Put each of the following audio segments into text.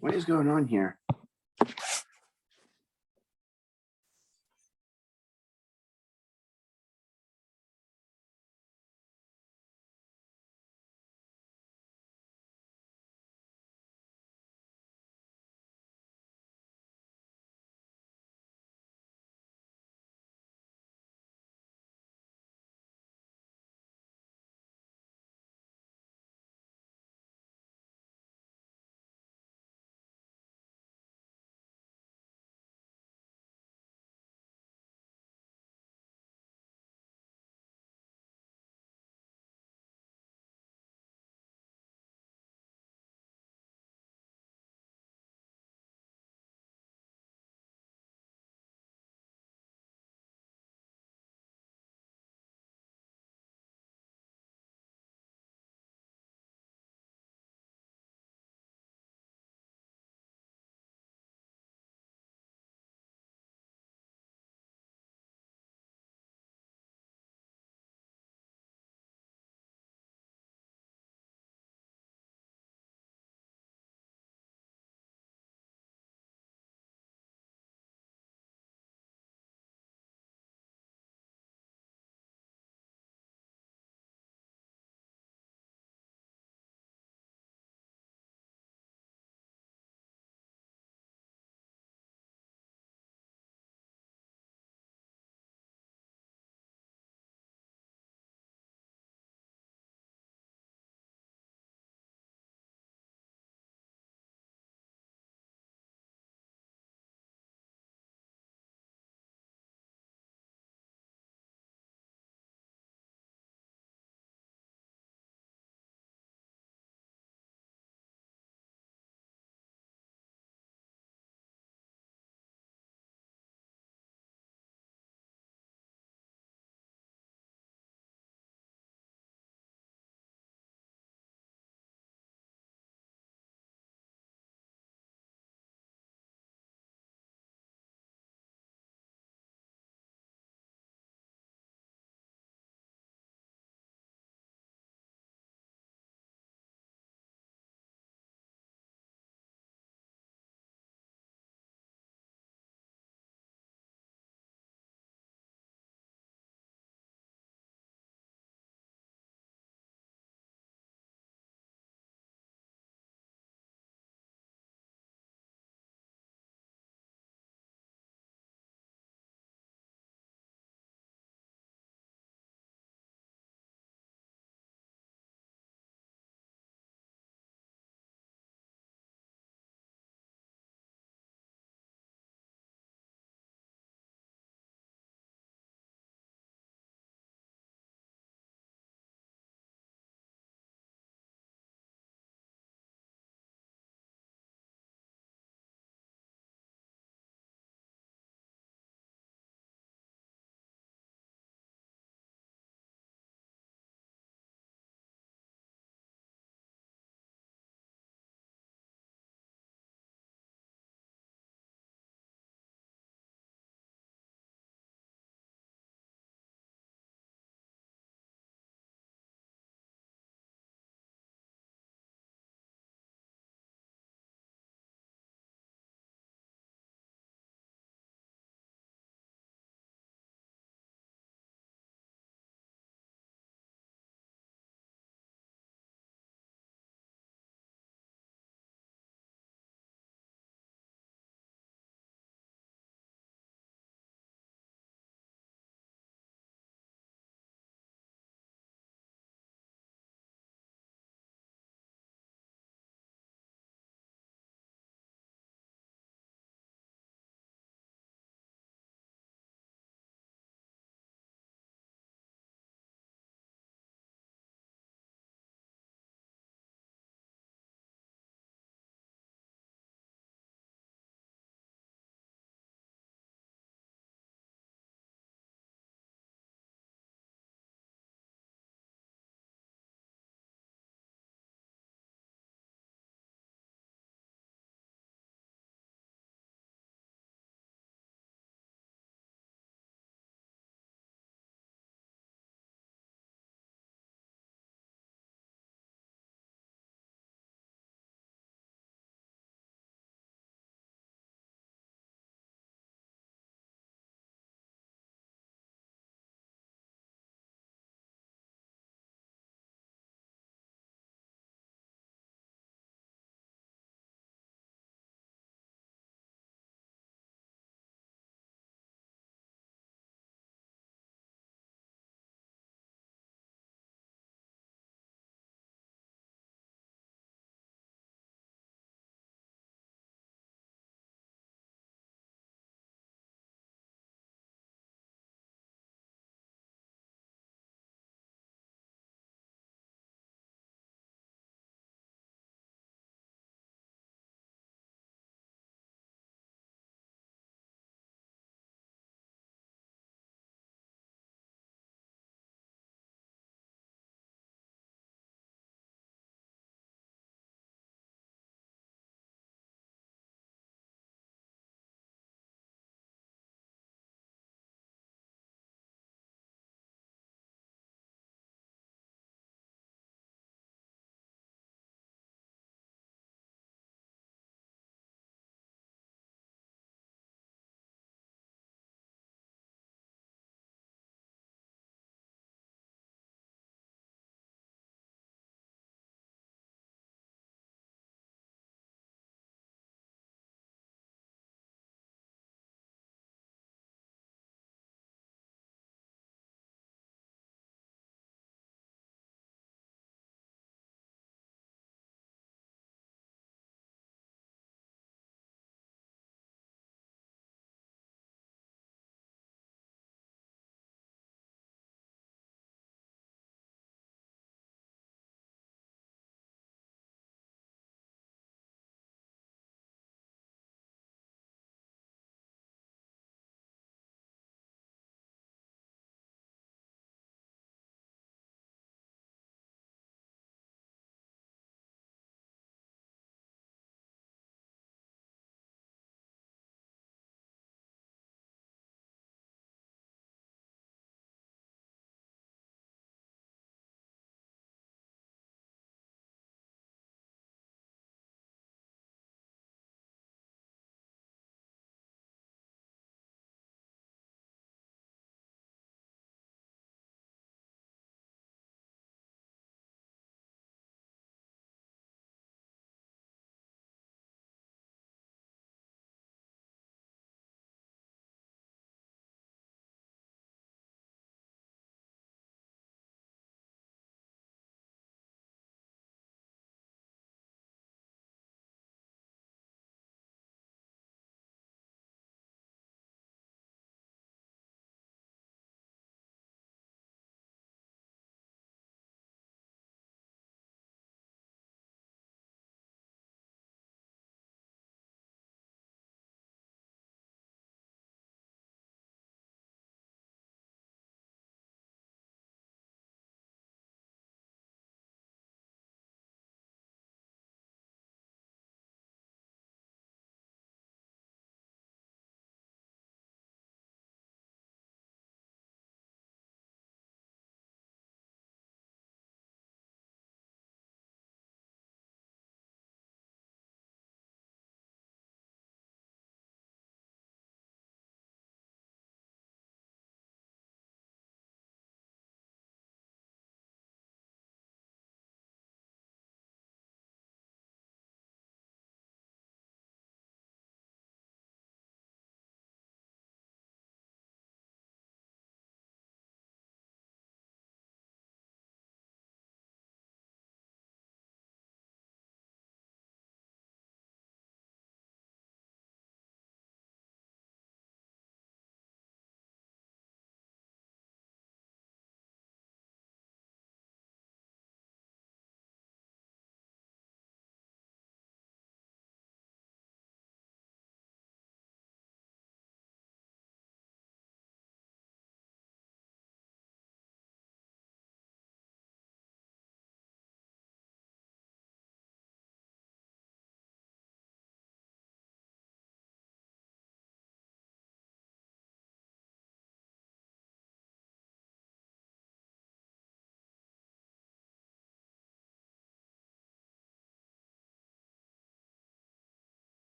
What is going on here?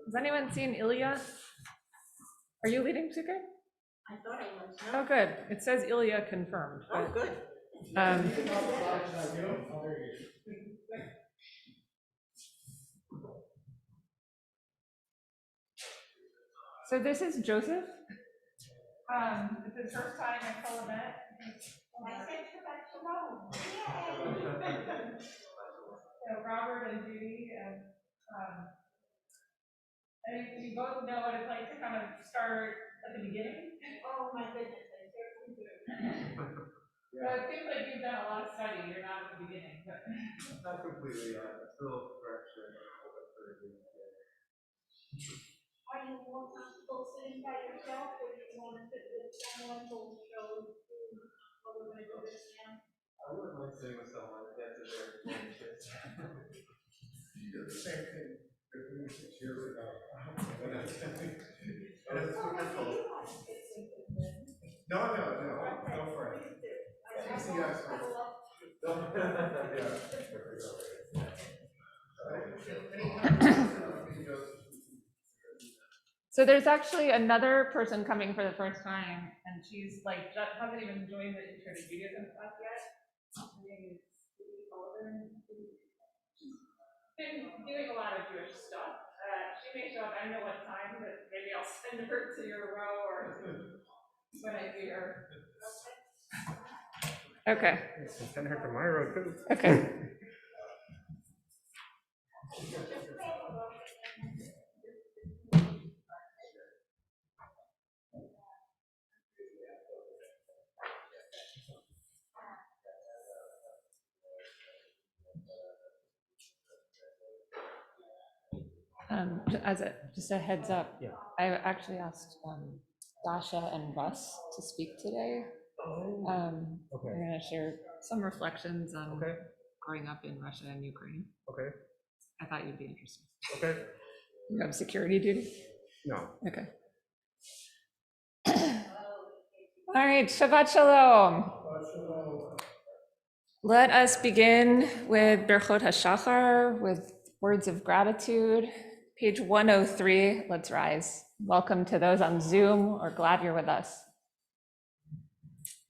Has anyone seen Ilya? Are you leading, Suke? I thought I was. Oh, good. It says Ilya confirmed. Oh, But, good. So this is Joseph. It's his first time at Colomet. I said Shabbat Shalom. So Robert and Judy, and you both know what it's like to kind of start at the beginning. Oh, my goodness, I certainly do. So it seems like you've done a lot of study. You're not at the beginning, but not completely. Still correction. Are you more comfortable sitting by yourself, or do you want to sit with someone who will show you what we're going to do this now? I wouldn't mind sitting with someone if that's a very anxious. You did the same thing 56 years ago. No, go for it. TCS. so there's actually another person coming for the first time, and she's like hasn't even joined the Intro to Judaism class yet. Her name is been doing a lot of Jewish stuff. She may show up. I don't know what time, but maybe I'll send her to your row or when I see her. Okay. Send her to my row too. Okay. Just a heads up, Yeah. I actually asked Dasha and Russ to speak today. Okay. We're going to share some reflections on Okay. growing up in Russia and Ukraine. Okay. I thought you'd be interested. Okay. You have security duty? No. Okay. All right, Shabbat Shalom. Let us begin with Berchot HaShachar, with words of gratitude. Page 103, let's rise. Welcome to those on Zoom, or glad you're with us.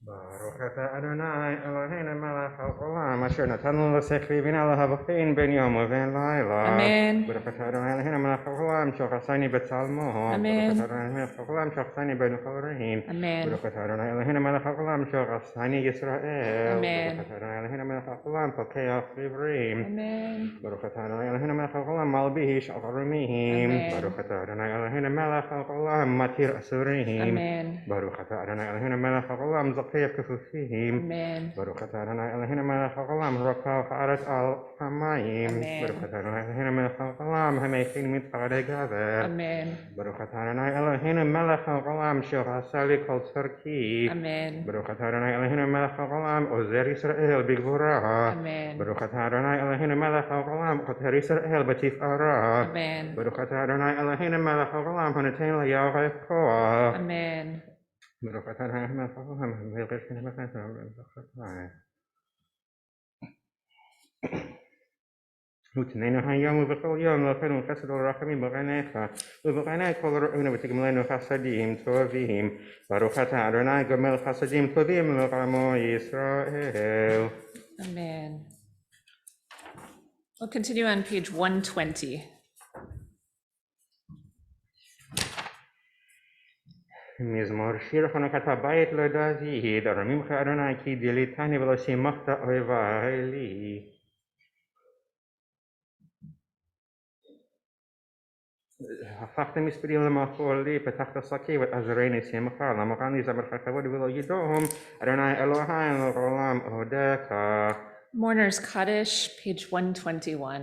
Baruch atah Adonai Eloheinu melech haolam asher natan לנו לשכל ובינה להבחין בין יום ובין לילה. Amen. ברוך אתה אדוני אלוהינו מלך העולם שחסני בצלמו. Amen. ברוך אתה אדוני מלך העולם שחסני בין חברים. Amen. ברוך אתה אדוני אלוהינו מלך העולם שחסני ישראל. Amen. ברוך אתה אדוני אלוהינו מלך העולם פוקח עיוורים. Amen. ברוך אתה אדוני אלוהינו מלך העולם מלביש ערומים. Amen. ברוך אתה אדוני אלוהינו מלך העולם מתיר אסורים. Amen. ברוך אתה אדוני אלוהינו מלך העולם זוקף כפופים. Amen. ברוך אתה אדוני אלוהינו מלך העולם רוקח הארץ על המים. Amen. ברוך אתה אדוני אלוהינו מלך העולם המכין מצעדי גבר. Amen. ברוך אתה אדוני אלוהינו מלך העולם שעשה לי כל צורכי. Amen. ברוך אתה אדוני אלוהינו מלך העולם עוזר ישראל בגבורה. Amen. ברוך אתה אדוני אלוהינו מלך העולם חותר ישראל בתפארה. Amen. ברוך אתה אדוני אלוהינו מלך העולם הנותן ליעקב כוח. Amen. ברוך אתה אדוני מלך העולם המלך ותננו היום ובכל יום לאכלנו חסד ורחמים בעיניך ובעיני כל רואינו ותגמלנו חסדים טובים. ברוך אתה אדוני גומל חסדים טובים לעמו ישראל. Amen. We'll continue on page 120. מזמור שיר חנוכת הבית לדוד, ארמימך אדוני כי דיליתני ולא שימחת אויבי לי. הפכת מספרי למחול לי, פתחת שקי ותעזרני שמחה, למכן לי זמרך כבוד ולא ידום, אדוני אלוהי לעולם אודך. Mourner's Kaddish, page 121.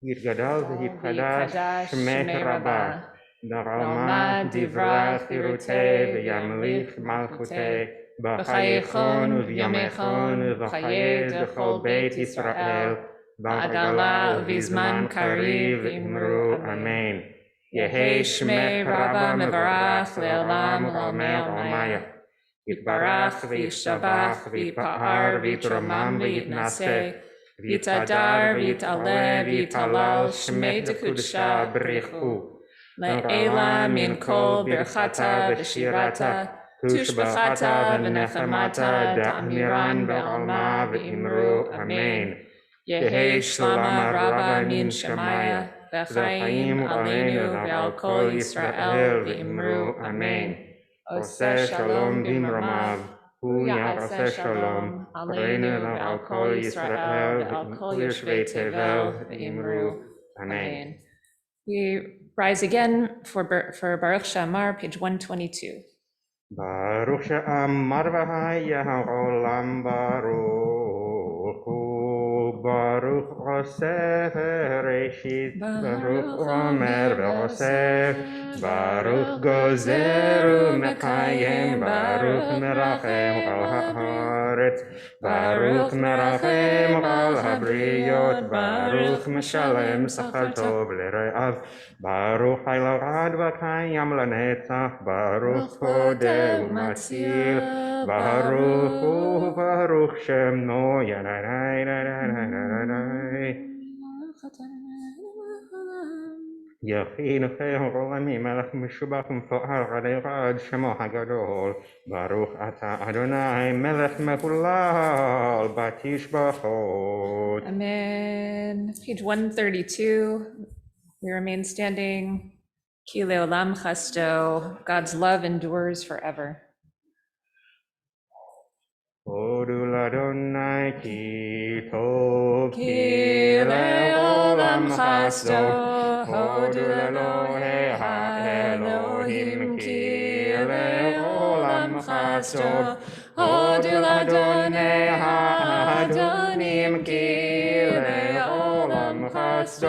יתגדל ויתקדש שמך רבה. דרמה דברה חירותי וימליך מלכותי בחייכון ובימיכון ובחיי דכל בית ישראל בעגלה ובזמן קריב אמרו אמן. יהי שמך רבה מברך לעולם ולעולמי עולמיה. יתברך וישתבח ויתפאר ויתרומם ויתנשא ויתהדר ויתעלה ויתהלל שמי דקודשה ברכו. Le'ela min kol birchata v'shirata, tushbachata v'nechamata da'amiran be'alma v'imru, amen. Yehi shlama rabba min shemaya, v'chaim aleinu ve'al kol Yisrael v'imru, amen. Oseh shalom bimramav, hu ya'aseh shalom, aleinu ve'al kol Yisrael ve'al kol yoshvei tevel v'imru, amen. We rise again for Baruch Shamar, page 122. Baruch she'amar v'haya ha'olam baruch hu, Baruch oseh v'reshit, Baruch omer v'oseh, Baruch gozer u'mekayem, Baruch merachem al ha'aretz, Baruch merachem al habriyot, Baruch meshalem sachar tov l're'av, Baruch ha'elad v'kayam lanetzach, Baruch hodeh u'matzil, Baruch hu Baruch shemno yanai. יכין חיר עולמי מלך משובח ומפואר עד ירד שמו הגדול, ברוך אתה אדוני מלך מהולל בתשבחות. Amen. Page 132, we remain standing. Ki leolam chasto, God's love endures forever. הודו לאדוני כי טוב, כי לעולם חסדו, הודו לאלוהי האלוהים כי לעולם חסדו, הודו לאדוני האדונים כי לעולם חסדו,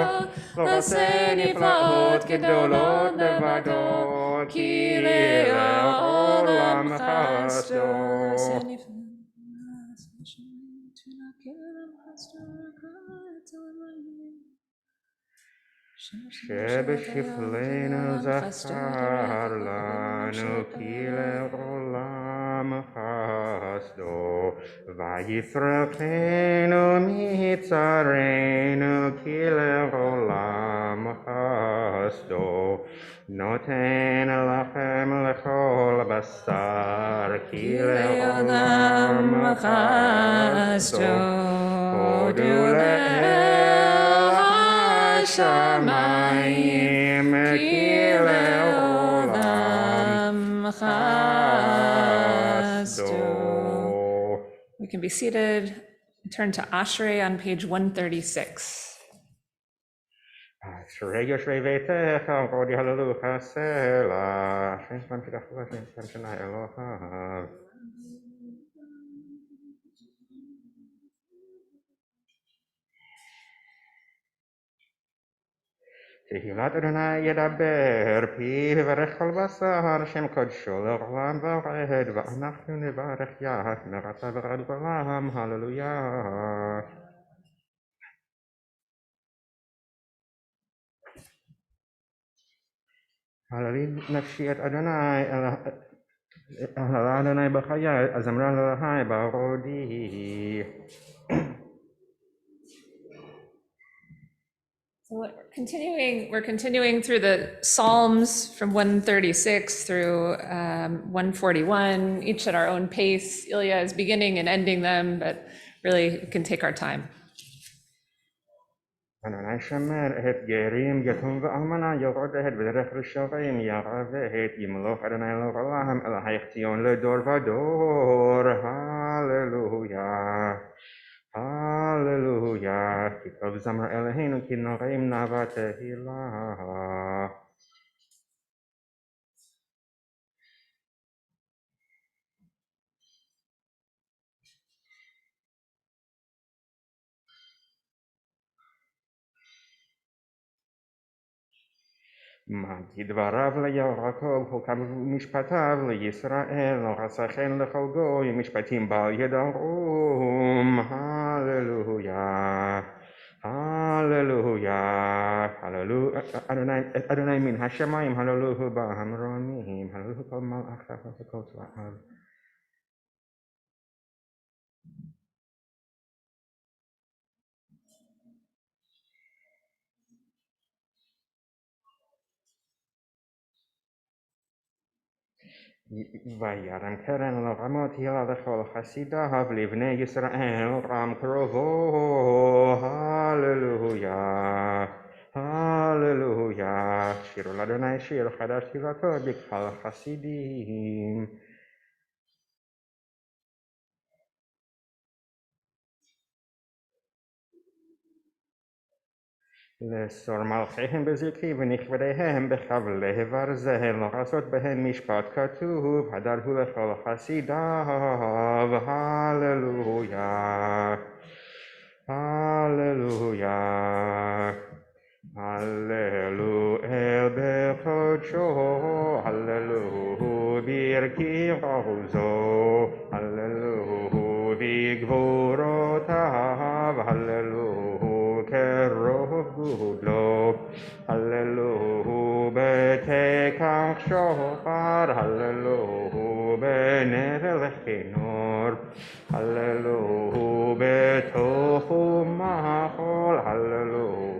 לא עושה נפלאות גדולות לבדו, כי לעולם חסדו. שבשפלנו זכר לנו כי לעולם חסדו, ויפרחנו מצרינו כי לעולם חסדו, נותן לכם לכל בשר כי לעולם חסדו, הודו לאל השמיים כי לעולם חסדו. We can be seated. Turn to Ashrei on page 136. אשרי יושבי ביתך, ועוד יהללוך סלה, שם שם תדחו השם שם שנה אלוהיו. תהילת אדוני ידבר, פיו יברך כל בשר, שם קודשו לעולם ועד, ואנחנו נברך יד, מרצה ועד עולם, הללויה. הללי נפשי את אדוני, הללה אדוני בחיי, הזמרה לאלוהי בעודי. So we're continuing through the Psalms from 136 through 141, each at our own pace. Ilya is beginning and ending them, but really we can take our time. אדוני שמר את גרים, יתום ואלמנה, יורדת בדרך רשעים, ירבת, ימלוך אדוני לעולם, אלוהיך ציון לדור ודור, הללויה. הללויה, כי טוב זמר אלוהינו, כי נוראים נאווה תהילה. מה כי דבריו ליעקב, חוקיו ומשפטיו לישראל, לא עשה כן לכל גוי, משפטים בל ידעום. הללויה. הללויה. אדוני מן השמיים, הללוהו במרומים, הללוהו כל מלאכיו וכל צבאיו. וירם קרן לרמות הילה לכל חסידיו לבני ישראל רם קרובו, הללויה, הללויה. שירו לאדוני שיר חדש תהילתו בקהל חסידים. לאסור מלכיהם בזיקי ונכבדיהם בחבלי ברזל, לעשות בהם משפט כתוב, הדרכו לכל חסידיו, הללויה, הללויה. הללו אל בקודשו, הללו ברכי עוזו, הללו בגבורותיו, הללו כרוב גודלו, הללו בתקח שופר, הללו בנבל כינור, הללו בתופו מחול, הללו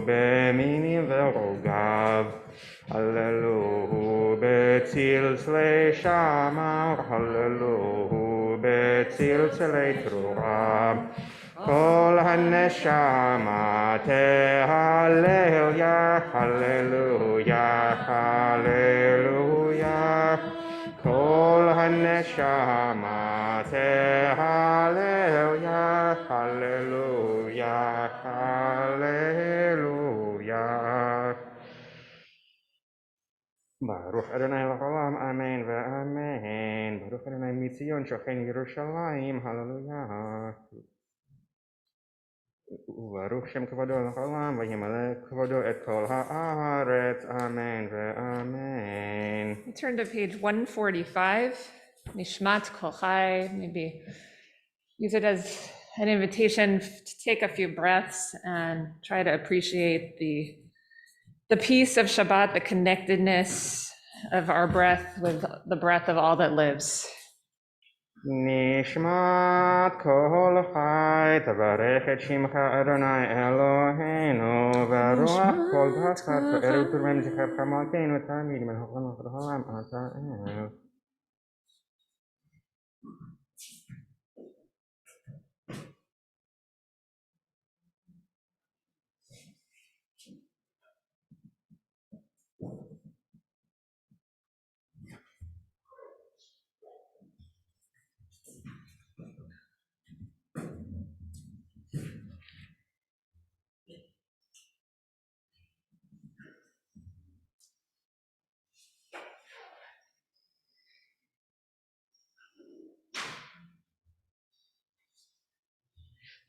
במינים ורוגב, הללו בצלצלי שמר, הללו בצלצלי תרועה. כל הנשמה תהלל יה, הללויה, הללויה. כל הנשמה תהלל יה, הללויה, הללויה. ברוך אדוני לעולם, אמן ואמן. ברוך אדוני מציון שוכן ירושלים, הללויה. וברוך שם כבודו לעולם, וימלא כבודו את כל הארץ, אמן ואמן. Turn to page 145, Nishmat Kol Chai. Maybe use it as an invitation to take a few breaths and try to appreciate the peace of Shabbat, the connectedness of our breath with the breath of all that lives. נשמת כל חי, תברך את שמך אדוני אלוהינו, ורוח כל בשר תואר ותורמם זכרך מלכנו תמיד מן העולם ועד העולם אתה אל.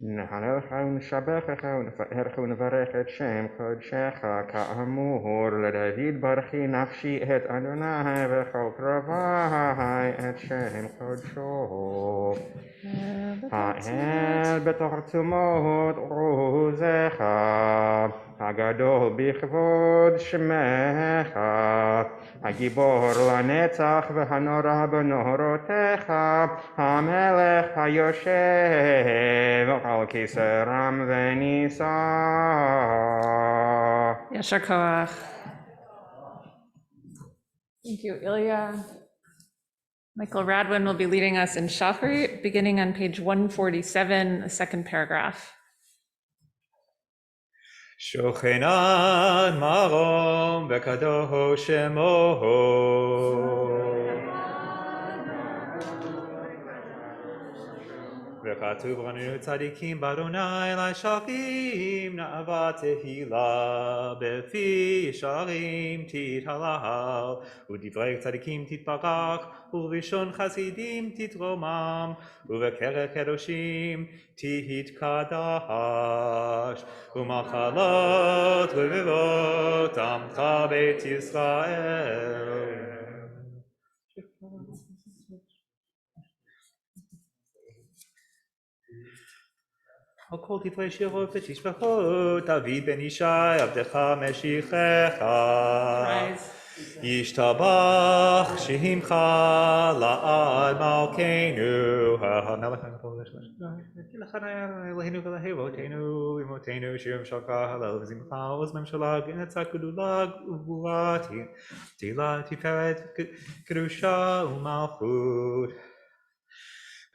נהללך ונשבחך ונפארך ונברך את שם קודשך כאמור לדוד ברכי נפשי את אדוני וכל קרבי את שם קודשו. האל בתוך עצומות עוזך, הגדול בכבוד שמך, הגיבור לנצח והנורא בנורותיך, המלך היושב על כיסא רם ונישא. Yashar Koach. Thank you, Ilya. Michael Radwin will be leading us in Shacharit, beginning on page 147, the second paragraph. שוכנן מרום וקדוש שמו וכתוב לנו צדיקים באדוני לשפים נאווה תהילה בפי ישרים תתהלל ודברי צדיקים תתברך ובלשון חסידים תתרומם ובקרב קדושים תתקדש ומחלות רבבות עמך בית ישראל. על כל דברי שירו ותשבחו דוד בן ישי עבדך משיחך. Rise. ישתבח שמך לעד מלכנו המלך הגדול אלוהינו ולאבותינו אמותינו שירים שלך הלל וזמך עוז ממשלה גנצה גדולה וגבורה תהילה תפארת קדושה ומלכות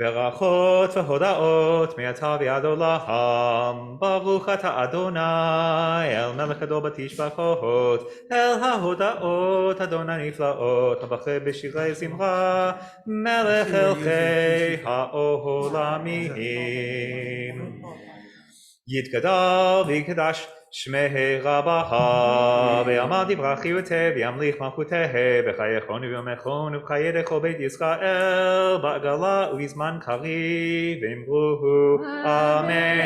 ברכות והודאות מעתה ועד עולם ברוך אתה אדוני אל מלך גדול בתשבחות אל ההודאות אדוני נפלאות מבכה בשירי זמרה מלך אלכי העולמים יתגדל ויקדש שמי רבה ויעמד דברה חיותה וימליך מלכותה בחייכון וביומכון ובחיי כל בית ישראל בעגלה ובזמן קריב ואמרו אמן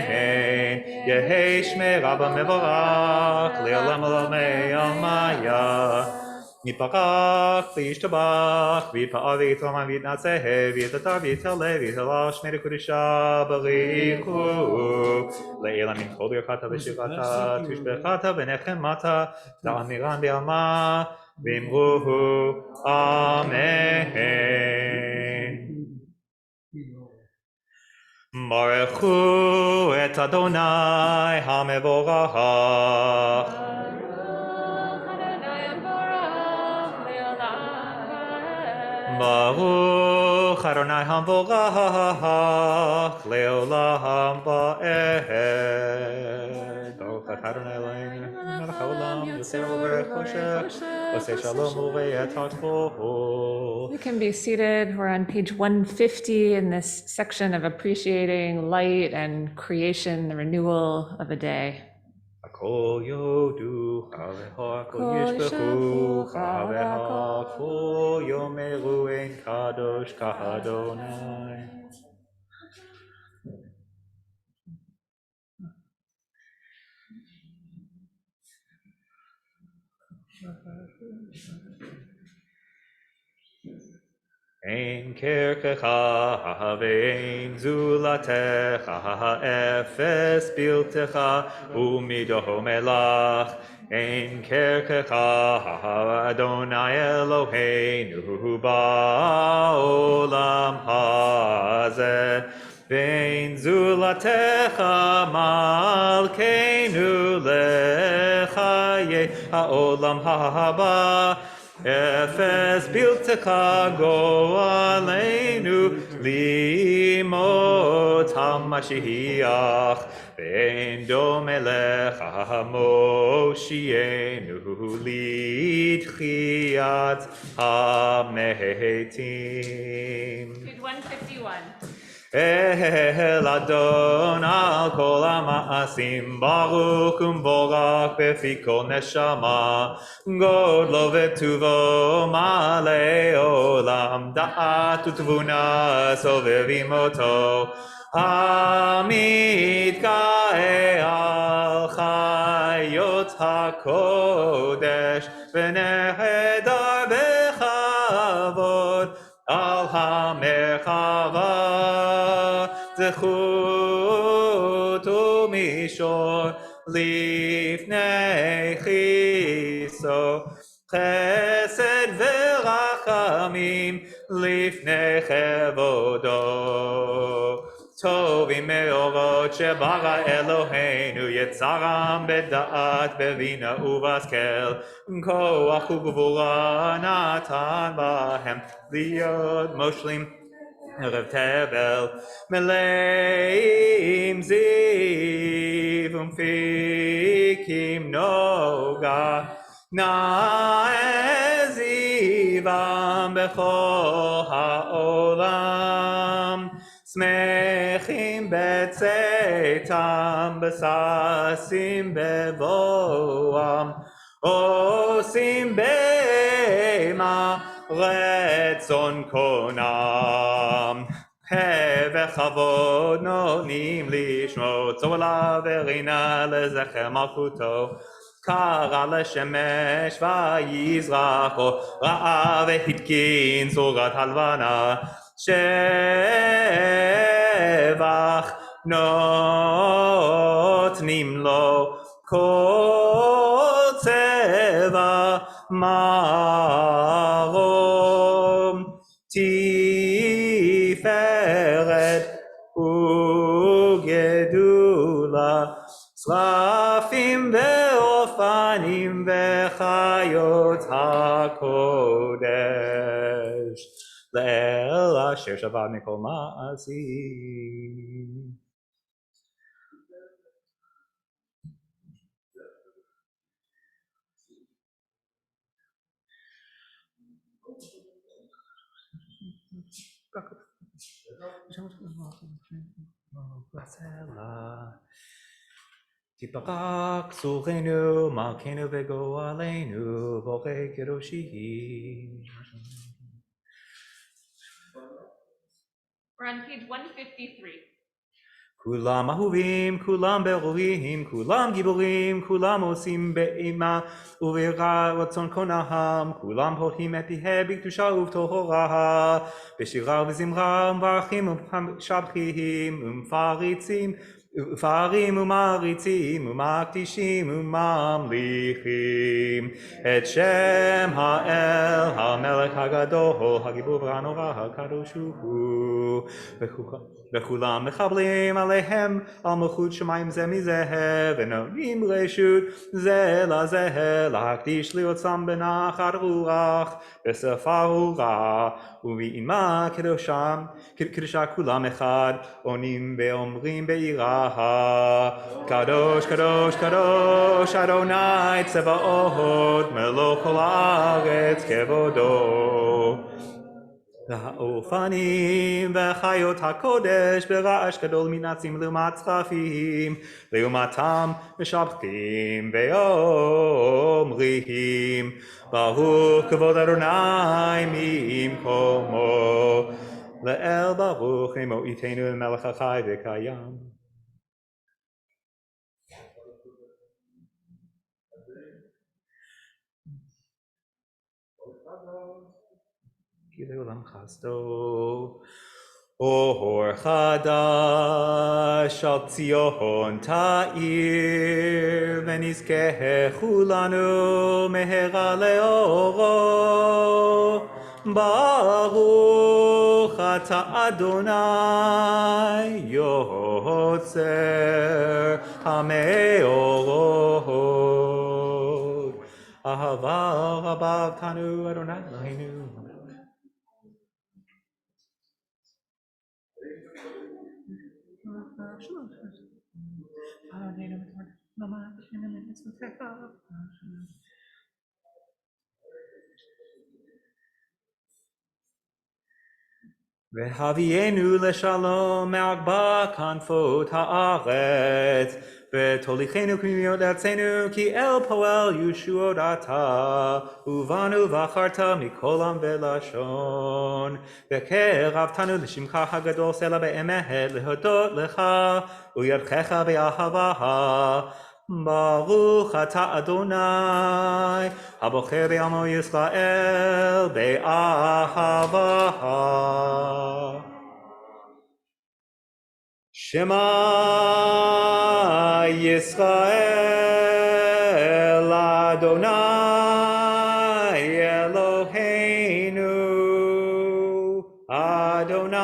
יהי שמי רבה מבורך לעולם עולמי עלמיה יתברך וישתבח ויתפאר ויתרומם ויתנצח ויתעטר ויתעלה ויתהלל שמי לקודשה בריחו לעילם עם כל ברכתה ושירתה תושבחתה ונחמתה לאמירן בעלמה ואמרו אמן ברכו את אדוני המבורך ברוך אדוני המבורך לעולם ועד. ברוך אתה אדוני אלוהינו מלך העולם יוצר וברך חושך עושה שלום ובריאת הטוב. You can be seated. We're on page 150 in this section of appreciating light and creation, the renewal of a day. הכל יודוך והכל ישבחוך והכל יאמרו אין קדוש כאדוני. אין קרקך ואין זולתך, אפס בלתך ומידו מלך. אין קרקך, אדוני אלוהינו בעולם הזה. ואין זולתך מלכנו לחיי העולם הבא. אפס בלתך גואלנו לימות המשיח ואין דומה לך מושיענו לתחיית המתים. Page 151. אל אדון על כל המעשים ברוך ומבורך בפי כל נשמה גודלו וטובו מלא עולם דעת ותבונה סובבים אותו המתגאה על חיות הקודש ונהדר בכבוד על המרחבה זכות ומישור לפני חיסו חסד ורחמים לפני כבודו טובים מאורות שברא אלוהינו יצרם בדעת בבינה ובהשכל כוח וגבורה נתן בהם להיות מושלים ערב תבל מלאים זיו ומפיקים נוגה נאה זיוום בכל העולם שמחים בצאתם בששים בבואם עושים במה רצון קונם וכבוד נותנים לשמו צולה ורינה לזכר מלכותו קרא לשמש ויזרחו ראה והתקין צורת הלבנה שבח נותנים לו כל צבע מרום תפארת וגדולה צרפים ואופנים וחיות הקודש לאל אשר שבת מכל מעשים. תפרק צורכנו, מלכנו וגואלנו, בורא קדושים. We're on page 153. כולם אהובים, כולם ברורים, כולם גיבורים, כולם עושים באימה וביראת רצון קונם, כולם פותחים את פיהם בקדושה ובטהרה, בשירה ובזמרה ומברכים ומשבחים ומפריצים ופארים ומעריצים ומקדישים וממליכים את שם האל המלך הגדול הגיבור והנורא הקדוש הוא וכולם מחבלים עליהם על מלכות שמיים זה מזה ונותנים רשות זה לזה להקדיש לרצם בנחת רוח בשפה רוח ובאימה קדושה כולם אחד עונים ואומרים ביראה קדוש קדוש קדוש אדוני צבאות מלוך כל הארץ כבודו והאופנים וחיות הקודש ברעש גדול מנצים לעומת צרפים לעומתם משבחים ואומרים ברוך כבוד אדוני ממקומו לאל ברוך אמו איתנו למלך החי וקיים. כי לעולם חסדו אור חדש על ציון תאיר ונזכה כולנו מהרה לאורו ברוך אתה אדוני יוצר המאורות אהבה רבה תנו אדוני אלוהינו והביאנו לשלום מערבה כנפות הארץ ותוליכנו פנימיות ארצנו כי אל פועל ישועות אתה ובנו בחרת מכל עם ולשון וקרבתנו לשמך הגדול סלע באמת להודות לך וידך באהבה ברוך אתה אדוני הבוחר בעמו ישראל באהבה שמע ישראל אדוני אלוהינו אדוני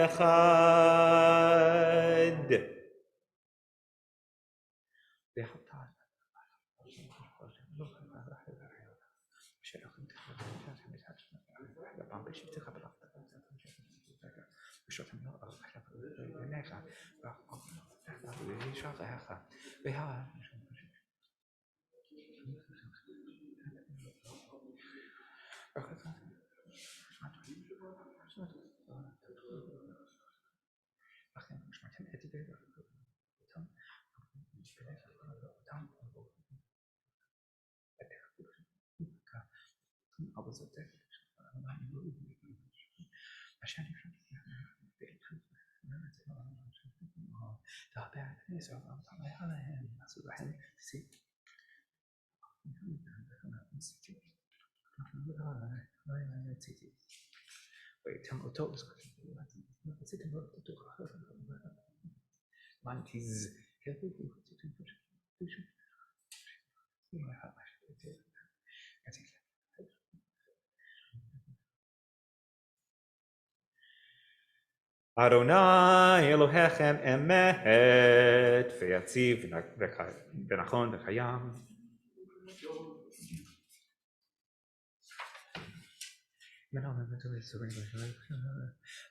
אחד Adonai Elohechem emet ויציב ונכון וקיים.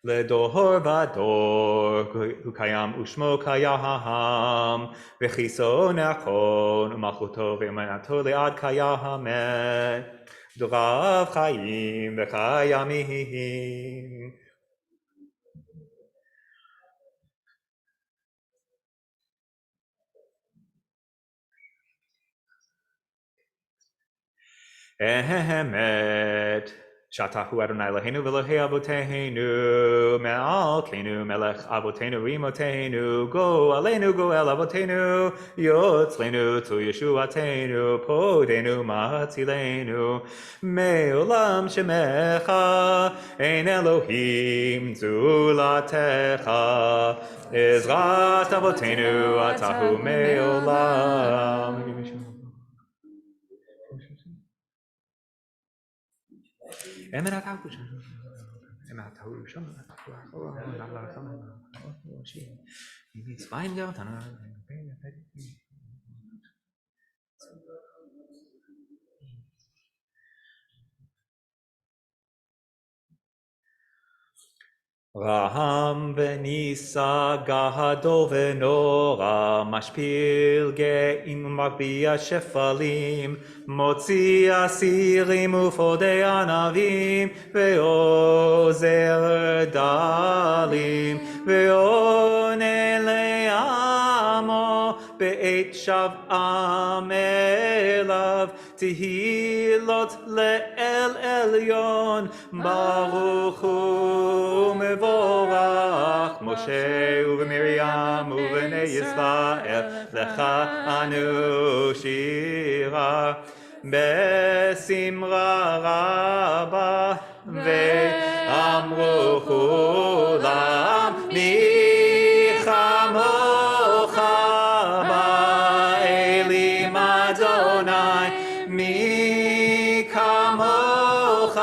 לדור ודור הוא קיים ושמו קיים וכיסו נכון ומלכותו ואמונתו לעד קיימת דוריו חיים וקיימים. אמת שאתה הוא אדוני אלוהינו ואלוהי אבותינו מלכנו מלך אבותינו ואמותינו גואלנו גואל אבותינו יוצרנו צור ישועתנו פודנו מצילנו מעולם שמך אין אלוהים זולתך עזרת אבותינו אתה הוא מעולם. רם ונישא גדול ונורא משפיל גאים ומגביה שפלים מוציא אסירים ופודי ענבים ועוזר דלים ועונה לעמו בעת שבעם אליו תהילות לאל עליון ברוך הוא מבורך משה ומרים ובני ישראל לך אנו שירה בשמחה רבה ואמרו כולם מי כמוך באלים אדוני מי כמוך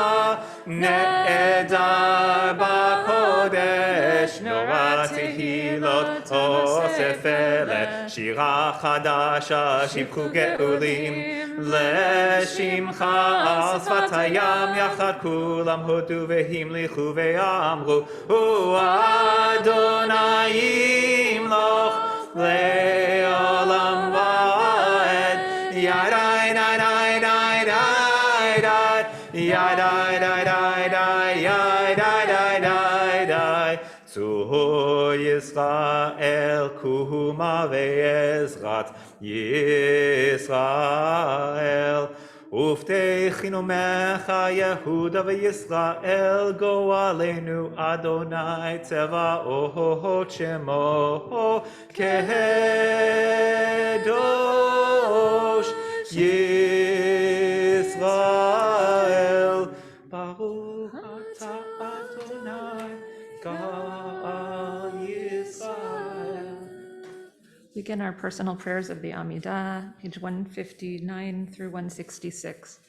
נהדר בקודש נורא תהילות אוסף אלה שירה חדשה שיבחו גאולים לשמך על שפת הים יחד כולם הודו והמליכו ואמרו הוא אדוני ימלוך לעולם ועד ידי די די די די די די צור ישראל קומה ועזרת ישראל ובטחנו ממך יהודה וישראל גואלנו אדוני צבאות שמו קדוש ישראל ברוך אתה אדוני God Yisrael. Begin our personal prayers of the Amidah, page 159 through 166.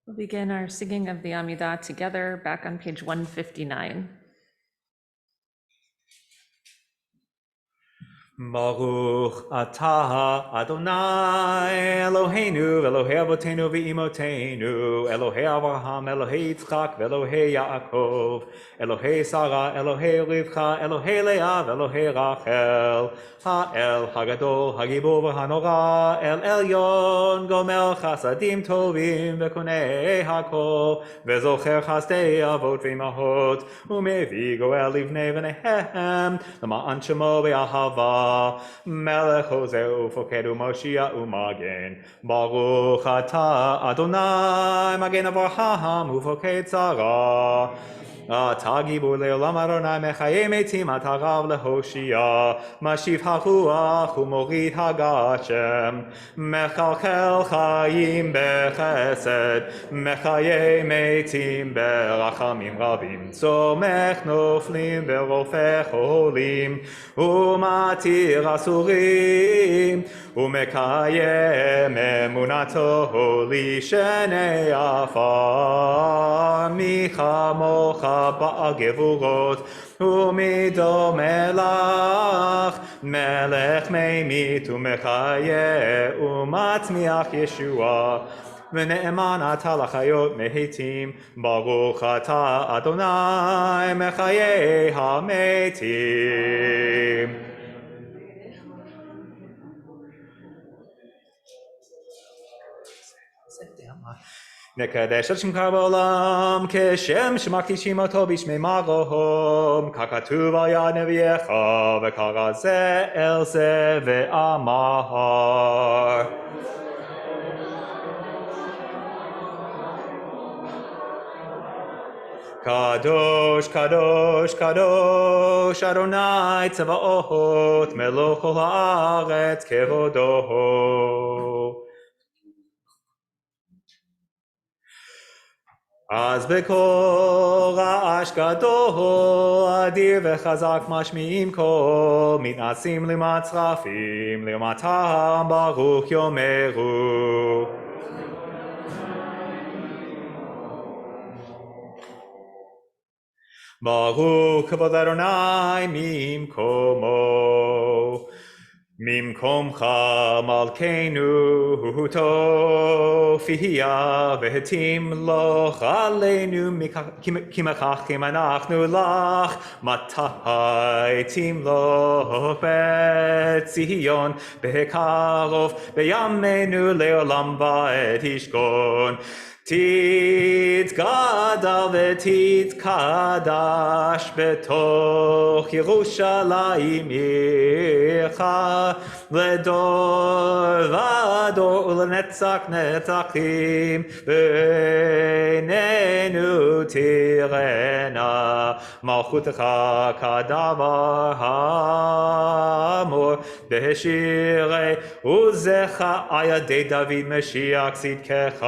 We'll begin our singing of the Amidah together back on page 159. Baruch atah Adonai Eloheinu Elohei Avotenu v'imotenu Elohei Avraham Elohei Yitzchak Elohei Yaakov Elohei Sarah Elohei Rivka Elohei Leah Elohei Rachel Ha'el Hagadol Hagibur v'hanora El Elyon Gomel Chasadim Tovim v'konei Hakol V'zocher Chasdei Avot v'imahot Umevi Goel Livnei v'nehem L'ma'an Shemo v'Ahava Melech Hoseu Fokedu Moshiach Umagen Baruch Atah Adonai Magen Avraham Ufoked Sarah אתה גיבור לעולם אדוני מחיי מתים אתה רב להושיע משיב הרוח ומוריד הגשם מחלחל חיים בחסד מחיי מתים ברחמים רבים צומח נופלים ורופא חולים ומתיר אסורים ומקיים אמונתו לשני עפר מי כמוך בגבורות ומדומה לך מלך ממית ומחיה ומצמיח ישועה ונאמן אתה לחיות מתים ברוך אתה אדוני מחיי המתים נקדש את שמך בעולם כשם שמקדישים אותו בשמי מרום ככתוב על יד נביאך וקרא זה אל זה ואמר קדוש קדוש קדוש אדוני צבאות מלוך כל הארץ כבודו אז בקול רעש גדול אדיר וחזק משמיעים קול מתנשאים למצרפים לעומתם ברוך יאמרו ברוך כבוד אדוני ממקומו ממקומך מלכנו תופיע והתמלוך עלינו כי מכך כי אנחנו לך מתי תמלוך בציון בקרוב בימינו לעולם ועד תשכון תתגדל ותתקדש בתוך ירושלים עירך לדור ודור ולנצח נצחים בעינינו תראנה מלכותך כדבר האמור בשירי עוזך על ידי דוד משיח צדקך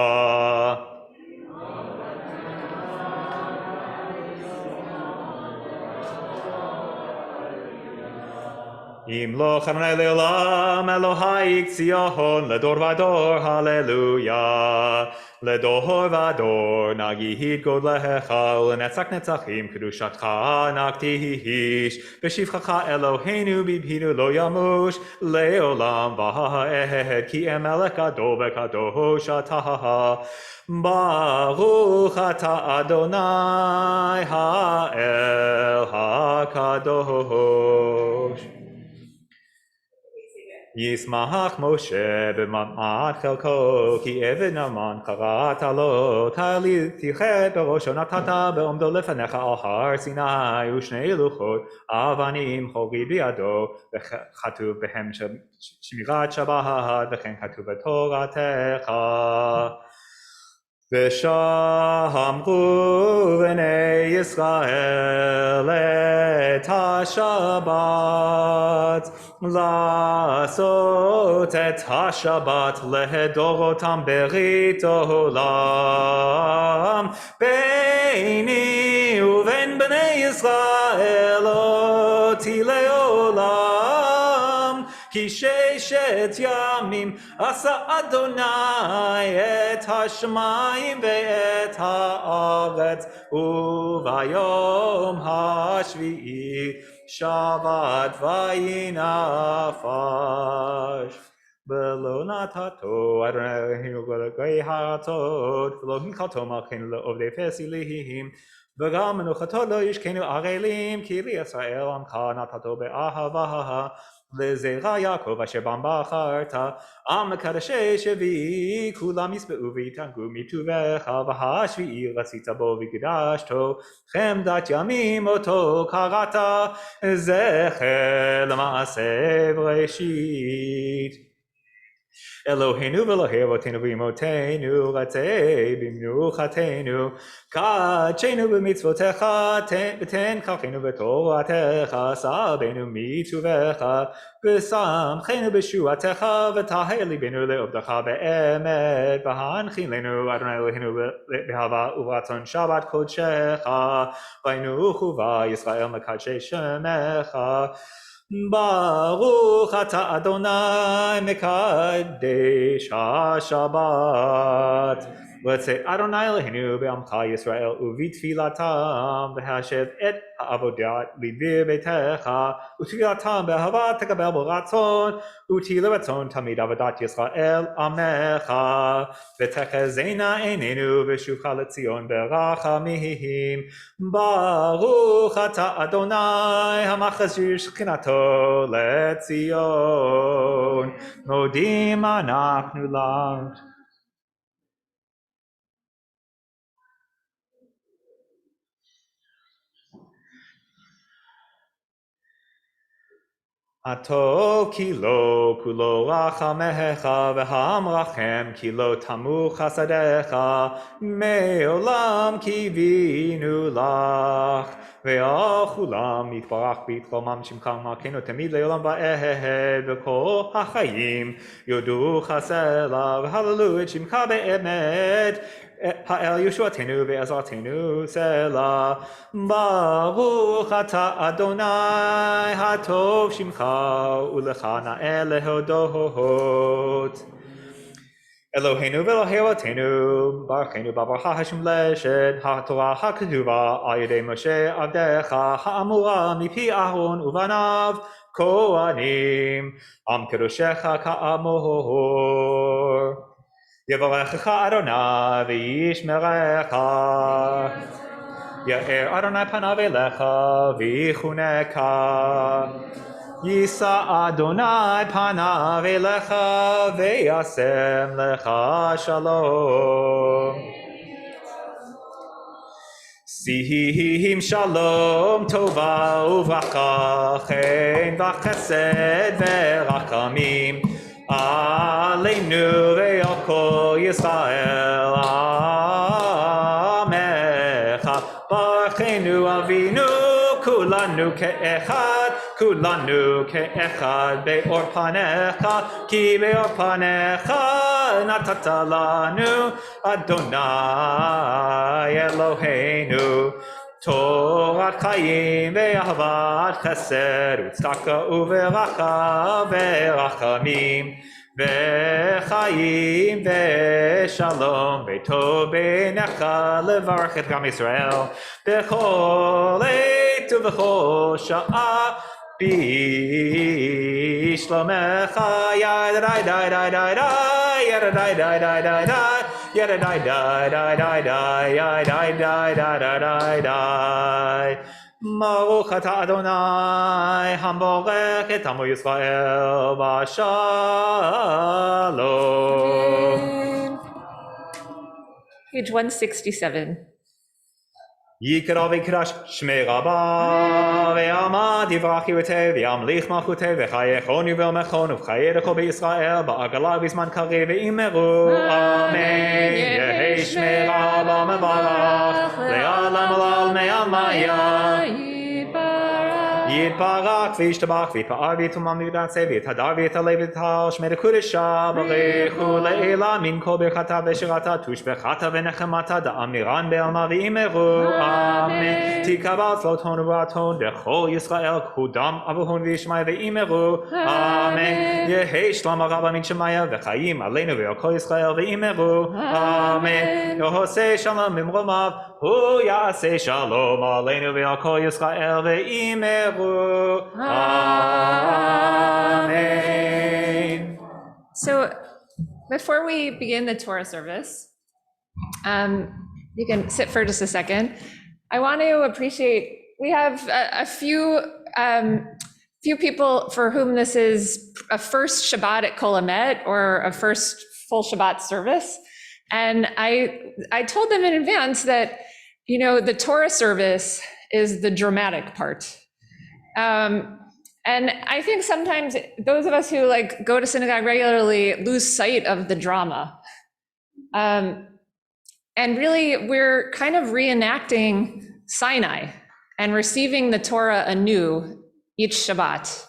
ימלוך אדוני לעולם אלוהי ציון לדור ודור הללויה לדור ודור נגיד גודלך ולנצח נצחים קדושתך נקדיש בשבחך אלוהינו בפינו לא ימוש לעולם ועד כי מלך גדול וקדוש אתה ברוך אתה אדוני האל הקדוש ישמח משה במעמד חלקו כי עבד נאמן קראת לו תחת בראשו נתת בעומדו לפניך על הר סיני ושני לוחות אבנים חורי בידו וכתוב בהם שמירת שבת וכן כתוב בתורתך ושמרו בני ישראל את השבת לעשות את השבת לדורותם ברית עולם ביני ובין בני ישראל אותי לעולם כי ששת ימים עשה אדוני את השמיים ואת הארץ, וביום השביעי שבת וינפש. ולא נתתו אדוני אלוהינו לגוי הארצות, ולא הנחלתו מלכנו לעובדי פסילים, וגם מנוחתו לא ישכנו ערלים, כי לישראל עמך נתתו באהבה, לזרע יעקב אשר בם בחרת. עם מקדשי שביעי כולם ישבעו ויתענגו מטובך, והשביעי רצית בו וקדשתו, חמדת ימים אותו קראת, זכר למעשה בראשית. אלוהינו ואלוהי אבותינו ואמותינו, רצה במנוחתנו, קדשנו במצוותיך, ותן כלכנו בתורתך, סבנו מטובך, ושמחנו בשועתך, וטהר ליבנו לעובדך באמת, והנחילנו אדוני אלוהינו באהבה וברצון שבת קודשך, וינוחו בה ישראל מקדשי שמך. ברוך אתה אדוני מקדש השבת. רוצה אדוני אלוהינו בעמך ישראל ובתפילתם, והשב את העבודת לדביר ביתך, ותפילתם באהבה תקבל ברצון, ותהי לרצון תמיד עבודת ישראל עמך, ותחזינה עינינו ושובך לציון ברחמים. ברוך אתה אדוני המחזיר שכינתו לציון, מודים אנחנו לך. הטוב כי לא כולו רחמך, והמרחם כי לא תמו חסדיך, מעולם קיווינו לך. ועל כולם יתברך ויתרומם שמך ומלכנו תמיד לעולם ועד, וכל החיים יודו חסלה, והללו את שמך באמת, האל ישועתנו ועזרתנו סלה. ברוך אתה אדוני הטוב שמך, ולך נאה להודות. אלוהינו ואלוהי אבותינו, ברכנו בברכה השמלשת, התורה הכתובה על ידי משה עבדך, האמורה מפי אהרון ובניו כהנים, עם קדושך כאמור. יברכך אדוני וישמרך, יאר אדוני פניו אליך ויחונקה, יישא אדוני פניו אליך וישם לך שלום. שים שלום טובה וברכה, חן וחסד ורחמים עלינו ועל כל ישראל עמך. ברכנו אבינו כולנו כאחד, כולנו כאחד באור פניך, כי באור פניך נתת לנו אדוני אלוהינו תורת חיים ואהבת חסד וצדקה וברכה ורחמים וחיים ושלום וטוב בעיניך לברך את עם ישראל בכל עת ובכל שעה בשלומך. ידעי די די די די ידעי די די די די ידעי די די די די ידעי די די די די די. ברוך אתה אדוני המבורך את עמו ישראל בשלום. Page 167. יקרא ויקדש שמי רבה ויעמד יברך יראה וימליך מלכותי וחייכון ובמכון ובחיי לכל בישראל בעגלה בזמן קריב ואמרו אמן. יהי שמי רבה מברך לעולם ולעלמי עלמיה יתברך וישתבח ויתפאר ויתומם ויתעשה ויתהדר ויתעלה ויתהל שמי לקודשה ברכו לעילה מן כל ברכתה ושירתה תושבחתה ונחמתה דאמירן בעלמה ואמרו אמן תקבל צלותון וברתון דכל ישראל קודם אבוהון וישמעיה ואמרו אמן יהי שלום הרבה מן שמיה וחיים עלינו ועל כל ישראל ואמרו אמן יעשה שלום ממרומיו הוא יעשה שלום עלינו ועל כל ישראל ואמרו amen. So before we begin the Torah service, you can sit for just a second. I want to appreciate, we have a few people for whom this is a first Shabbat at Kol Hamet or a first full Shabbat service. And I told them in advance that, you know, the Torah service is the dramatic part. And I think sometimes those of us who like go to synagogue regularly lose sight of the drama. And really, we're kind of reenacting Sinai and receiving the Torah anew each Shabbat.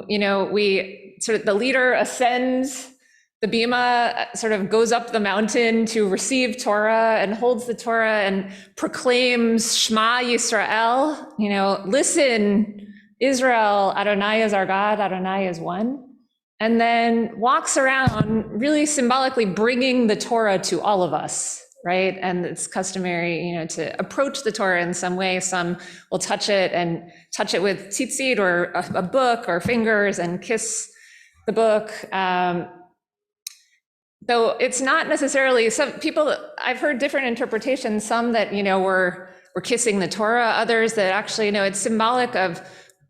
You know, the leader ascends, the bima sort of goes up the mountain to receive Torah and holds the Torah and proclaims Shema Yisrael, you know, listen, Israel, Adonai is our God, Adonai is one. And then walks around really symbolically bringing the Torah to all of us, right? And it's customary, you know, to approach the Torah in some way. Some will touch it with tzitzit or a book or fingers and kiss the book. Though it's not necessarily, some people, I've heard different interpretations, some that, you know, we're kissing the Torah, others that actually, you know, it's symbolic of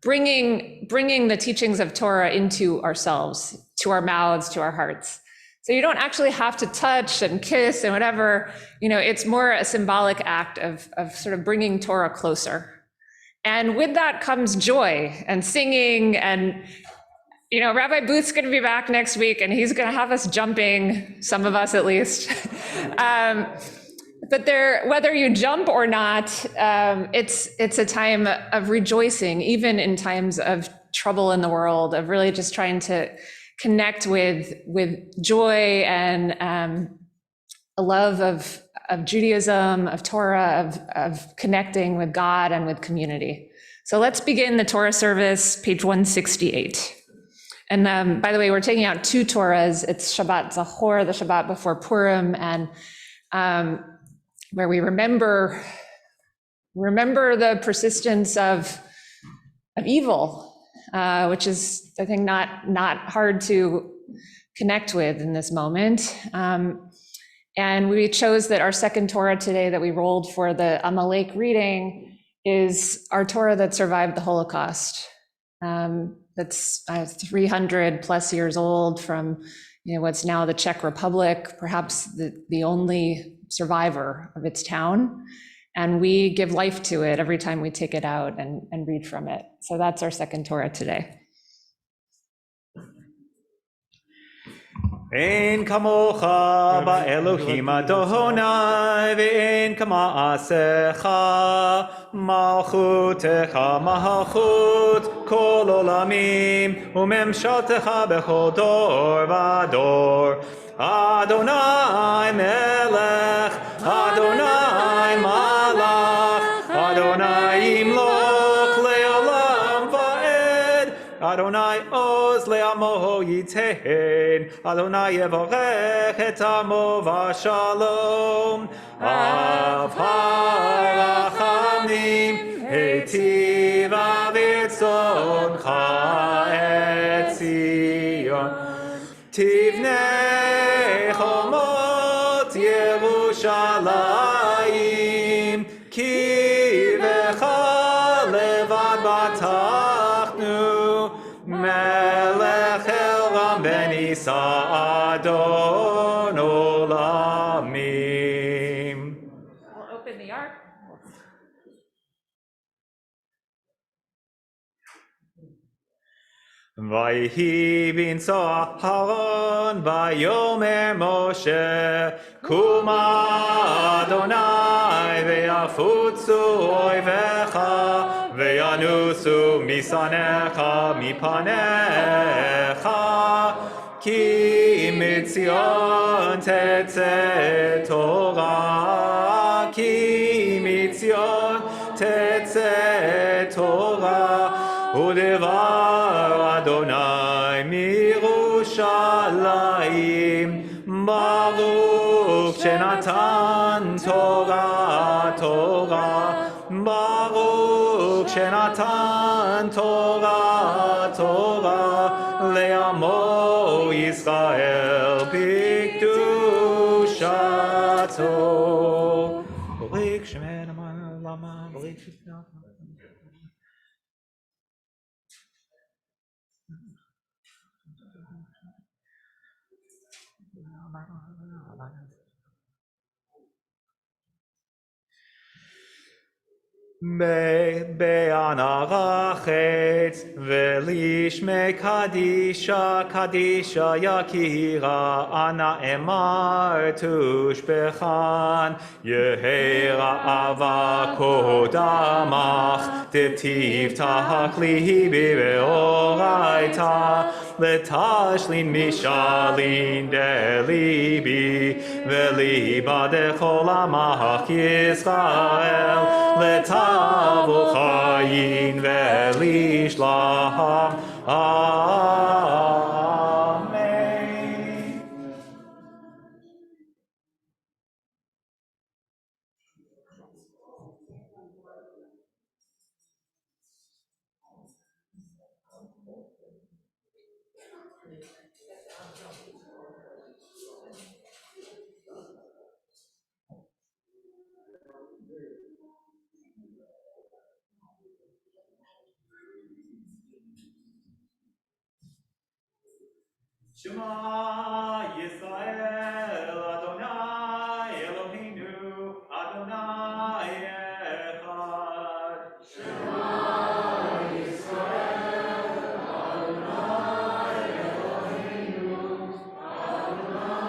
bringing the teachings of Torah into ourselves, to our mouths, to our hearts. So you don't actually have to touch and kiss and whatever, you know, it's more a symbolic act of sort of bringing Torah closer. And with that comes joy and singing and, you know, Rabbi Booth's going to be back next week and he's going to have us jumping, some of us at least. But whether you jump or not, it's a time of rejoicing, even in times of trouble in the world, of really just trying to connect with joy and a love of Judaism, of Torah, of connecting with God and with community. So let's begin the Torah service, page 168. And by the way, we're taking out two Torahs. It's Shabbat Zachor, the Shabbat before Purim, and where we remember the persistence of evil, which is, I think, not hard to connect with in this moment. And we chose that our second Torah today that we rolled for the Amalek reading is our Torah that survived the Holocaust. That's 300 plus years old from, you know, what's now the Czech Republic, perhaps the only survivor of its town. And we give life to it every time we take it out and read from it. So that's our second Torah today. אין כמוך באלוהים אדוני ואין כמעשיך מלכותך מלכות כל עולמים וממשלתך בכל דור ודור אדוני מלך אדוני מלך אדוני ימלוך לעולם ועד אדוני עוז לעמו ייתן אדוני יברך את עמו בשלום אב הרחמים היטיבה ברצונך את ציון תבנה חומות ירושלים כי בך לבד בטחנו מלך אלרם ונישא אדון עולמים. I'll open the ark. ויהי בנשוא אהרון ויאמר משה קומה אדוני ויפוצו אויביך ינוסו משנאיך מפניך, כי מציון תצא תורה, כי מציון תצא תורה, ודבר אדוני מירושלים, ברוך שנתן תורה תורה, ברוך שנתן תורה תורה, לעמו ישראל בקדושתו. בריק שמנו למה בריק שמנו. בענה רחץ ולשמי קדישה קדישה יקירה, אנא אמר תושבחן, יהי רעבה קודמך, תתבטח ליבי באורייתא, לתשלין משלין דליבי, וליבה דכל עמך ישראל, לתבוא חיים ולשלם. אמן. Shema Yisrael, Adonai Eloheinu, Adonai Echad. Shema Yisrael, Adonai Eloheinu, Adonai Echad.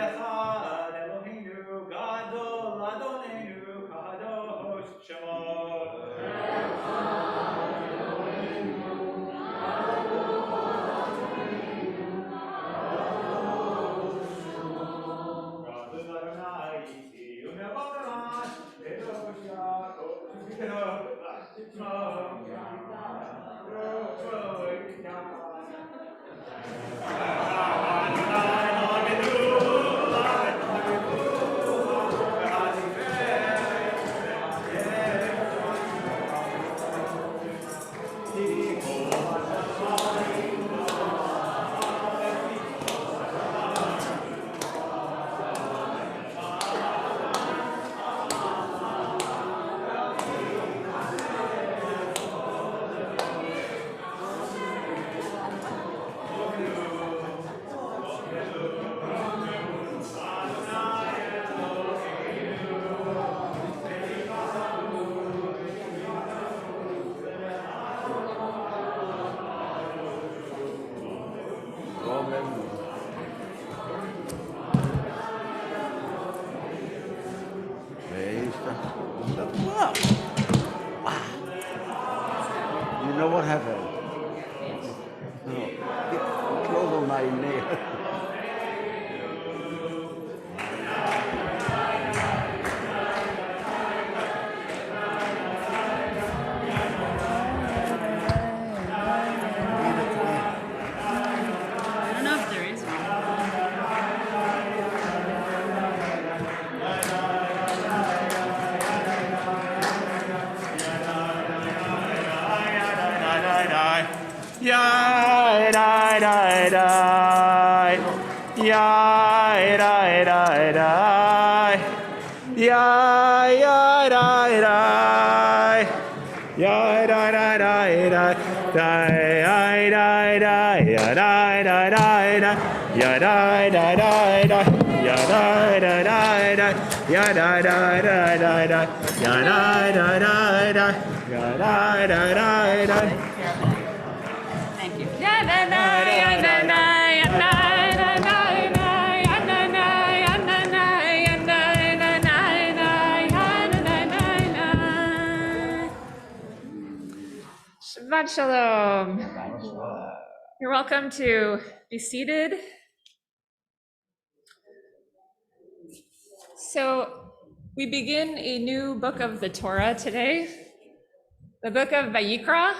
Echad Eloheinu, Gadol Adonenu, Kadosh Shema. You know what happened? No. Close on my nail. I don't know if there is one. Yai dai dai dai, yai dai dai dai, yai yai dai dai, yai dai dai dai dai, dai dai dai, ya dai dai dai dai, ya dai dai dai dai, ya dai dai dai dai, ya dai dai dai dai dai, ya dai dai dai dai, ya dai dai dai dai. Thank you. Shabbat Shalom. You're welcome to be seated. So we begin a new book of the Torah today, the book of Vayikra.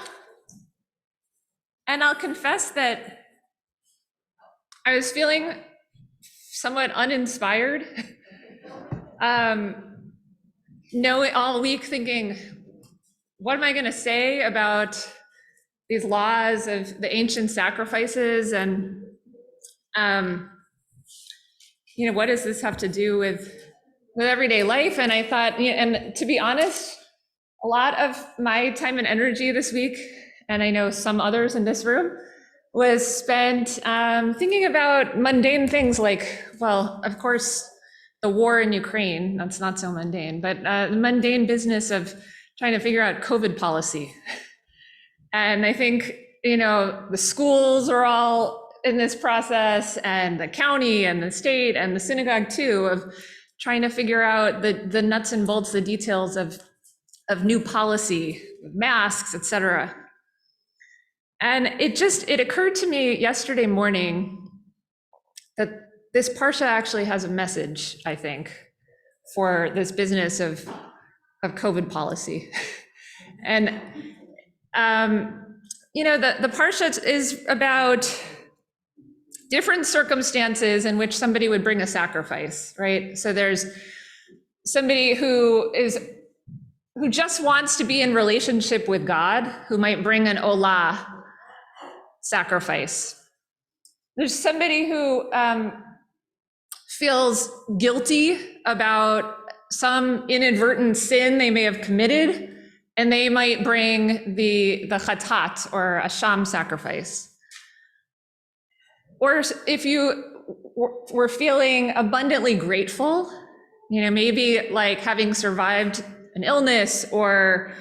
And I'll confess that I was feeling somewhat uninspired. All week thinking, what am I going to say about these laws of the ancient sacrifices, and what does this have to do with everyday life? And I thought, and to be honest, a lot of my time and energy this week, and I know some others in this room, was spent thinking about mundane things like, well, of course, the war in Ukraine, that's not so mundane, but the mundane business of trying to figure out COVID policy. And I think, the schools are all in this process, and the county and the state and the synagogue too, of trying to figure out the nuts and bolts, the details of new policy, masks, et cetera. And it occurred to me yesterday morning that this parsha actually has a message, I think, for this business of COVID policy. And, the parsha is about different circumstances in which somebody would bring a sacrifice, right? So there's somebody who just wants to be in relationship with God, who might bring an olah sacrifice. There's somebody who feels guilty about some inadvertent sin they may have committed, and they might bring the chatat, or a sham sacrifice. Or if you were feeling abundantly grateful, maybe like having survived an illness, or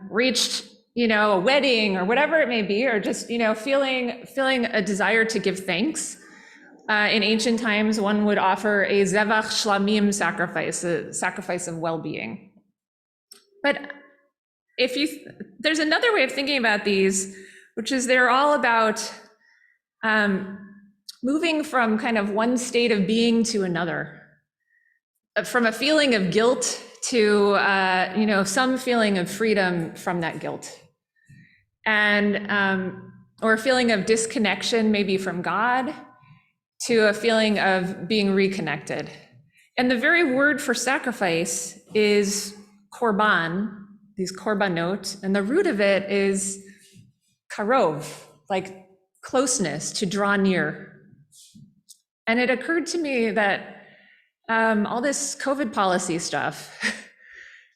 reached, a wedding, or whatever it may be, or just, feeling a desire to give thanks. In ancient times, one would offer a zevach shlamim sacrifice, a sacrifice of well-being. But there's another way of thinking about these, which is they're all about moving from kind of one state of being to another, from a feeling of guilt to, some feeling of freedom from that guilt. And, or a feeling of disconnection, maybe from God, to a feeling of being reconnected. And the very word for sacrifice is korban, these korbanot, and the root of it is karov, like closeness, to draw near. And it occurred to me that all this COVID policy stuff,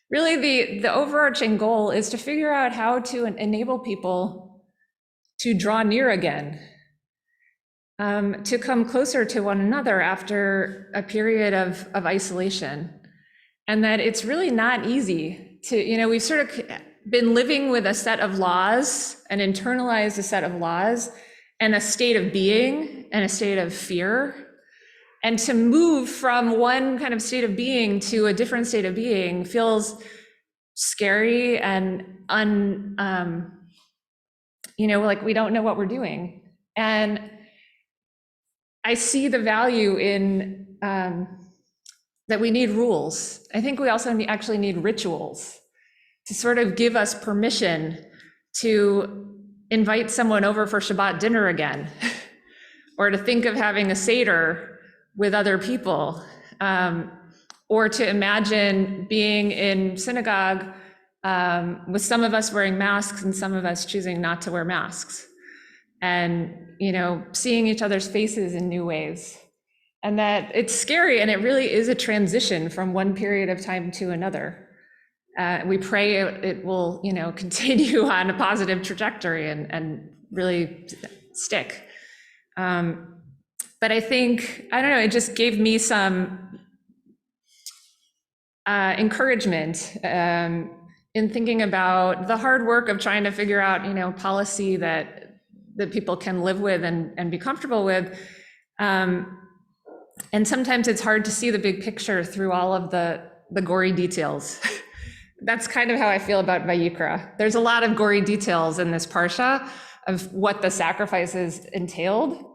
really the overarching goal is to figure out how to enable people to draw near again, to come closer to one another after a period of isolation. And that it's really not easy to, we've sort of been living with a set of laws, and internalized a set of laws, and a state of being, and a state of fear. And to move from one kind of state of being to a different state of being feels scary and like we don't know what we're doing. And I see the value in that we need rules. I think we also actually need rituals to sort of give us permission to invite someone over for Shabbat dinner again, or to think of having a Seder with other people, or to imagine being in synagogue with some of us wearing masks and some of us choosing not to wear masks, and seeing each other's faces in new ways. And that it's scary, and it really is a transition from one period of time to another. We pray it will continue on a positive trajectory and really stick. But I think, I don't know, it just gave me some encouragement in thinking about the hard work of trying to figure out, policy that people can live with and be comfortable with. And sometimes it's hard to see the big picture through all of the gory details That's kind of how I feel about Vayikra. There's a lot of gory details in this parsha of what the sacrifices entailed.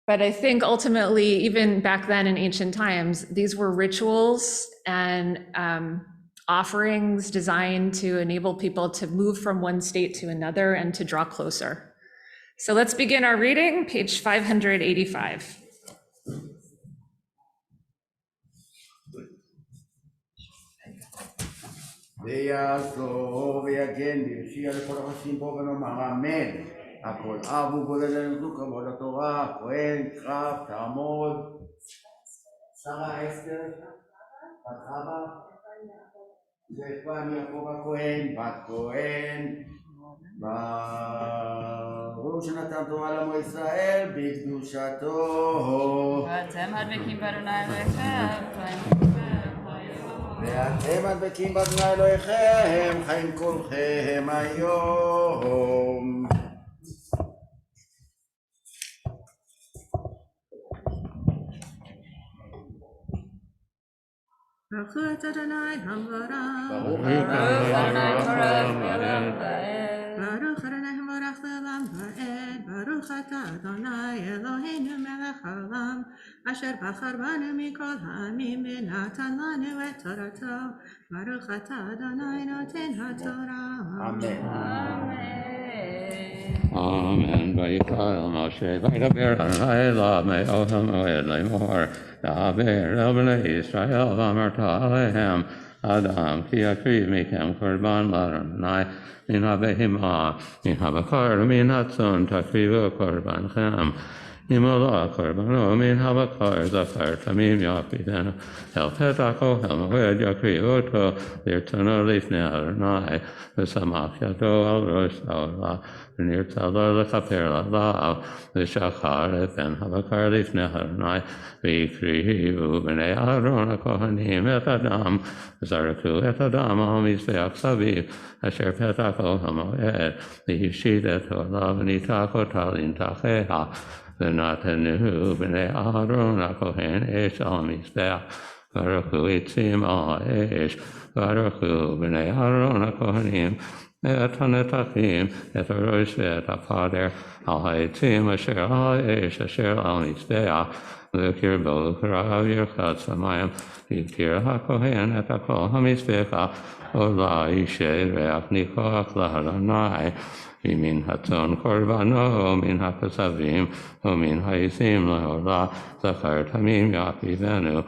But I think ultimately, even back then in ancient times, these were rituals and offerings designed to enable people to move from one state to another and to draw closer. So let's begin our reading, page 585. ויעזור ויגן ויושיע לכל החשים בו ונאמר אמן. הכל אב ובולע לנו כבוד התורה, הכהן, קרב, תעמוד. שרה אסתר, בת חווה, ופעם יעקב הכהן, בת כהן. ברור שנתן תורה לעמו ישראל בקדושתו. ואתם הדבקים באדוני אלוהיכם, ואתם הדבקים באדוני אלוהיכם, חיים כולכם היום. ברכו את אדוני המבורך. ברוך ברוך אדוני המבורך לעולם ועד. ברוך אתה אדוני אלוהינו מלך העולם, אשר בחר בנו מכל העמים ונתן לנו את תורתו. ברוך אתה אדוני נותן התורה. אמן. Amen. Vayikra Moshe Vaydaber Adonai Elav Me'ohel Moed Lemor Daber El Bnei Yisrael V'amarta Alehem Adam Ki Akriv Mikem Korban L'Adonai Min HaBehimah Min HaBakar Min HaTzon Takrivu Korbanchem Imola Korbano Min HaBakar Zafar Tamim Yakvidenu El Petach Ohel Moed Yakrivuto Lirtono Lifnei Adonai V'samach Yado Al Rosh Ha'olah ונרצה לו לכפר עליו, ושחר את בן הבקר לפני אדוני, והקריבו בני אהרון הכהנים את הדם, וזרקו את הדם על מזבח סביב, אשר פתח אוהל המועד, והפשיט את עולה וניתח אותה לנתחיה, ונתנו בני אהרון הכהן אש על המזבח, ורקו עצים על האש, ורקו בני אהרון הכהנים, את הנתחים, את הראש ואת הפדר, על העצים אשר על האש, אשר על מזבח, וקרבו קרב ירחץ המים, והכיר הכהן את הכל המזבח, עולה אישי ריח ניחוח לאדוני, ומן הצאן קורבנו, מן הכזבים, ומן העזים לעולה, זכר תמים יקריבנו,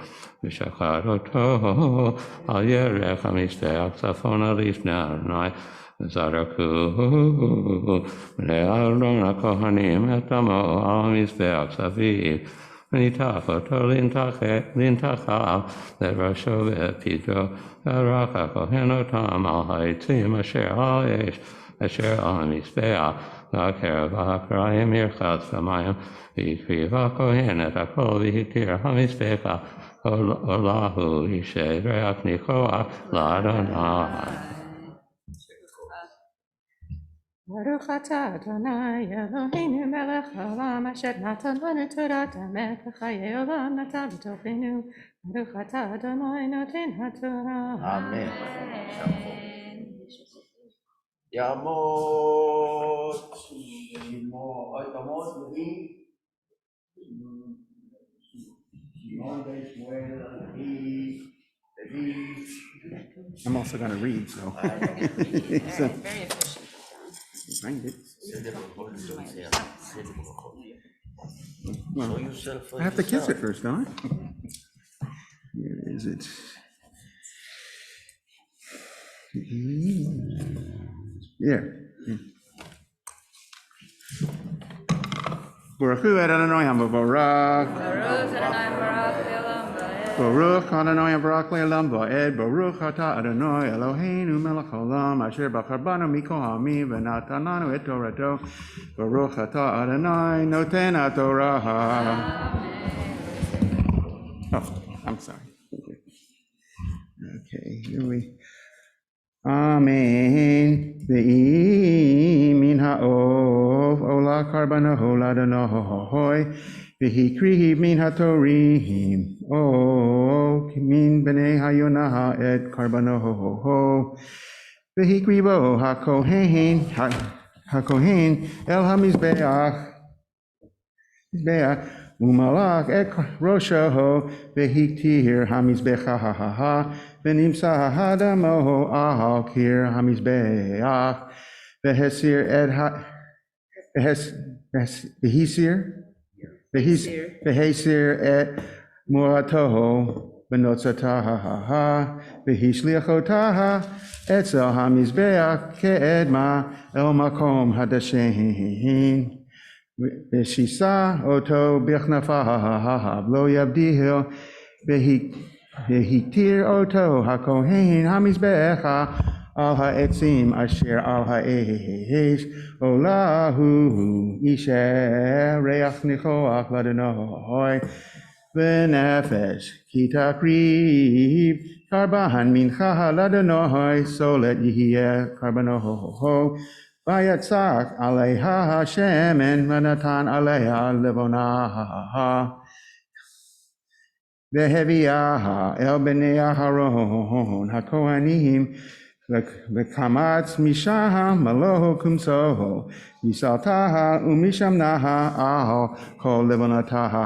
ושחר אותו על ירך המזבח, צפונה לפני אדוני, זרקו בני אהרון הכהנים את דמו על המזבח סביב, וניתח אותו לנתחיו לראשו ולפתחו, וערך הכהן אותם על העצים אשר על האש, אשר על המזבח, והקרב האקריים ירחץ במים, והקריב הכהן את הכל והתיר המזבח, עולה הוא אישי ריח ניחוח לאדוני. ברוך אתה אדוני אלוהינו מלך העולם, אשר נתן לנו תורת אמת וחיי עולם נטע בתוכנו. ברוך אתה אדוני נותן התורה. אמן. יעמוד תעמוד לוי שמעון בן שמואל לוי. I'm also going to read, so. Very efficient. Find it. Show Well, yourself for I have to kiss it yourself. first, don't I? Where is it? There. Baruch hu Adonai HaMevorach. Baruch Adonai Barak Le'olam Va'ed. Baruch Ata Adonai Eloheinu Melech Haolam Asher Bachar Banu Mikol Ha'amim V'natan Lanu Et Torato. Baruch Ata Adonai Noten HaTorah. Oh, I'm sorry. Okay, here we. Amen. Ve'i min ha'ov ola karbanohu l'Adonai. והקריב מן התורים, מן בני היונה את קרבנו, והקריבו הכהן אל המזבח, ומלך את ראשו, והקטיר המזבח, ונמצא הדמו על קיר המזבח, והסיר את והסיר את מורתו בנוצתה, והשליך אותה אצל המזבח כעדמה אל מקום הדשן, ושיסה אותו בכנפיו לא יבדיל, והתיר אותו הכהן המזבח על העצים אשר על האש, עולה הוא אישה ריח ניחוח לאדוני, ונפש כי תקריב קרבן מנחה לאדוני, סולת יהיה קרבנו, ויצק עליה השמן ונתן עליה לבונה, והביאה אל בני אהרון הכהנים, וקמץ משם מלוא קומצו, מסלתה ומשמנה על כל לבנתה,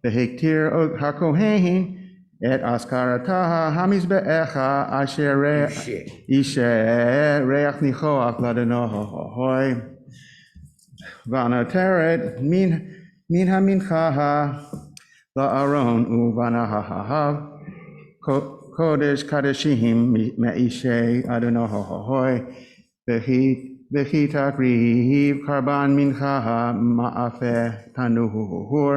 והקטיר הכהן את אזכרתה המזבח אשר אישה ריח ניחוח לאדוני, ונותרת מן המנחה לארון ובניו, קודש קדשים מאישי אדוני, וכי תקריב קרבן מנחה מאפה תנור,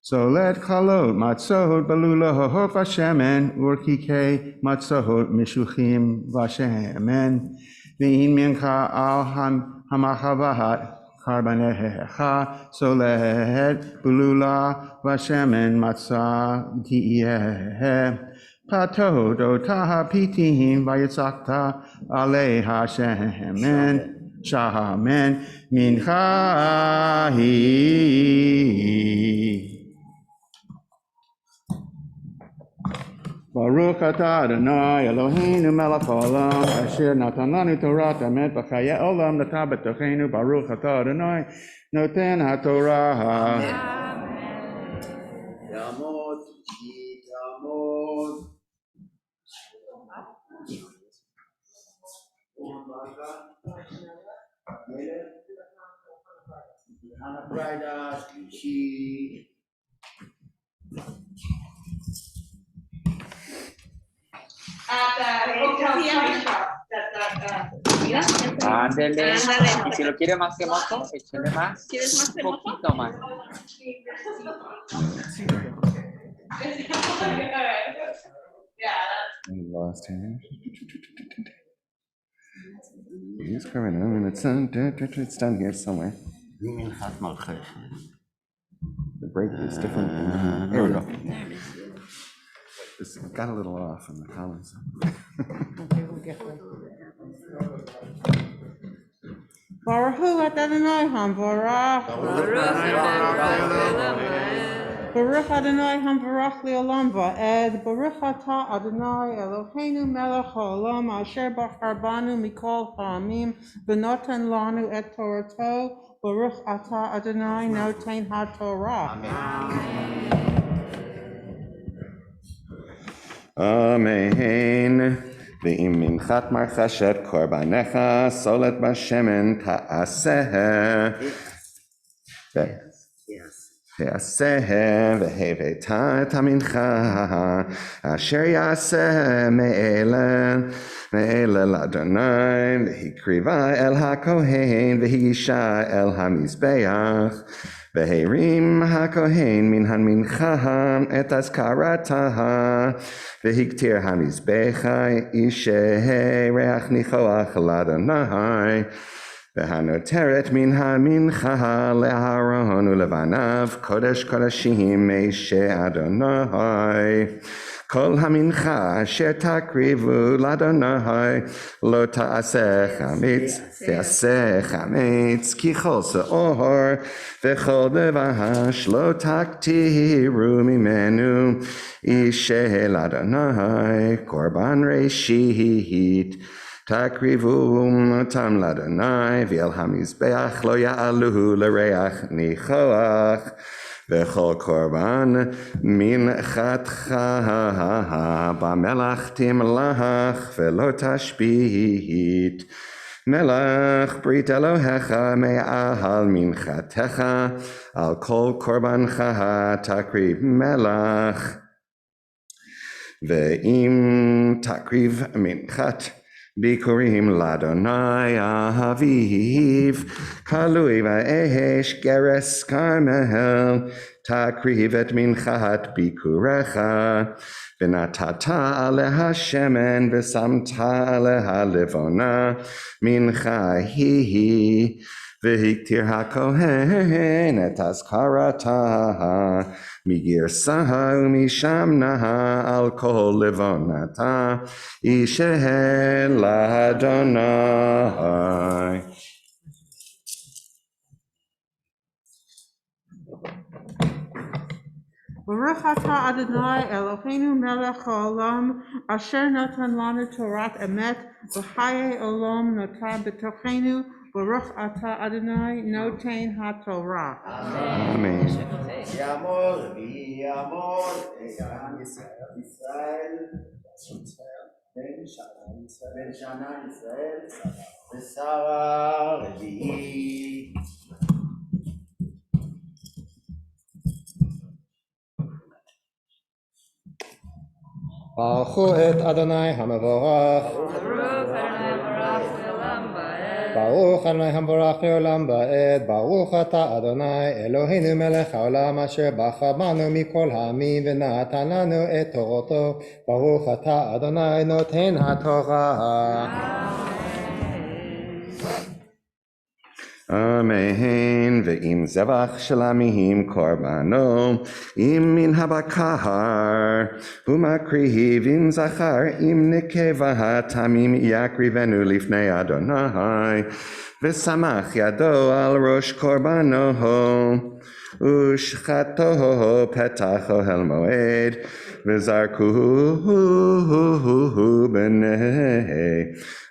סולת חלות מצות בלולות ושמן, ורקיקי מצות משוחים ושמן, ואין מנחה על המחבת קרבנך, סולת בלולה ושמן מצה תהיה. פתות אותה פיתים ויצקת עליה שמן מנחה היא. ברוך אתה אדוני אלוהינו מלך העולם, אשר נתן לנו תורת אמת וחיי עולם נטע בתוכנו. ברוך אתה אדוני נותן התורה. תעמוד, תעמוד. הפריידה השלישי. At the hotel coffee shop. Ándele. Y si lo quiere más cremoso, échale más. ¿Quieres más Un cremoso? poquito más. Lost him. He's coming in, and it's down here somewhere. The break is different. Here we go. It's got a little off in the comments. Baruch hu Adonai hamvarach. Baruch Adonai hamvarach le'olam va'ed. Baruch atah Adonai Eloheinu melech ha'olam asher bachar banu mikol ha'amim v'noten lanu et torato. Baruch atah Adonai noten ha'torah. Amen. ואם מנחת מרחשת קורבנך סולת בשמן תעשה והבאת את המנחה אשר יעשה מאלה לאדוני, והקריבה אל הכהן והגישה אל המזבח, והרים הכהן מן המנחה את אזכרתה, והקטיר המזבח אישי ריח ניחוח לאדוני, והנותרת מן המנחה לאהרון ולבניו, קודש קודשים משה אדוני. כל המנחה אשר תקריבו לאדוני, לא תעשה חמץ, כי כל שעור וכל דבש לא תקטירו ממנו, אישה לאדוני קורבן ראשית. תקריבו אותם לאדוני, ואל המזבח לא יעלו לריח ניחוח, וכל קורבן מנחתך במלח תמלח ולא תשבית. מלח ברית אלוהיך מעל מנחתך, על כל קורבנך תקריב מלח. ואם תקריב מנחת ביקורים לאדוני אביו, כלוי באש גרס כרמל, תקריב את מנחת ביקורך, ונתת עליה שמן ושמת עליה לבונה, מנחה היא, והקטיר הכהן את אזכרתה מגרסה ומשמנה על כל לבונתה, אישה לאדוני. ברוך אתה אדוני אלוהינו מלך העולם, אשר נתן לנו תורת אמת וחיי עולם נטע בתוכנו. ברוך אתה אדוני נותן התורה. אמן. יעמוד עם ישראל בן שנה ישראל ושרה רביעי. ברכו את אדוני המבורך. ברוך אדוני המבורך לעולם ועד. ברוך אתה אדוני אלוהינו מלך העולם, אשר בחר בנו מכל העמים ונתן לנו את תורתו. ברוך אתה אדוני נותן התורה. אמן. ואם זבח של עמים קורבנו, אם מן הבקר הוא מקריב, אם זכר אם נקבה תמים יקריבנו לפני אדוני, ושמח ידו על ראש קורבנו ושחטו פתח אוהל מועד, וזרקוהו בני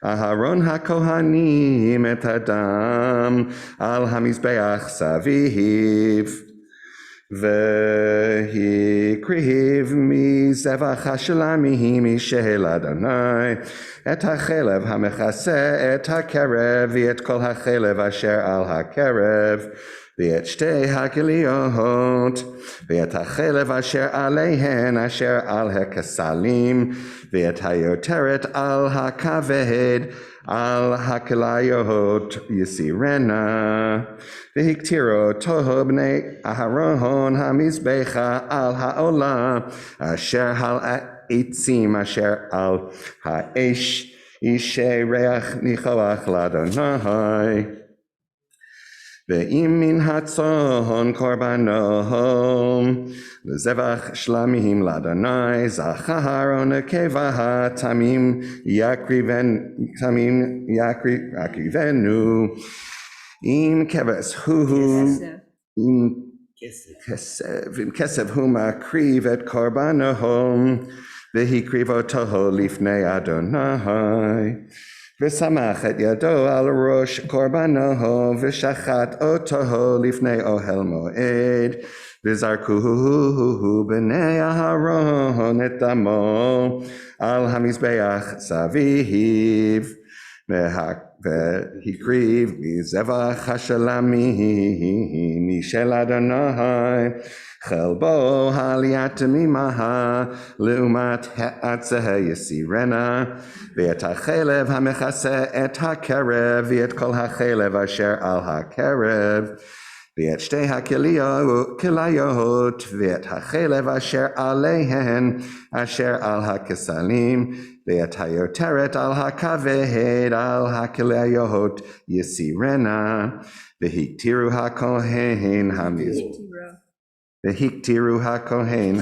אהרון הכהנים את הדם על המזבח סביב, והקריב מזבח השלמים של אדוני את החלב המכסה את הקרב, ואת כל החלב אשר על הקרב, ואת שתי הכליות, ואת החלב אשר עליהן אשר על הכסלים, ואת היותרת על הכבד, על הכליות יסירנה. והקטירו אותו בני אהרון המזבחה על העולה אשר על העצים אשר על האש, אישי ריח ניחוח לאדוני. ואם מן הצאן קורבנו לזבח שלמים לאדוני, זכר או נקבה תמים יקריבנו, אם כבש הוא, אם כסף הוא מקריב את קורבנו, והקריב אותו לפני אדוני, ושמח את ידו על ראש קורבנו, ושחט אותו לפני אוהל מועד, וזרקוהו בני אהרון את דמו על המזבח סביב, והקריב מזבח השלמים של אדוני, חלבו העלייה תמימה לעומת העצה יסירנה, ואת החלב המכסה את הקרב, ואת כל החלב אשר על הקרב, ואת שתי הכליות ואת החלב אשר עליהן אשר על הכסלים ואת היותרת על הכבד על הכליות יסירנה והקטירו הכהן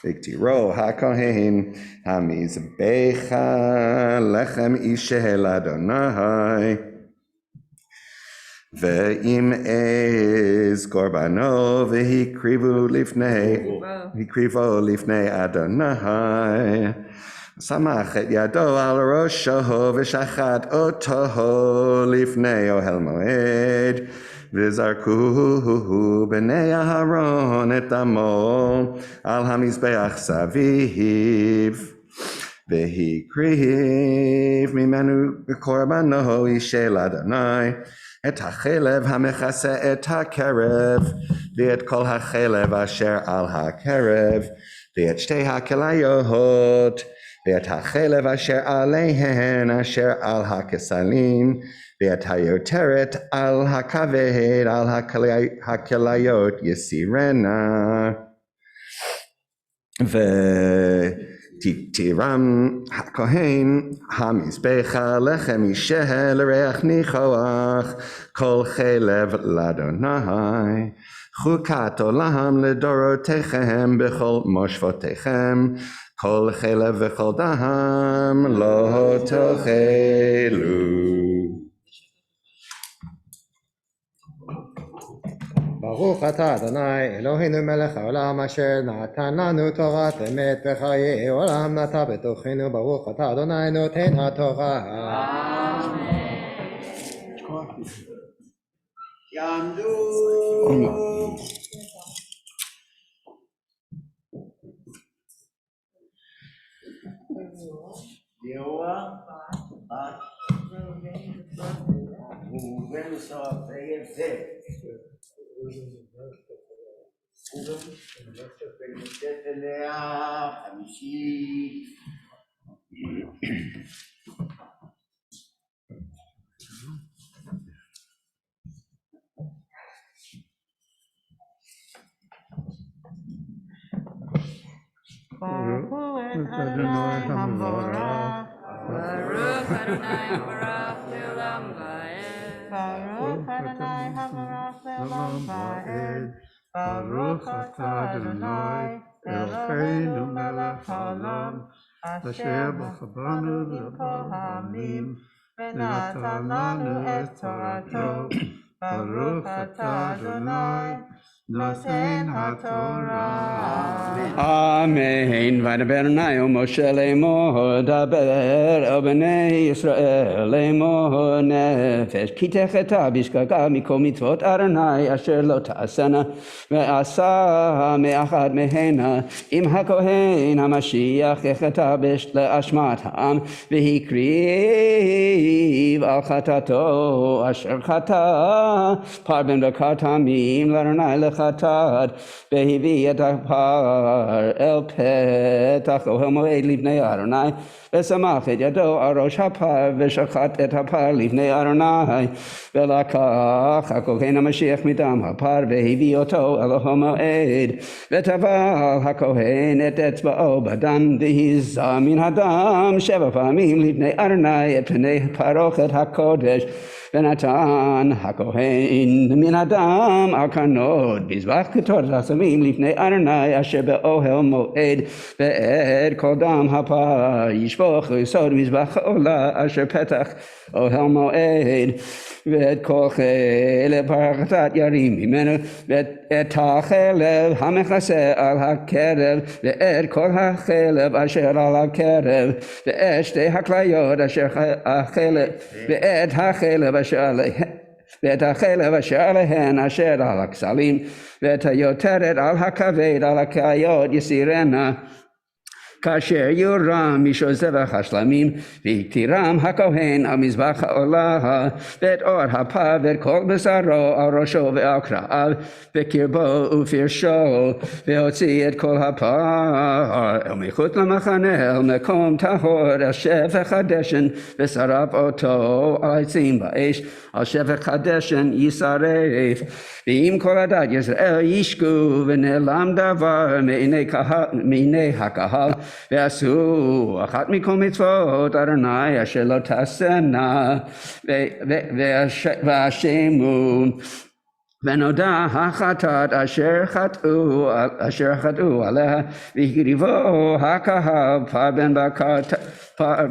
והקטירו הכהן המזבח לחם אישה לאדוני ואם עז קורבנו והקריבו לפני אדוני סמך את ידו על ראשו ושחט אותו לפני אוהל מועד וזרקו בני אהרון את דמו על המזבח סביב והקריב ממנו קורבנו אישה לאדוני את החלב המכסה את הקרב ואת כל החלב אשר על הקרב ואת שתי הכליות ואת החלב אשר עליהן אשר על הכסלים ואת היותרת על הכבד על הכליות יסירנה ותירם הכהן המזבח לחם אישה לריח ניחוח כל חלב לאדוני חוקת עולם לדורותיכם בכל מושבותיכם כל חלב וכל דם לא תאכלו. ברוך אתה אדוני אלוהינו מלך העולם אשר נתן לנו תורת אמת וחיי עולם נטע בתוכנו ברוך אתה אדוני נותן התורה. יעמדו. יהוה בת ראובן ושרה ויבזה ונמצאת אליה חמישית ברכו את אדוני המבורך Baruch Adonai Baruch Leolam Vaed. ברוך אדוני המבורך לעולם ועד ברוך אתה אדוני אלוהינו מלך העולם אשר בחרנו מכל העמים ונתן לנו את תורתו ברוך אתה אדוני נותן התורה. אמן. וידבר אדוני אל משה לאמור דבר אל בני ישראל לאמור נפש כי תחטא בשגגה מכל מצוות אדוני אשר לא תעשנה ועשה מאחד מהנה עם הכהן המשיח יחטא לאשמת העם והקריב על חטאתו אשר חטא פר בן בקר תמים לאדוני לחטאת והביא את הפר אל פתח אוהל מועד לפני אדוני ושמח את ידו על ראש הפר ושחט את הפר לפני אדוני ולקח הכהן המשיח מדם הפר והביא אותו אל אוהל מועד וטבל הכהן את אצבעו בדם והיזה מן הדם 7 פעמים לפני אדוני את פני פרוכת הקודש ונתן הכהן מן הדם על קרנות מזבח קטורת עצמים לפני אדוני אשר באוהל מועד ואת כל דם הפר ישפוך ליסוד מזבח העולה אשר פתח אוהל מועד ואת כל חלב החטאת ירים ממנו ואת החלב המכסה על הקרב ואת כל החלב אשר על הקרב ואת שתי הכליות אשר החלב ואת החלב אשר עליהן ואת החלב אשר עליהן אשר על הכסלים ואת היותרת על הכבד על הכליות יסירנה כאשר יורם משור זבח השלמים, ויקטירם הכהן על מזבח העולה, ואת אור הפר ואת כל בשרו על ראשו ועל קרעיו, וקרבו ופרשו, והוציא את כל הפר אל מחוץ למחנה, אל מקום טהור, אל שפך הדשן, ושרף אותו על העצים באש, על שפך הדשן יישרף. ואם כל עדת ישראל ישקו ונעלם דבר מעיני הקהל, ועשו אחת מכל מצוות אדוני אשר לא תעשנה, ואשמו. ונודע החטאת אשר חטאו עליה, והקריבו הקהל פר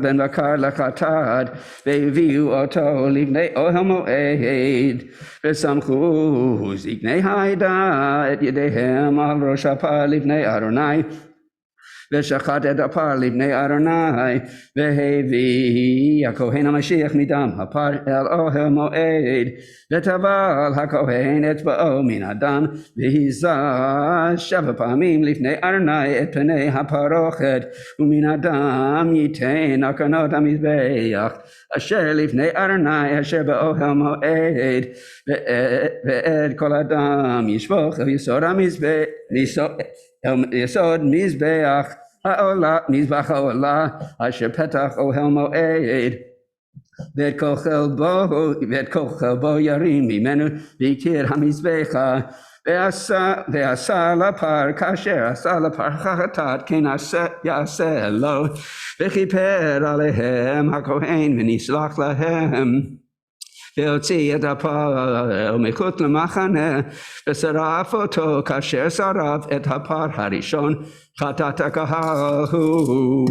בן בקר לחטאת, והביאו אותו לבני אוהל מועד, וסמכו זקני העדה את ידיהם על ראש הפר לפני אדוני, ושחט את הפר לבני אדוני, והביא הכהן המשיח מדם הפר אל אוהל מועד, וטבל הכהן אצבעו מן הדם, והיזה 7 פעמים לפני אדוני את פני הפרוכת, ומן הדם ייתן הקרנות המזבח אשר לפני אדוני אשר באוהל מועד, ואת כל הדם ישפוך אל יסוד מזבח העולה, מזבח העולה אשר פתח אוהל מועד, ואת כל חלבו ירים ממנו, ויקטיר המזבחה, ועשה לפר כאשר עשה לפר חטאת, כן יעשה לו, וכיפר עליהם הכהן ונסלח להם. והוציא את הפר מחוץ למחנה, ושרף אותו כאשר שרף את הפר הראשון, חטאת הקהל הוא.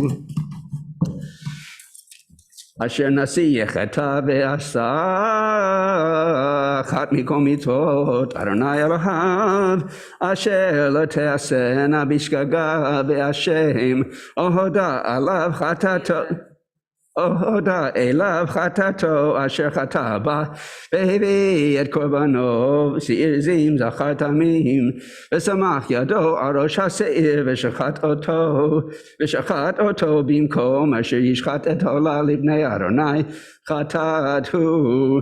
אשר נשיא חטא ועשה אחת מכל מצוות אדוני אלוהיו, אשר לא תעשנה בשגגה והשם, או הודה עליו חטאתו. הודה אליו חטאתו אשר חטא בה, והביא את קורבנו שעיר זים זכר תמים, ושמח ידו על ראש השעיר, ושחט אותו במקום אשר ישחט את העולה לבני אדוני, חטאת הוא.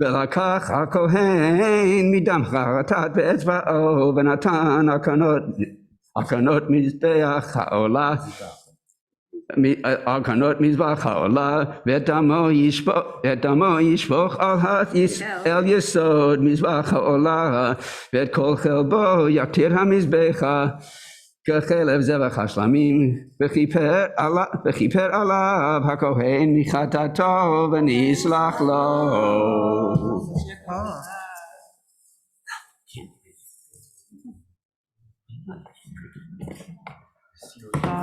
ולקח הכהן מדם חטאת באצבעו, ונתן הקרנות מזבח העולה, על קרנות מזבח העולה, ואת דמו ישפוך על יסוד מזבח העולה, ואת כל חלבו יקטיר המזבחה כחלב זבח השלמים, וכיפר עליו הכהן מחטאתו ונסלח לו.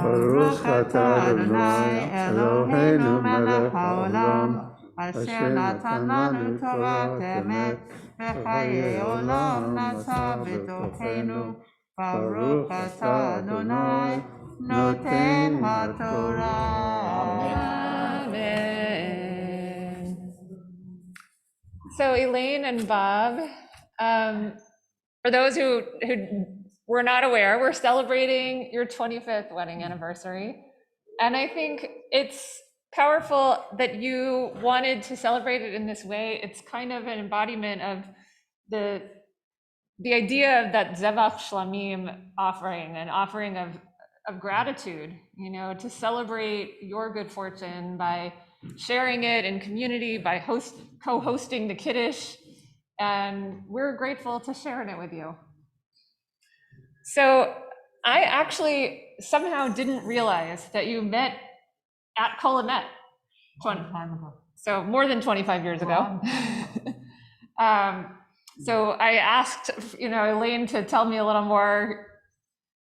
ברוך אתה אדוני אלוהינו מלך העולם, אשר נתן לנו תורת אמת, וחיי עולם נטע בתוכנו. ברוך אתה אדוני נותן התורה. Amen. So Elaine and Bob, for those who were not aware, we're celebrating your 25th wedding anniversary. And I think it's powerful that you wanted to celebrate it in this way. It's kind of an embodiment of the idea of that Zevach Shlamim offering, an offering of gratitude, you know, to celebrate your good fortune by sharing it in community, by co-hosting the Kiddush, and we're grateful to share in it with you. So I actually somehow didn't realize that you met at Kolamet. So more than 25 years ago. So I asked, Elaine to tell me a little more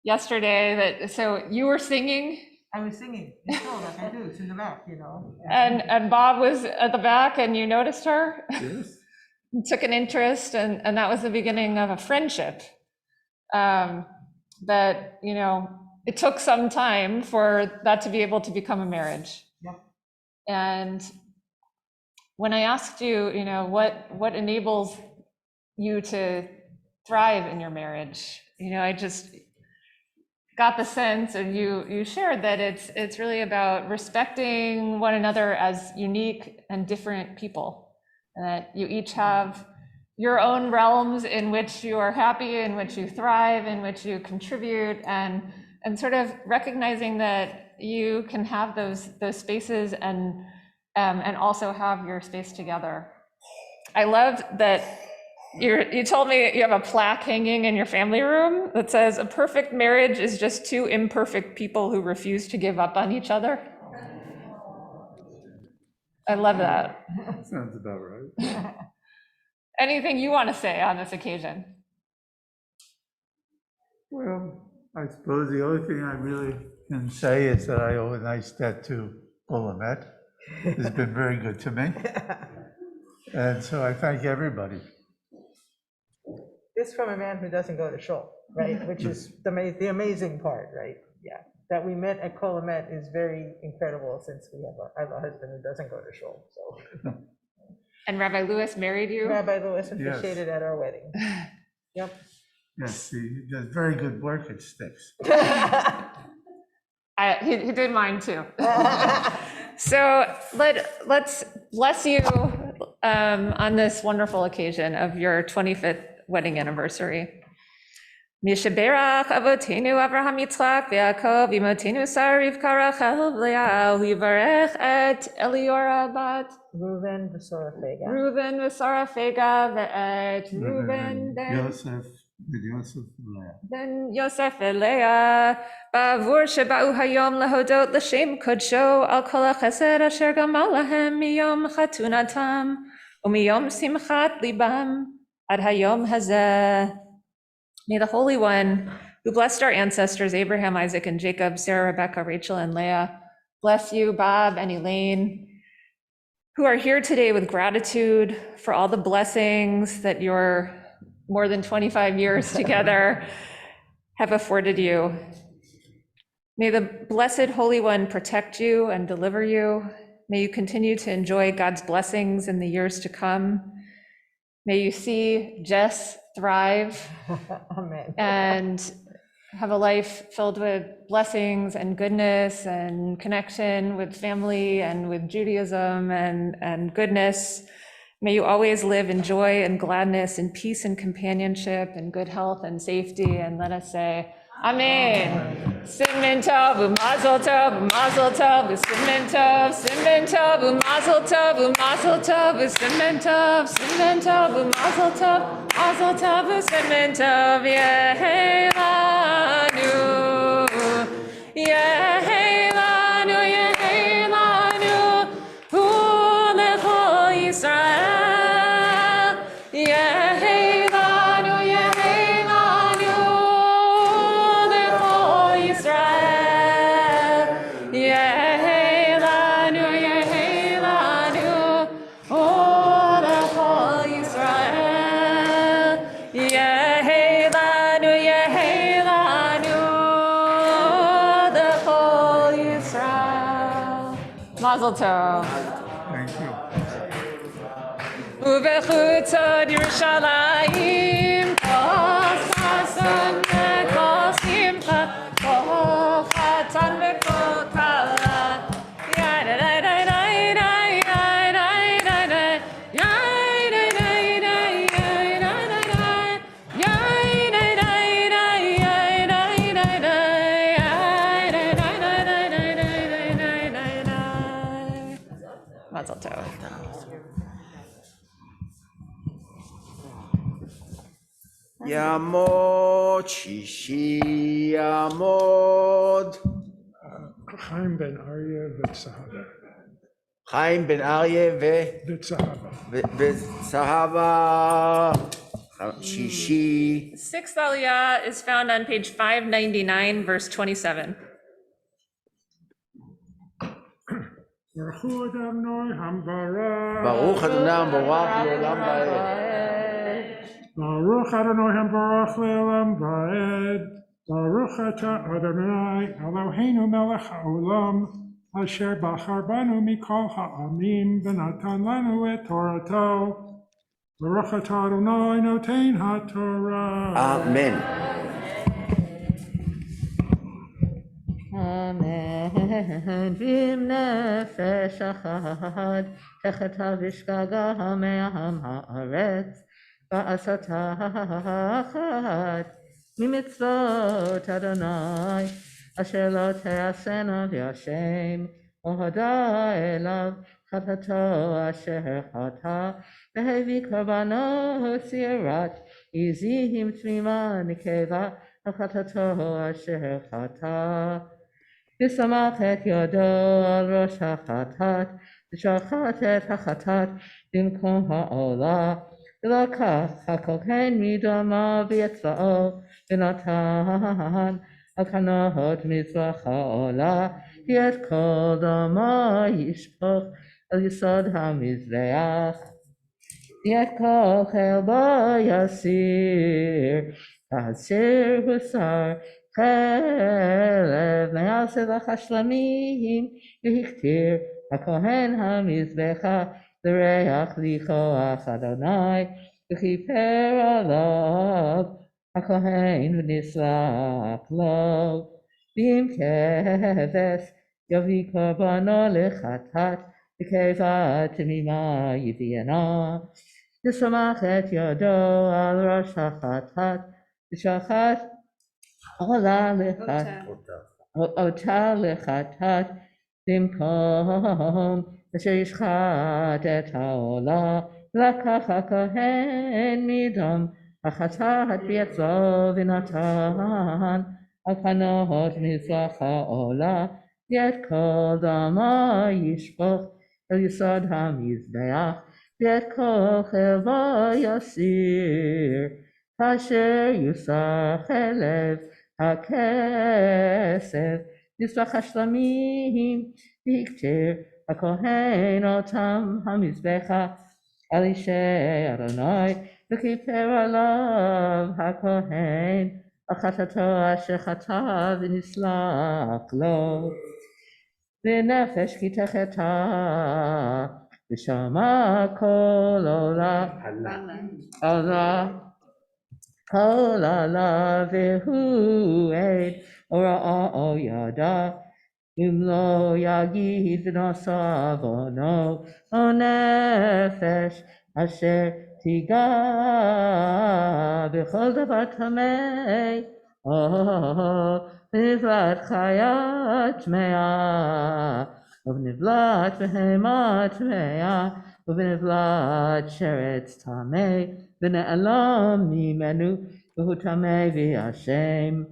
yesterday so you were singing. I was singing. It's in the back, And Bob was at the back and you noticed her? Yes. Took an interest and that was the beginning of a friendship. That, it took some time for that to be able to become a marriage. Yep. And when I asked you, what enables you to thrive in your marriage, got the sense, and you shared that it's really about respecting one another as unique and different people, and that you each have your own realms in which you are happy, in which you thrive, in which you contribute, and sort of recognizing that you can have those spaces and also have your space together. I loved that you told me you have a plaque hanging in your family room that says, "A perfect marriage is just two imperfect people who refuse to give up on each other." I love that. Sounds about right. Anything you want to say on this occasion? Well, I suppose the only thing I really can say is that I owe a nice debt to Willamette. It's been very good to me. And so I thank everybody. This from a man who doesn't go to shul, right? Which is the amazing part, right? Yeah, that we met at Willamette is very incredible, since I have a husband who doesn't go to shul. So. And Rabbi Lewis married you? Rabbi Lewis officiated at our wedding. Yep. Yes, he does very good work at Sticks. He did mine too. So let's bless you on this wonderful occasion of your 25th wedding anniversary. Mishaberach Avotenu Avraham Yitzchak Ve'Yaakov Imotenu Sarah Rivka Rachel Leah Yivarech et Eliora bat Reuven v'Sara Fega. Reuven v'Sara Fega ve'et Reuven ben Yosef Leah Bavur Sheba'u Hayom Lahodot L'Shem Kodsho Al Kol HaChesed Asher Gamal Lahem Miyom Chatunatam Umiyom Simchat Libam Ad Hayom Hazeh. May the Holy One, who blessed our ancestors Abraham, Isaac, and Jacob, Sarah, Rebecca, Rachel, and Leah, bless you, Bob and Elaine, who are here today with gratitude for all the blessings that your more than 25 years together have afforded you. May the blessed Holy One protect you and deliver you. May you continue to enjoy God's blessings in the years to come. May you see Jess thrive. Amen. And have a life filled with blessings and goodness and connection with family and with Judaism and goodness. May you always live in joy and gladness and peace and companionship and good health and safety. And let us say, Amen. Siman tov, u'mazel tov, u'mazel tov, u'siman tov, siman tov, u'mazel tov, u'mazel tov, u'siman tov, siman tov, u'mazel tov, mazel tov, u'siman tov, yehei lanu, yehei lanu, yehei lanu, u'lechol Yisrael, yehei lanu, yehei lanu, lechol Yisrael, yehei lanu, yehei lanu, u'lechol Yisrael, yehei lanu, yehei lanu, lechol Yisrael. Mazel tov. Thank you. ובחוצות ירושלים כל ששון וכל שמחה, כל חתן וכל כלה. Mazel tov. יעמוד שישי יעמוד. Chaim ben Aryeh v'Tzahava. חיים בן אריה וצהבה. שישי. Sixth Aliyah is found on page 599, verse 27. ברוך אדוני המברך. ברוך אדוני המבורך לעולם ועד. ברוך אדוני המבורך לעולם ועד. ברוך אתה אדוני אלוהינו מלך העולם, אשר בחר בנו מכל העמים ונתן לנו את תורתו. ברוך אתה אדוני נותן התורה. אמן. אמן. ואם נפש אחת תחתה ושגגה מעם הארץ, ועשתה אחת ממצוות אדוני, אשר לא תעשנה בהשם, והודה אליו חטאתו אשר חטא, והביא קורבנות שעירת עזים תמימה נקבה על חטאתו אשר חטא. ושמח את ידו על ראש החטאת, ושחט את החטאת במקום העולה, ולקח הכהן מדמו באצבעו, ונתן על כנות מזבח העולה, כי את כל דמו ישפוך על יסוד המזבח. את כל חלבו יסיר, כאשר הוסר חלב מעל סבך השלמים, והכתיר הכהן המזבחה לריח לכוח אדוני, וכיפר עליו הכהן ונסלח לו. ואם כבש יביא קורבנו לחטאת, וכיפה תמימה יביאנה, ושמח את ידו על ראש החטאת, ושחט אותה לחטאת במקום אשר ישחט את העולה. לקח הכהן מדם החטאת באצבעו, ונתן על כנות מזבח העולה, ואת כל דמו ישפוך על יסוד המזבח, ואת כל חלבו יסיר, כאשר יוסר חלב הכסף מזבח השלמים, והקטיר הכהן אותם המזבחה על אישי אדוני, וכיפר עליו הכהן על חטאתו אשר חטא, ונסלח לו. ונפש כי תחתה, ושמע קול עולה, קול עלה, והוא עד הוראו ידע, אם לא יגיד ונעשה עוונו, או נפש אשר תיגע בכל דבר טמא, בנבלת חיה טמאה, ובנבלת בהמה טמאה, ובנבלת שרץ טמא, ונעלם ממנו, והוא טמא בהשם.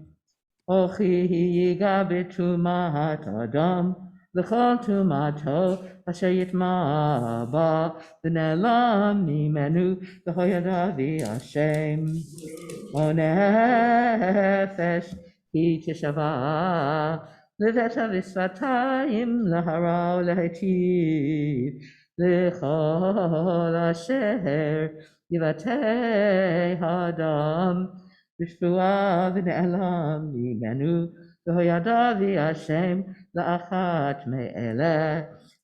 וכי ייגע בתרומת אדם, לכל תרומתו אשר יטמע בה, ונעלם ממנו, והוא ידע בהשם. או נפש היא תשבע לבטח ושפתיים להרע ולהיטיב לכל אשר יבטא האדם, בשבועה ונעלם ממנו, והוא ידע בהשם לאחת מאלה,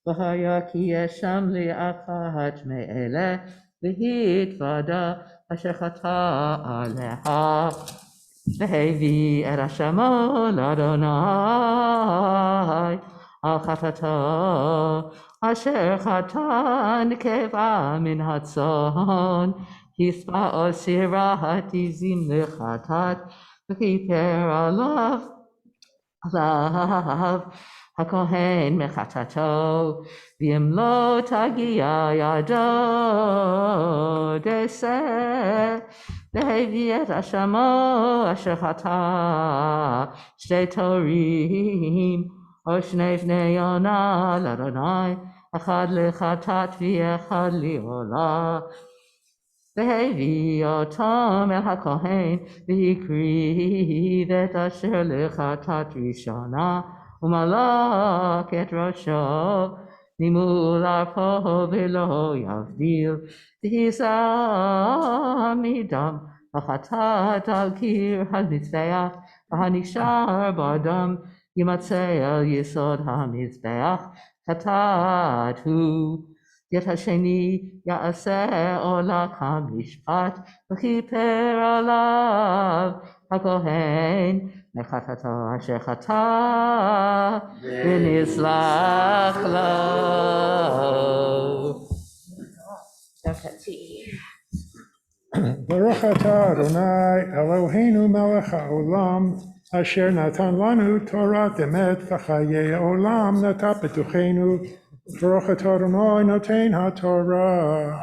והיה כי יש שם לאחת מאלה, והתוודה אשר חטא עליה, והביא את אשמו לאדוני על חטאתו, אשר חטא נקבה מן הצאן, הספא סירת עזים לחטאת, וכיפר עליו הכהן מחטאתו, ואם לא תגיע ידו דסה, והביא את אשמו אשר חטא שתי תורים, או שני בני יונה לאדוני, אחד לחטאת ואחד לעולה. והביא אותם אל הכהן, והקריב את אשר לחטאת ראשונה, ומלק את ראשו ממול ארפו ולא יבדיל, והיזע מדם החטאת על קיר המזבח, והנשאר בדם ימצא על יסוד המזבח, חטאת הוא. את השני יעשה עולה כמשפט, וכיפר עליו הכהן לחטאתו אשר חטא ונסלח לו. ברוך אתה אדוני אלוהינו מלך העולם אשר נתן לנו תורת אמת וחיי עולם נטע בתוכנו. ברוך אתה אדוני נותן התורה.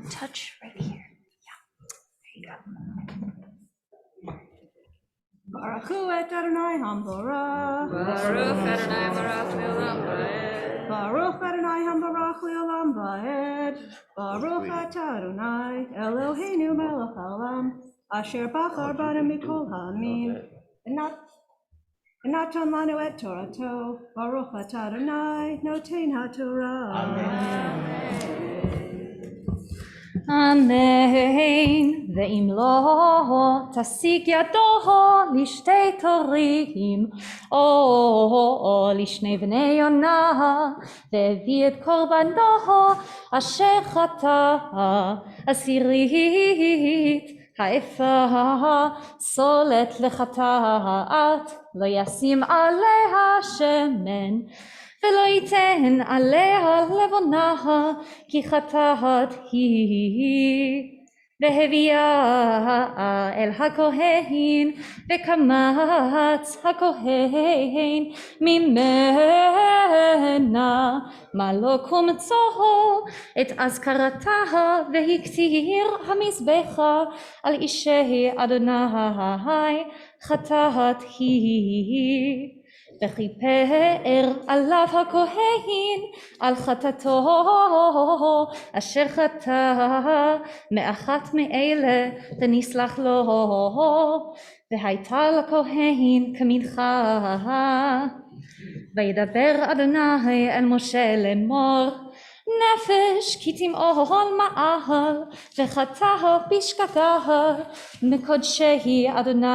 Touch right here. Yeah. There you go. Baruch hu et Adonai hamborach. Baruch Adonai Baruch Leolam Vaed. Baruch Adonai hamborach Leolam Vaed. Baruch atah Adonai Eloheinu melech haolam asher bachar banu mikol ha'amim ונתן לנו את תורתו. Baruch atah Adonai noten haTorah. Amen. אמן. ואם לא תשיג ידו לשתי תורים או לשני בני יונה והביא את קורבנו אשר חטא עשירית האפה סולת לחטאת לא ישים עליה שמן ולא ייתן עליה לבונה כי חטאת היא והביאה אל הכהן וקמץ הכהן ממנה מלא קומצו את אזכרתה והקטיר המזבח על אישי אדוני חטאת היא וכיפר עליו הכהן על חטאתו אשר חטא מאחת מאלה ונסלח לו והייתה לכהן כמנחה. וידבר אדוני אל משה לאמור נפש כי תמעול מעל וחטא בשגגה מקודשי אדוני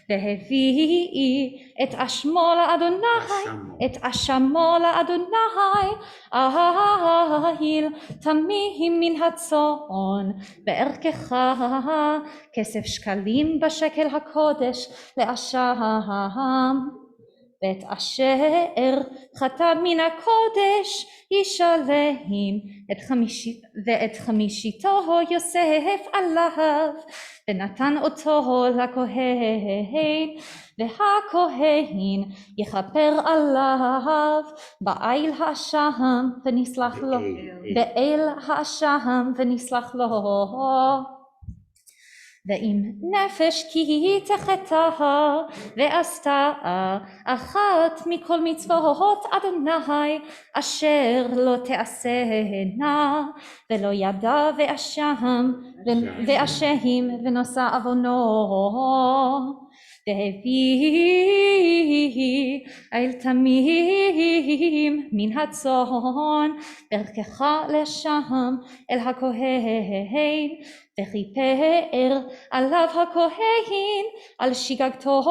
והביא את אשמו לאדוני אהיל תמים מן הצאן בערכך כסף שקלים בשקל הקודש לאשם ואת אשר חטא מן הקודש ישלם ואת חמישיתו יוסף עליו ונתן אותו לכהן והכהן יכפר עליו באיל האשם ונסלח לו באיל האשם ונסלח לו. ואם נפש כי תחטא ועשתה אחת מכל מצוות אדוני אשר לא תעשנה ולא ידע ואשם ונושא עוונו והביא אל תמים מן הצאן בערכך לשם אל הכהן וכיפר עליו הכהן על שגגתו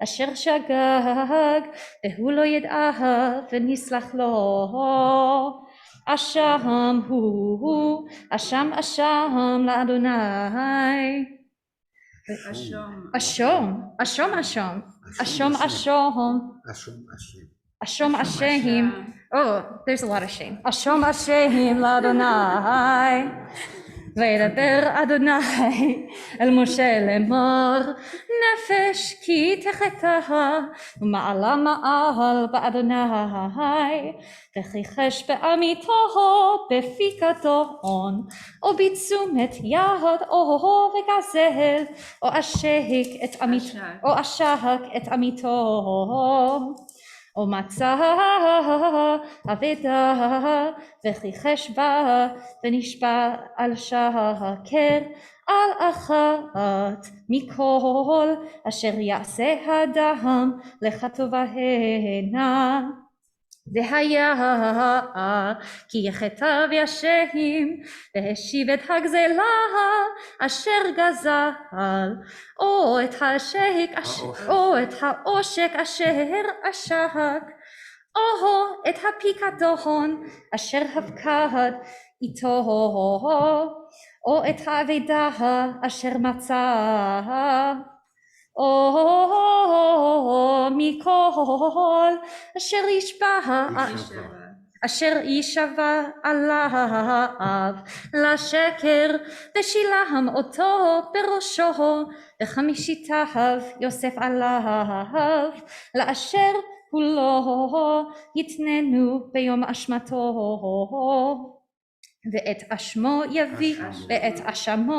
אשר שגג והוא לא ידע ונסלח לו. אשם הוא אשם לאדוני. Ashom Ashehim. Oh, there's a lot of shame. Ashom Ashehim לאדוני. וידבר אדוני אל משה לאמור נפש כי תחטא ומעלה מעל באדוני וכיחש בעמיתו בפיקדון או בתשומת יד או בגזל או עשק את עמיתו או מצא אבדה וכיחש בה ונשבע על שקר על אחת מכל אשר יעשה אדם לך טובה הנה. והיה כי יכתב ישם והשיב את הגזלה אשר גזל, או את העושק אשר עשק, או את הפיקדון אשר הפקד איתו, או את האבדה אשר מצא, או מכל אשר יישבע עליו לשקר, ושילם אותו בראשו, וחמישיתיו יוסף עליו, לאשר הוא לא יתננו ביום אשמתו, ואת אשמו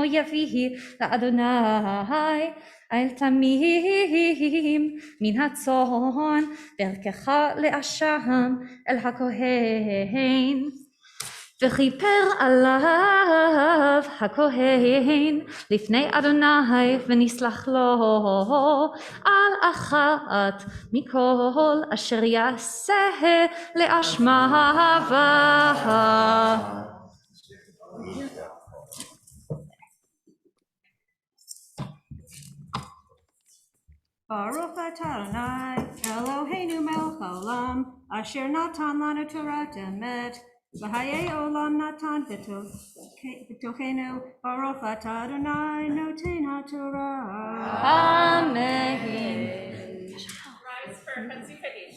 יביא לאדוני אל תמים מן הצאן, וערכך לאשם אל הכהן. וכיפר עליו הכהן לפני אדוני ונסלח לו על אחת מכל אשר יעשה לאשמה בה. Baruch atah Adonai Eloheinu melech haolam asher natan lanu Torah emet v'hayei olam natan b'tochenu. Baruch atah Adonai noten haTorah. Amen. Rise for Hatzifahim.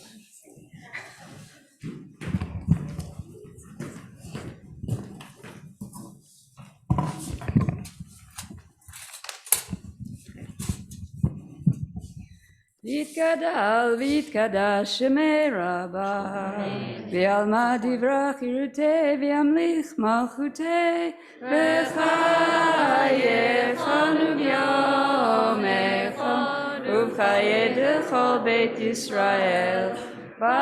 ויתגדל ויתקדש שמי רבה, ועלמא דברה חירותי וימליך מלכותי, וחייכנו ביומך ובחיי דכל בית ישראל, בגלה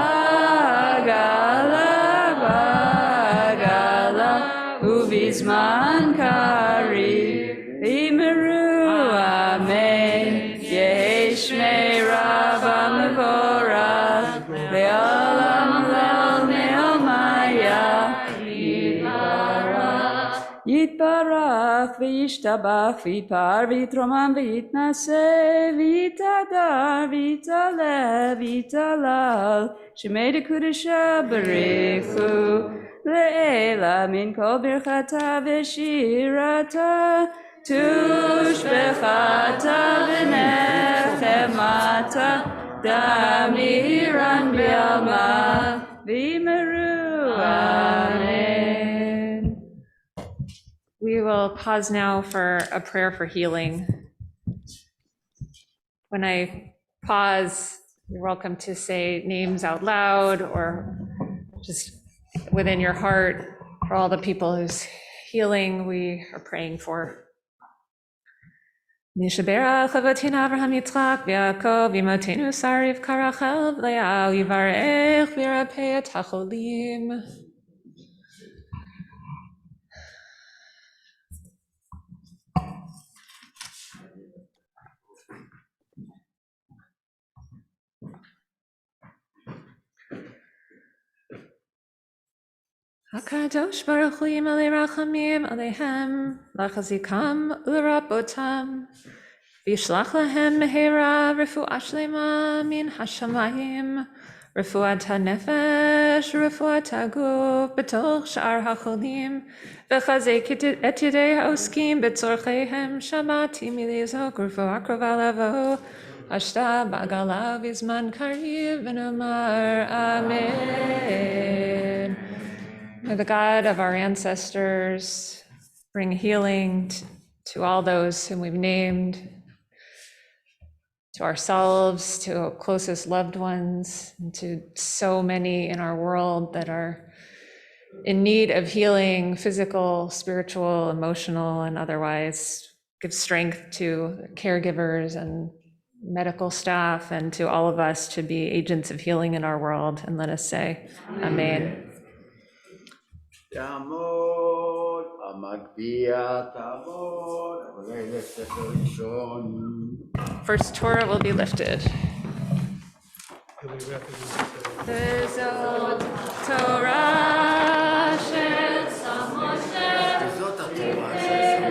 ובזמן קריב אמרו אמן. יהי שמי רבה מבורך לעולם לעולמיה יתברך וישתבח ויתפאר ויתרומם ויתנשא ויתהדר ויתעלה ויתהלל שמי דקודשה בריחו לעילה מן כל ברכתה ושירתה תושבחתה ונחמתה דמירן בעלמא ואמרו amen. We will pause now for a prayer for healing. When I pause, you're welcome to say names out loud or just within your heart for all the people whose healing we are praying for. Nishaberach Avotinu Avraham Yitzchak Yaakov Imotenu Sariv Karachel V'Leah Yivarech V'Yirapeh et HaCholim. HaKadosh Baruch Hu Yimalei Rachamim Aleihem Lachazikam Urabotam V'Yishlach Lahem Mehera Refuah Shlema Min Hashamayim Refuat HaNefesh Refuat HaGuf B'toch Sha'ar HaCholim V'chazek et Yedei HaOskim B'tzorcheihem Shabbat Milizok Refuah Krova Lavo Ashta B'Gala V'Zman Kariv V'Nomar Amen. May the God of our ancestors bring healing to all those whom we've named, to ourselves, to our closest loved ones, and to so many in our world that are in need of healing, physical, spiritual, emotional, and otherwise. Give strength to caregivers and medical staff and to all of us to be agents of healing in our world. And let us say, Amen. יעמוד המגביה תעמוד, אבל זה ספר ראשון. First Torah will be lifted. וזאת תורה של משה. וזאת התורה של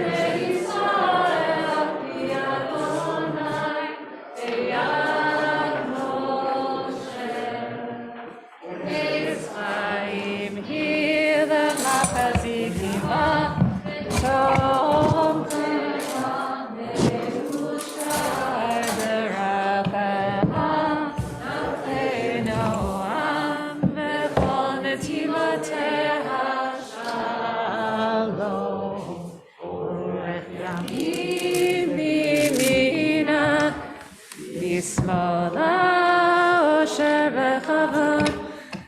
בשמאלה אושר וכבוד,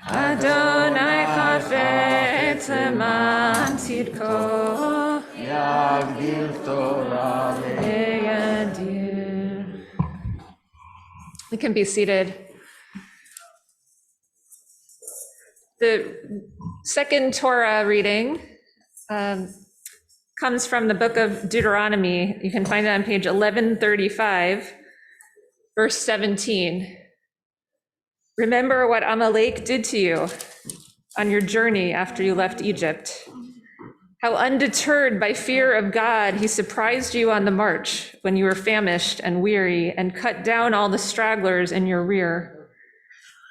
אדוני חפץ למען צדקו, יגדיל תורה וידיר. We can be seated. The second Torah reading comes from the book of Deuteronomy. You can find it on page 1135. Verse 17, remember what Amalek did to you on your journey after you left Egypt. How undeterred by fear of God, he surprised you on the march when you were famished and weary and cut down all the stragglers in your rear.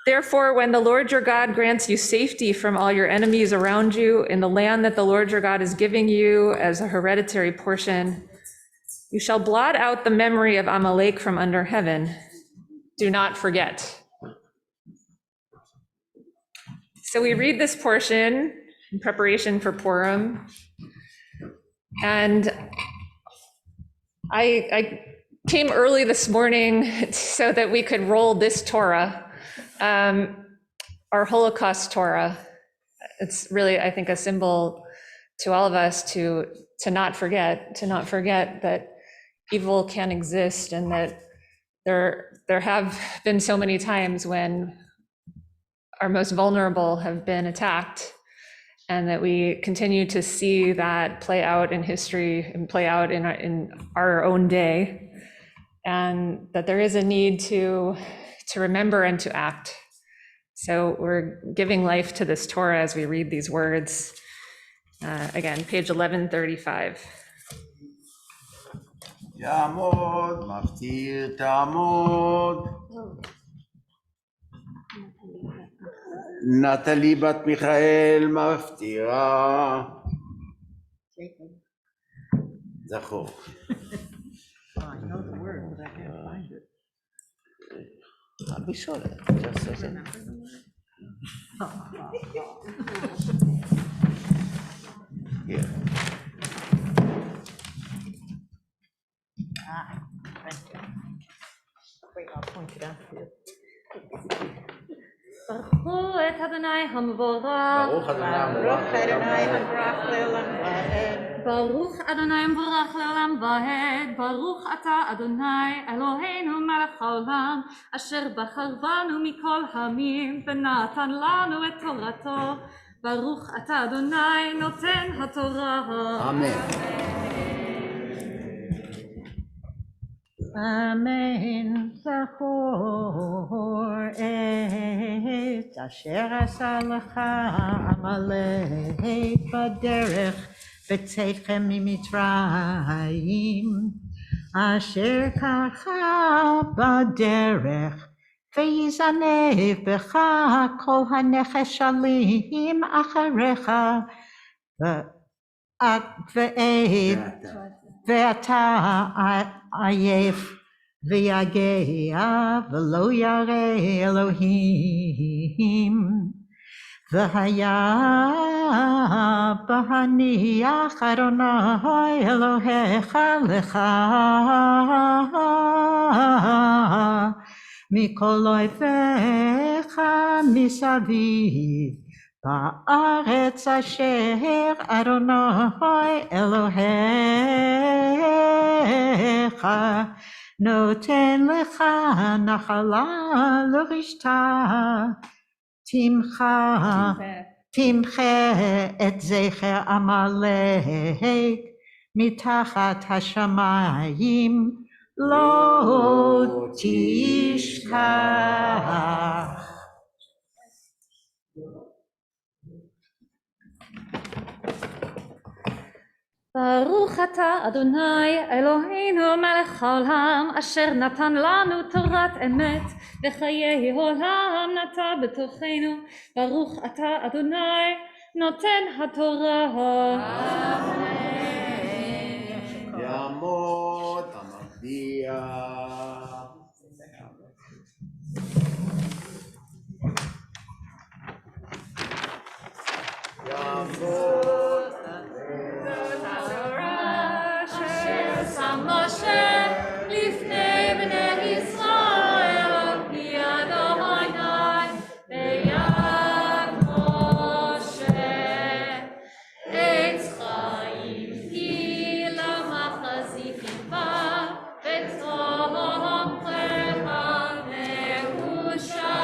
Therefore, when the Lord your God grants you safety from all your enemies around you in the land that the Lord your God is giving you as a hereditary portion, you shall blot out the memory of Amalek from under heaven. Do not forget. So we read this portion in preparation for Purim. And I came early this morning so that we could roll this Torah, our Holocaust Torah. It's really, I think, a symbol to all of us to not forget that evil can exist, and that there have been so many times when our most vulnerable have been attacked, and that we continue to see that play out in history and play out in our own day, and that there is a need to remember and to act. So we're giving life to this Torah as we read these words. Again, page 1135. יעמוד, מפטיר תעמוד. נטלי בת מיכאל מפטירה. זכור. I know the word, but I can't find it. I'll be sure. Just a second. Here. Thank you. Wait, I'll point it out for you. ברכו את אדוני המבורך. ברוך אדוני המבורך לעולם ועד. ברוך אדוני המבורך לעולם ועד. ברוך אתה אדוני אלוהינו מלך העולם, אשר בחר בנו מכל העמים ונתן לנו את תורתו. ברוך אתה אדוני נותן התורה. אמן. אמן. זכור את אשר עשה לך עמלק בדרך בצאתכם ממצרים, אשר קרחה בדרך ויזנב בך כל הנחשלים אחריך, ואתה עייף ויגע ולא ירא אלוהים, והיה בהניח אדוני אלוהיך לך מכל אויביך מסביב בארץ אשר אדוני אלוהיך נותן לך נחלה לרשתה, תמחה תמחה את זכר עמלק מתחת השמיים, לא תשכח. ברוך אתה אדוני אלוהינו מלך העולם אשר נתן לנו תורת אמת וחיי עולם נטע בתוכנו. ברוך אתה אדוני נותן התורה. יעמוד המגביה. יעמוד אשר שם משה לפני בני ישראל על פי אדוני ביד משה עץ חיים כי למחזיק בה ותום נאושה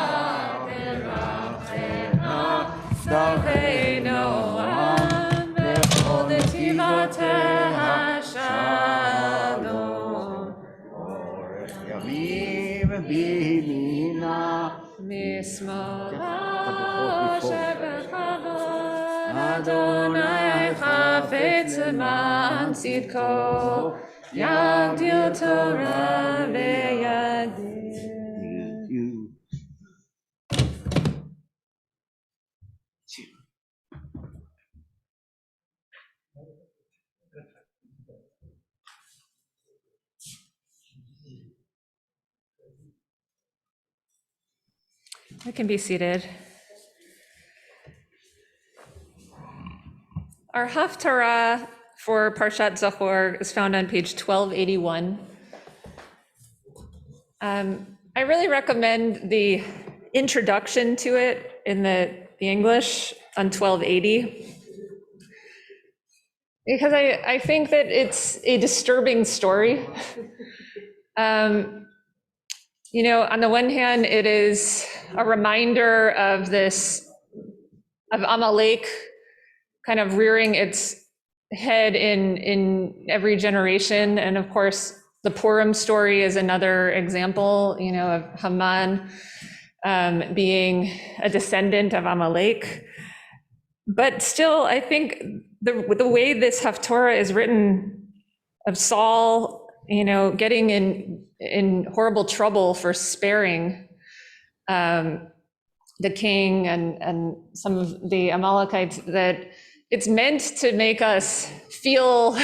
תרחנה שרי נועם וכל נתיבותיה שלום. אורך ימים בימינה משמאלה שבכבוד אדוני חפץ למען צדקו יגדיל תורה וידיר. I can be seated. Our Haftarah for Parshat Zachor is found on page 1281. I really recommend the introduction to it in the English on 1280, because I think that it's a disturbing story. You know, on the one hand, it is a reminder of Amalek kind of rearing its head in every generation. And of course, the Purim story is another example, you know, of Haman being a descendant of Amalek. But still, I think the way this Haftorah is written of Saul, you know, getting in horrible trouble for sparing the king and some of the Amalekites, that it's meant to make us feel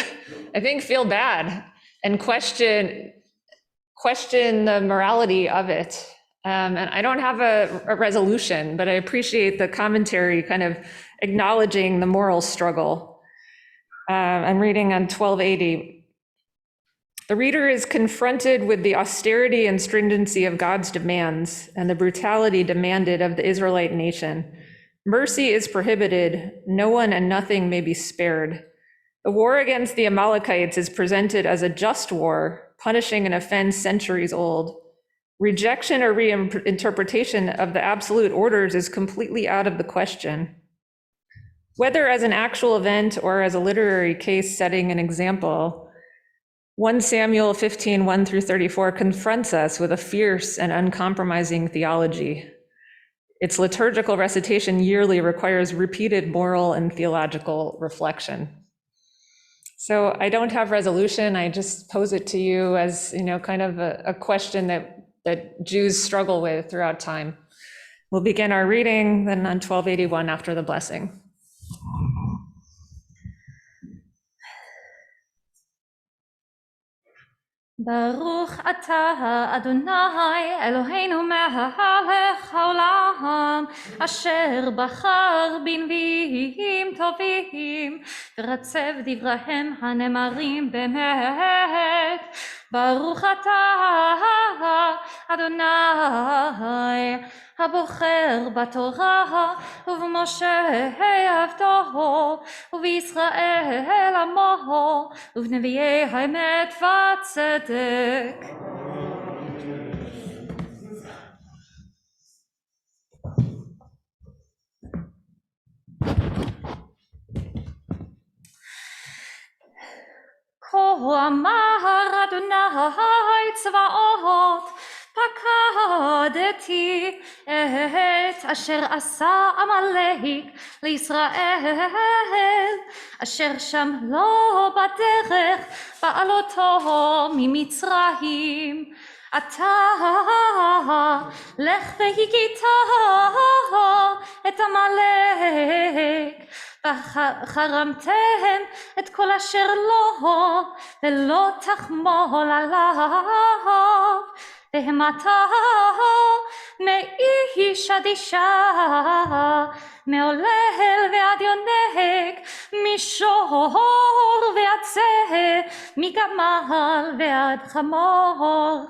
bad and question the morality of it. And I don't have a resolution, but I appreciate the commentary kind of acknowledging the moral struggle. I'm reading on 1280. The reader is confronted with the austerity and stringency of God's demands and the brutality demanded of the Israelite nation. Mercy is prohibited. No one and nothing may be spared. The war against the Amalekites is presented as a just war, punishing an offense centuries old. Rejection or reinterpretation of the absolute orders is completely out of the question. Whether as an actual event or as a literary case setting an example, 1 Samuel 15, 1 through 34 confronts us with a fierce and uncompromising theology. Its liturgical recitation yearly requires repeated moral and theological reflection. So I don't have resolution. I just pose it to you as, you know, kind of a question that Jews struggle with throughout time. We'll begin our reading then on 1281 after the blessing. ברוך אתה אדוני אלוהינו מלך העולם אשר בחר בנביאים טובים ורצב דבריהם הנאמרים באמת. ברוך אתה אדוני הבוחר בתורה ובמשה עבדו ובישראל עמו ובנביאי האמת והצדק. אדוני צבאות, פקדתי את אשר עשה עמלק לישראל, אשר שם לא בדרך בעלותו ממצרים. אתה לך והגית את עמלק, וחרמתם את כל אשר לו, ולא תחמול עליו. והמתה מאיש עד אישה, מעולל ועד יונק, משור ועד צה, מגמל ועד חמור.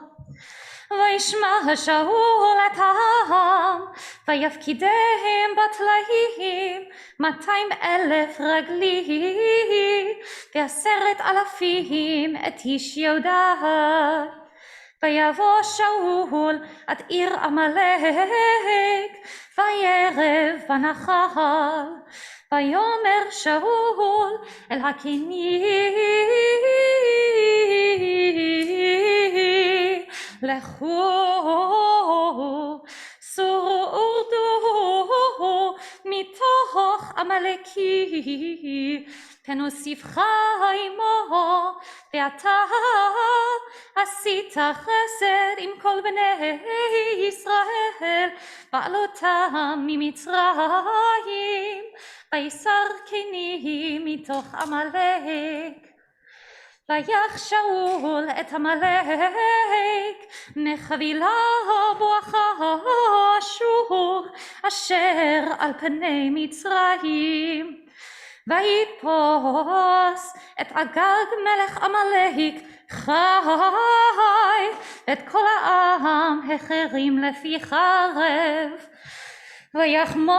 וישמע שאול את העם, ויפקידם בטלאים 200,000 רגלי, ו10,000 את איש יהודה. ויבוא שאול עד עיר עמלק, וירב בנחל. ויאמר שאול אל הקיני, לכו שורדו מתוך עמלקי, פן אוסיפך עמו, ואתה עשית חסד עם כל בני ישראל, בעלותם ממצרים, ויסר קיני מתוך עמלק. ויך שאול את עמלק, מחבילה בואכה אשור, אשר על פני מצרים. ויתפוס את אגג מלך עמלק חי, ואת כל העם החרים לפי חרב. ויחמול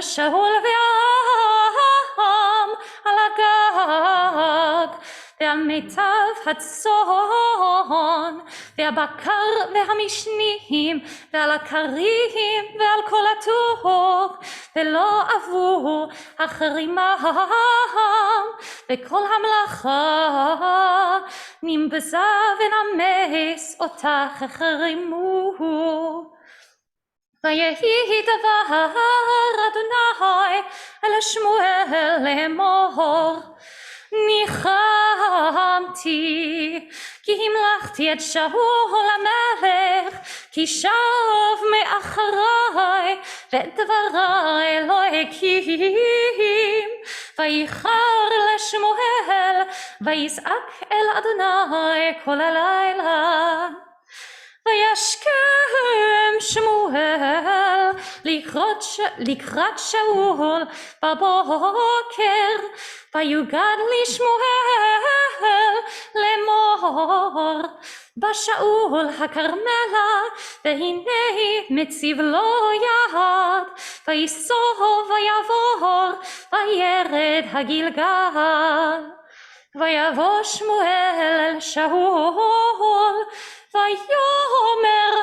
שאול והעם על הגג, ועל מיטב הצאן, והבקר והמשנים, ועל הכרים ועל כל הטוב, ולא עברו החרימם, וכל המלאכה נמבזה ונמס אותה החרימו. ויהי דבר אדוני אל שמואל לאמור, ניחמתי כי המלכתי את שאול המלך, כי שב מאחריי ואת דבריי לא הקים. ויחר לשמואל ויזעק אל אדוני כל הלילה. וישכם שמואל לקראת שאול בבוקר, ויוגד לשמואל לאמור, בשאול הכרמלה, והנה מציב לו יד, ויסוב ויעבור, וירד הגלגל. ויבוא שמואל אל שאול, ויאמר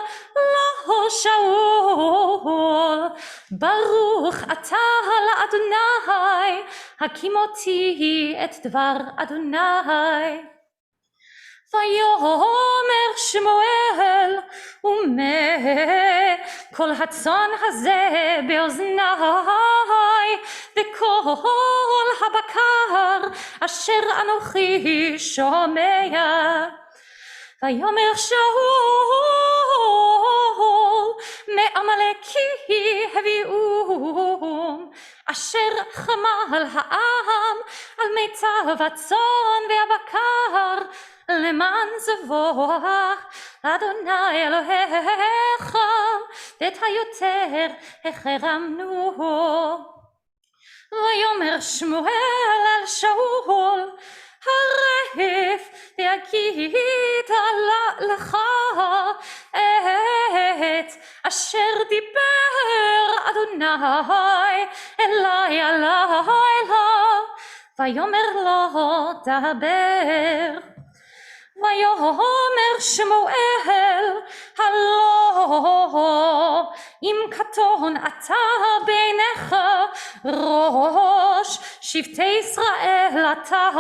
לו שאול, ברוך אתה לאדוני, הקים אותי את דבר אדוני. ויאמר שמואל, ומה כל הצאן הזה באוזני, וכל הבקר אשר אנוכי שומע. ויאמר שאול, מעמלקי הביאום, אשר חמל העם על מיטב הצאן והבקר, למען זבוח אדוני אלוהיך, ואת היותר החרמנו. ויאמר שמואל אל שאול, הרף והגיד לך את אשר דיבר אדוני אלי הלילה. ויאמר לו דבר. ויאמר שמואל, הלא אם קטון אתה בעיניך, ראש שבטי ישראל אתה.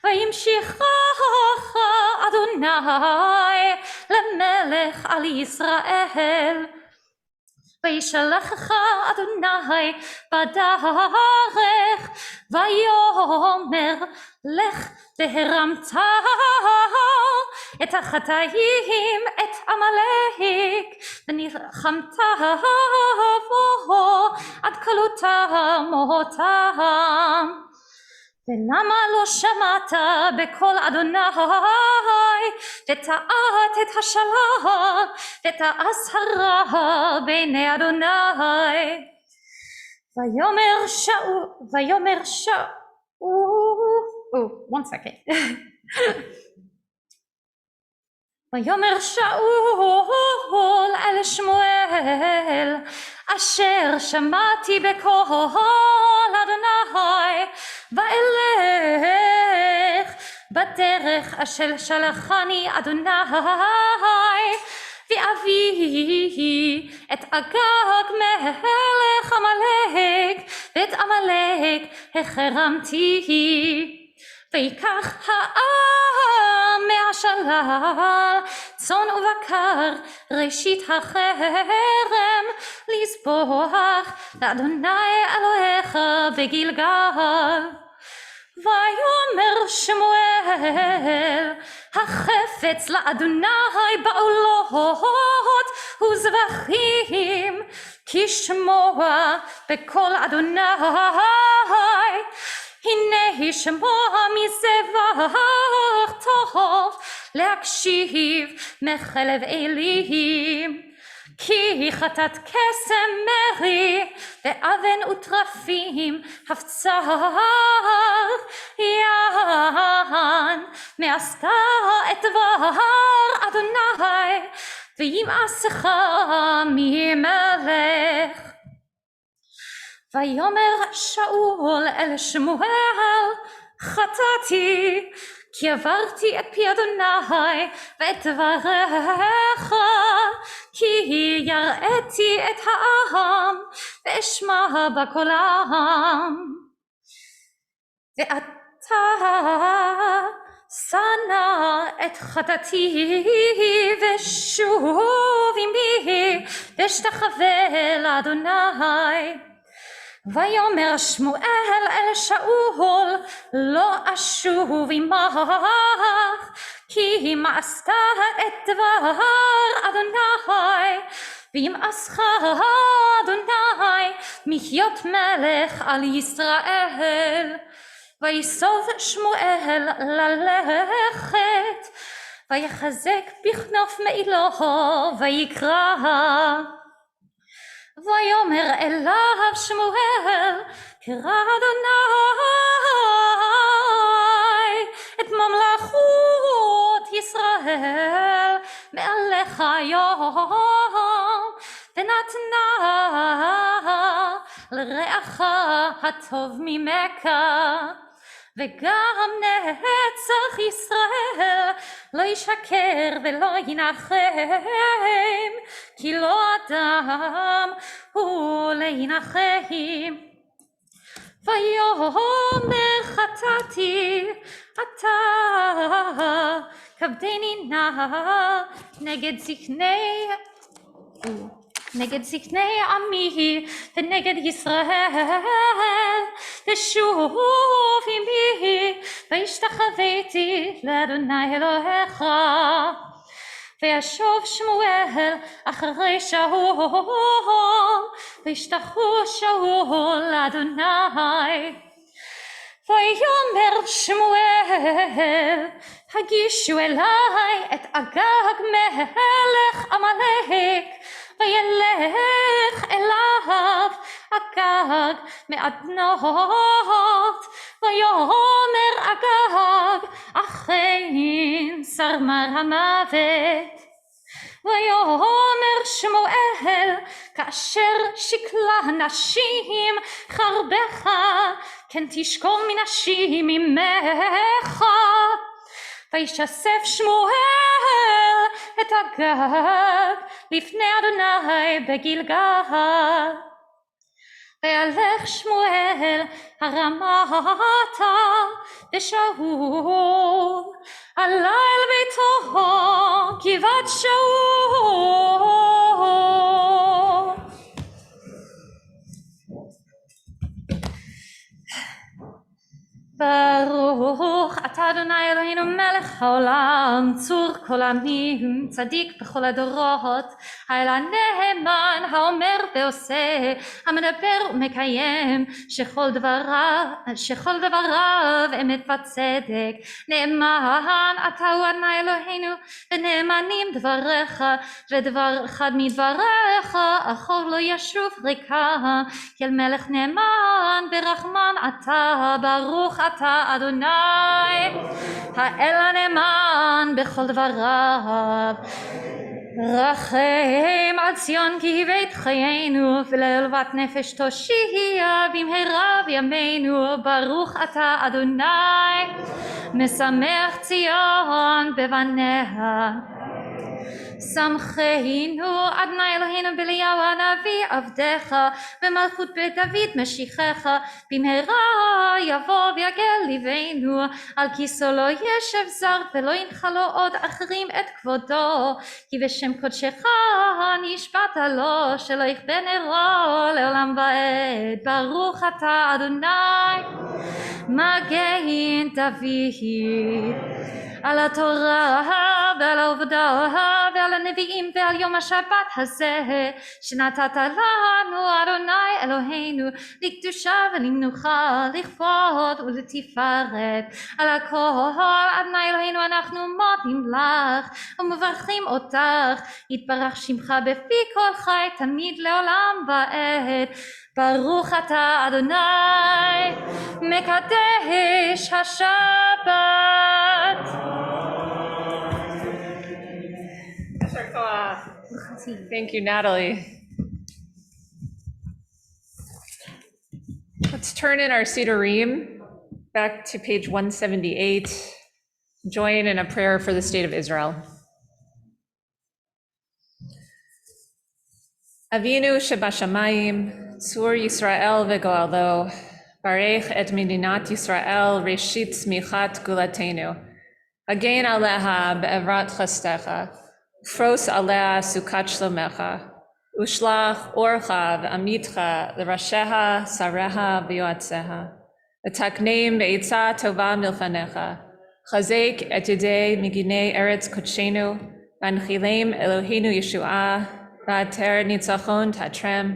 וימשיכך אדוני למלך על ישראל. וישלחך אדוני בדרך ויאמר לך והרמת את החטאים את עמלק ונלחמת בו עד כלותם אותם. ולמה לא שמעת בקול אדוני ותעת את השלח ותעש הרע בעיני אדוני. ויאמר שאול one second ויאמר שאול אל שמואל אשר שמעתי בקול אדוני ואלך בדרך אשר שלחני אדוני ואביא את אגג מלך עמלק ואת עמלק החרמתי. ויקח העם מהשלל צאן ובקר ראשית החרם לזבוח לאדוני אלוהיך בגילגל. ויאמר שמואל החפץ לאדוני בעולות וזבחים כי שמוע בקול אדוני. הנה שמוע מזבח טוב להקשיב מחלב אלים. כי חטאת קסם מרי ואבן וטרפים הפצר יען מעשתה את דבר אדוני וימאסך ממלך. ויאמר שאול אל שמואל חטאתי כי עברתי את פי אדוני ואת דבריך כי יראתי את העם ואשמע בקולם. ואתה שנא את חטאתי ושוב עמי ואשתחווה לאדוני. ויאמר שמואל אל שאול לא אשוב עמך כי מאסת את דבר אדוני וימאסך אדוני מחיות מלך על ישראל. ויסוב שמואל ללכת ויחזק בכנוף מעילו ויקרא. ויאמר אליו שמואל קרא אדוני את ממלכות ישראל מעליך היום ונתנה לרעך הטוב ממך. וגם נצח ישראל לא ישקר ולא ינחם כי לא אדם הוא להנחם. ויאמר חטאתי אתה כבדני נא נגד זקני עמי ונגד ישראל ושוב עמי והשתחוויתי לאדוני אלוהיך. וישוב שמואל אחרי שאול וישתחו שאול לאדוני. ויאמר שמואל הגישו אליי את אגג מלך עמלק וילך אליו אגג מאדנות. ויאמר אגג אכן סרמר המוות. ויאמר שמואל כאשר שקלה נשים חרבך כן תשקול מנשים ממך. וישסף שמואל את אגג לפני אדוני בגילגל. וילך שמואל הרמתה ושאול עלה אל ביתו גבעת שאול. ברוך אתה אדוני אלוהינו מלך העולם צור כל עמים צדיק בכל הדורות האל הנאמן האומר ועושה המדבר ומקיים שכל דבריו אמת וצדק נאמן אתה הוא אדוני אלוהינו ונאמנים דבריך ודבר אחד מדבריך אחור לא ישוב ריקה כי אל מלך נאמן ורחמן אתה ברוך אתה אדוני האל הנאמן בכל דבריו רחם על ציון כי בית חיינו ולעלוות נפש תושיע במהרה בימינו ברוך אתה אדוני משמח ציון בבניה שמחנו אדוני אלוהינו באליהו הנביא עבדך במלכות בית דוד משיחך במהרה יבוא ויגל ליבנו על כיסאו לא ישב זר ולא ינחלו עוד אחרים את כבודו כי בשם קודשך נשבעת לו שלא יכבה נרו לעולם ועד ברוך אתה אדוני מגן דוד על התורה ועל העובדה ועל הנביאים ועל יום השבת הזה שנתת לנו אדוני אלוהינו לקדושה ולמנוחה לכבוד ולתפארת על הכל אדוני אלוהינו אנחנו מודים לך ומברכים אותך יתברך שמך בפי כל חי תמיד לעולם ועד ברוך אתה אדוני מקדש השבת. Thank you, Natalie. Let's turn in our Siddurim back to page 178. Join in a prayer for the state of Israel. Avinu shebashamayim, tzur Yisrael v'goalo, barech et medinat Yisrael, reshit smichat gulatenu. Hagen aleha be'evrat chastecha, fros alea sukat shlomecha, ushlach orcha v'amitcha l'rasheha sareha v'yoatzeha, v'takneim be'itza tova milfanecha, chazek et yedei miginei eretz kodshenu, v'anchilem Eloheinu Yeshua, v'ater nitzachon tatrem,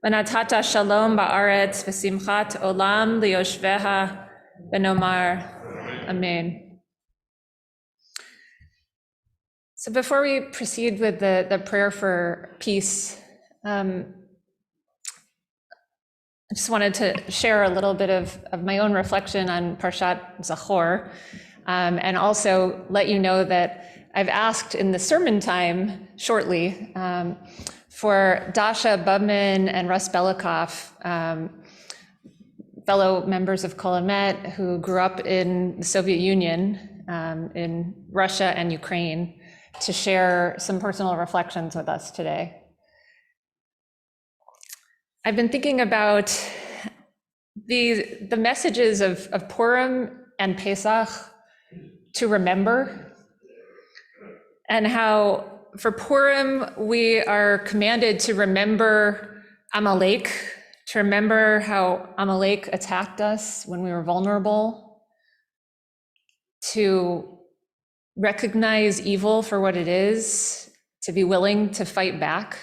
v'natata shalom ba'aretz v'simchat olam liyoshveha v'nomar. Amen. So before we proceed with the prayer for peace, I just wanted to share a little bit of my own reflection on Parshat Zachor, and also let you know that I've asked in the sermon time shortly for Dasha Bubman and Russ Belikoff, fellow members of Kol Hamet who grew up in the Soviet Union, in Russia and Ukraine, to share some personal reflections with us today. I've been thinking about the messages of Purim and Pesach to remember, and how for Purim we are commanded to remember Amalek, to remember how Amalek attacked us when we were vulnerable, to recognize evil for what it is, to be willing to fight back.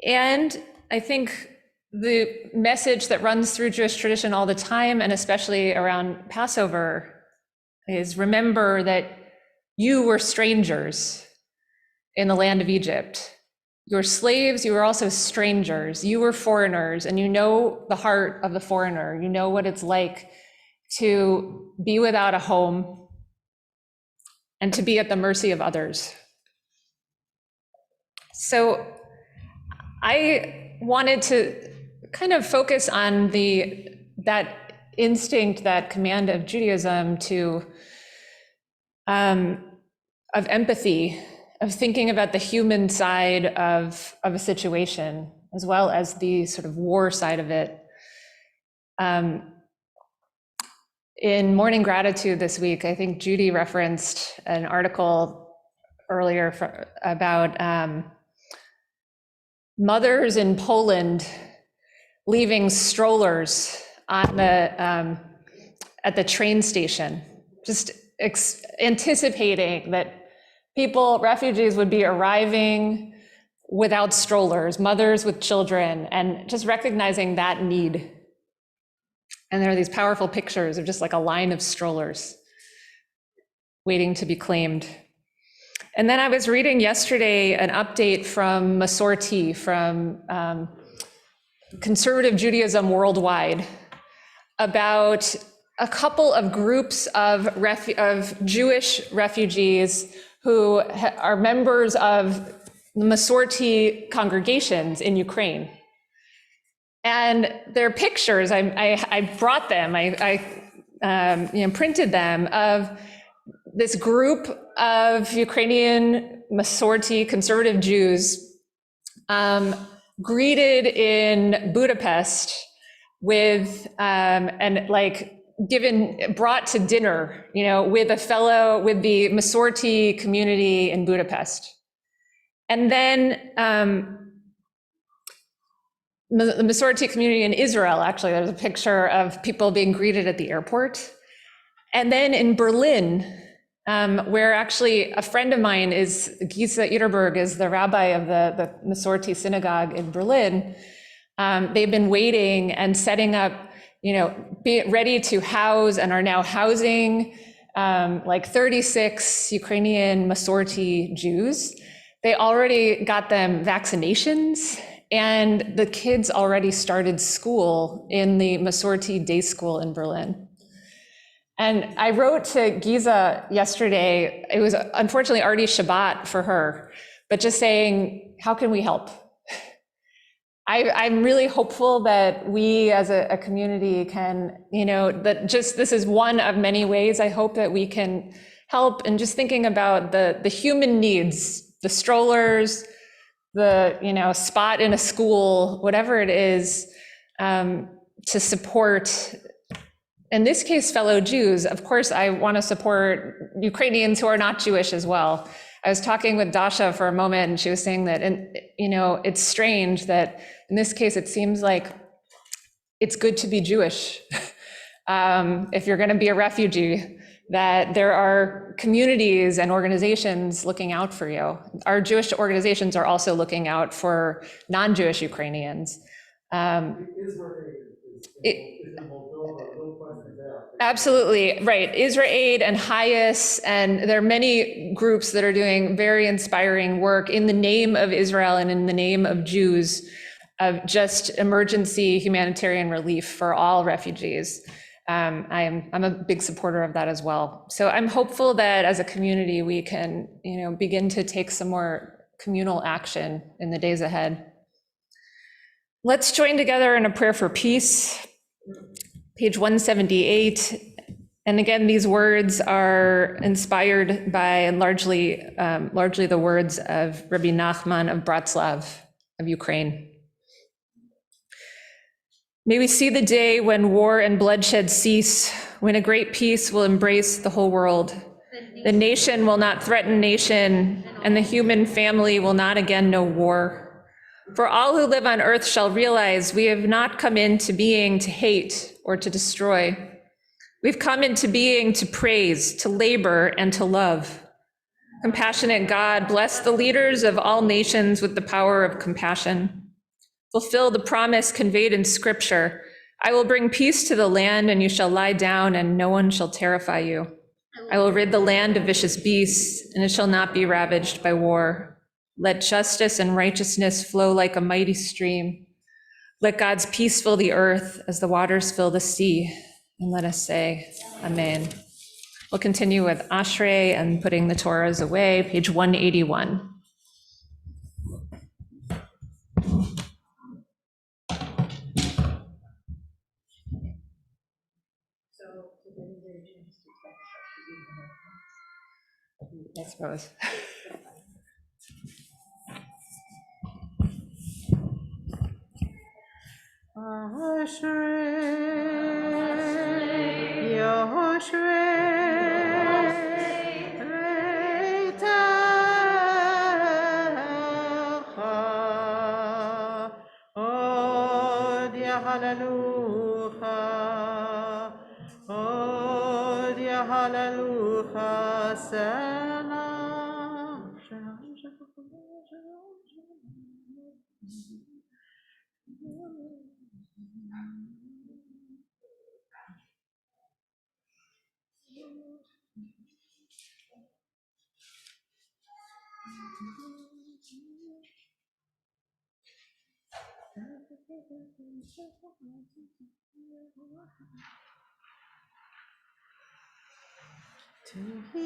And I think the message that runs through Jewish tradition all the time, and especially around Passover, is remember that you were strangers in the land of Egypt. You were slaves, you were also strangers, you were foreigners, and you know the heart of the foreigner. You know what it's like to be without a home and to be at the mercy of others. So I wanted to kind of focus on that instinct, that command of Judaism to of empathy, of thinking about the human side of a situation, as well as the sort of war side of it. In Morning Gratitude this week, I think Judy referenced an article earlier about mothers in Poland leaving strollers on the at the train station, just anticipating that refugees would be arriving without strollers, mothers with children, and just recognizing that need. And there are these powerful pictures of just like a line of strollers waiting to be claimed. And then I was reading yesterday an update from Masorti, from Conservative Judaism Worldwide, about a couple of groups of Jewish refugees who are members of Masorti congregations in Ukraine. And their pictures, I brought them, I printed them, of this group of Ukrainian Masorti conservative Jews greeted in Budapest with, brought to dinner, with the Masorti community in Budapest. And then the Masorti community in Israel, actually, there's a picture of people being greeted at the airport. And then in Berlin, where actually a friend of mine is, Gisa Itterberg is the rabbi of the Masorti synagogue in Berlin. They've been waiting and setting up, be ready to house and are now housing 36 Ukrainian Masorti Jews. They already got them vaccinations, and the kids already started school in the Masorti day school in Berlin. And I wrote to Giza yesterday, it was unfortunately already Shabbat for her, but just saying, how can we help? I'm really hopeful that we as a community can, this is one of many ways I hope that we can help, and just thinking about the human needs, the strollers, the spot in a school, whatever it is, to support, in this case, fellow Jews. Of course, I want to support Ukrainians who are not Jewish as well. I was talking with Dasha for a moment, and she was saying that, it's strange that in this case, it seems like it's good to be Jewish. If you're going to be a refugee, that there are communities and organizations looking out for you. Our Jewish organizations are also looking out for non-Jewish Ukrainians. Absolutely, right. Israel and Hayas, and there are many groups that are doing very inspiring work in the name of Israel and in the name of Jews, of just emergency humanitarian relief for all refugees. I'm a big supporter of that as well. So I'm hopeful that as a community, we can, begin to take some more communal action in the days ahead. Let's join together in a prayer for peace. Page 178. And again, these words are inspired by, and largely the words of Rabbi Nachman of Bratslav of Ukraine. May we see the day when war and bloodshed cease, when a great peace will embrace the whole world. The nation will not threaten nation, and the human family will not again know war. For all who live on earth shall realize we have not come into being to hate or to destroy. We've come into being to praise, to labor, and to love. Compassionate God, bless the leaders of all nations with the power of compassion. Fulfill the promise conveyed in Scripture. I will bring peace to the land, and you shall lie down, and no one shall terrify you. I will rid the land of vicious beasts, and it shall not be ravaged by war. Let justice and righteousness flow like a mighty stream. Let God's peace fill the earth as the waters fill the sea. And let us say, Amen. We'll continue with Ashrei and putting the Torahs away, page 181. I suppose. Hallelujah, Selah.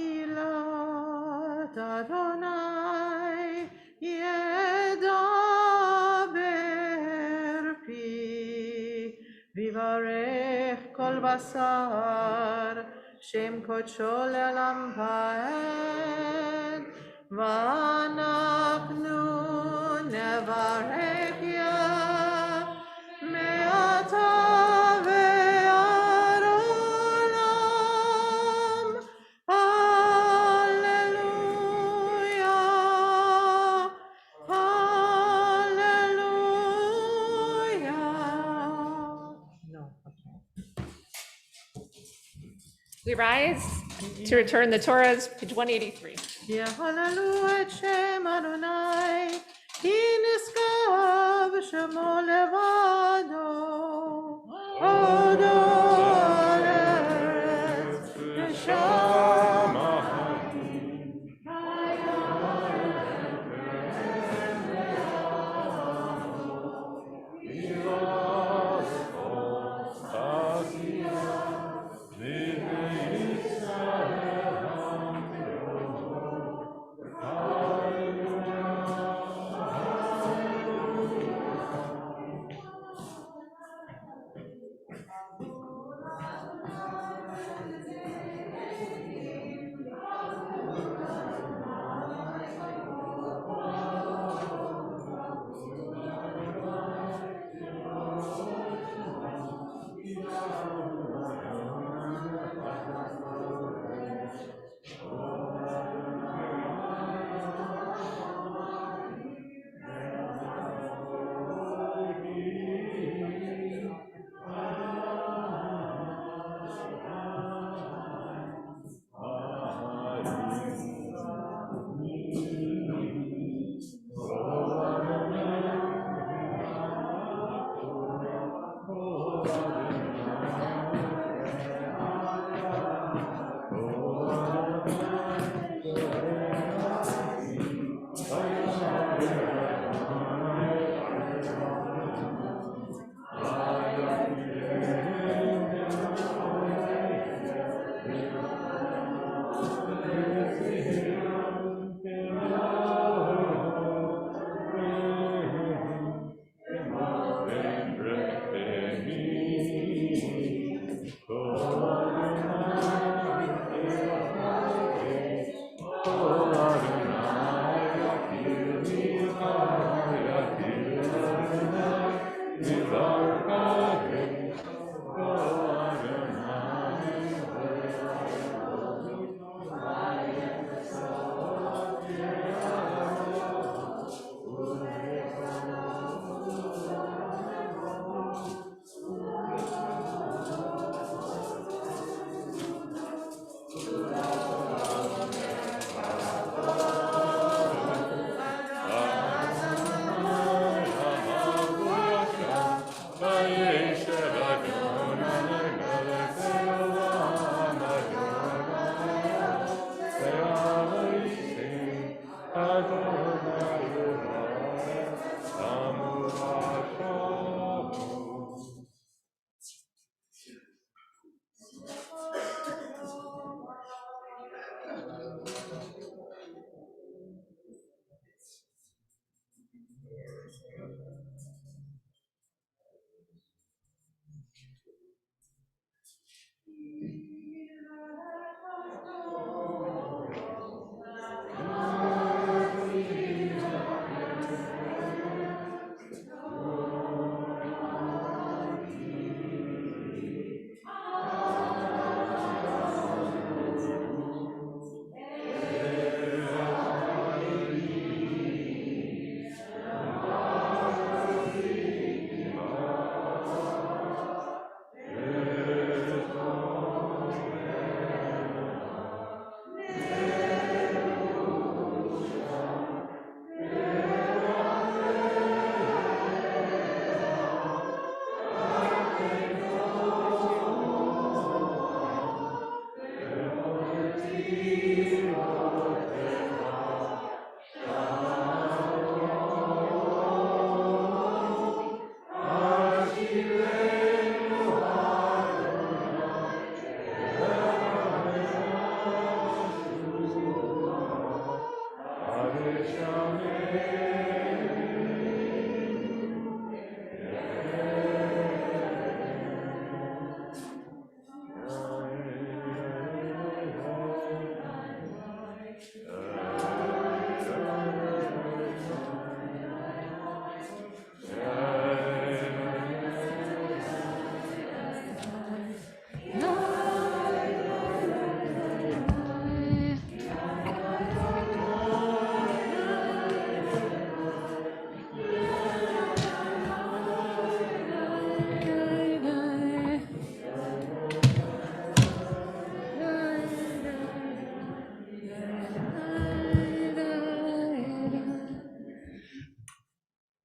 Tehillat Adonai yedaber pi vivarech kol basar shem kodsho le'olam va'ed va'anachnu nevarech ya me'ata ve'ad olam. Hallelujah, hallelujah. No, okay. We rise to return the Torahs, page 183. יהללו את שם אדוני, כי נשגב שמו לבדו. הודו על ארץ ושמיים.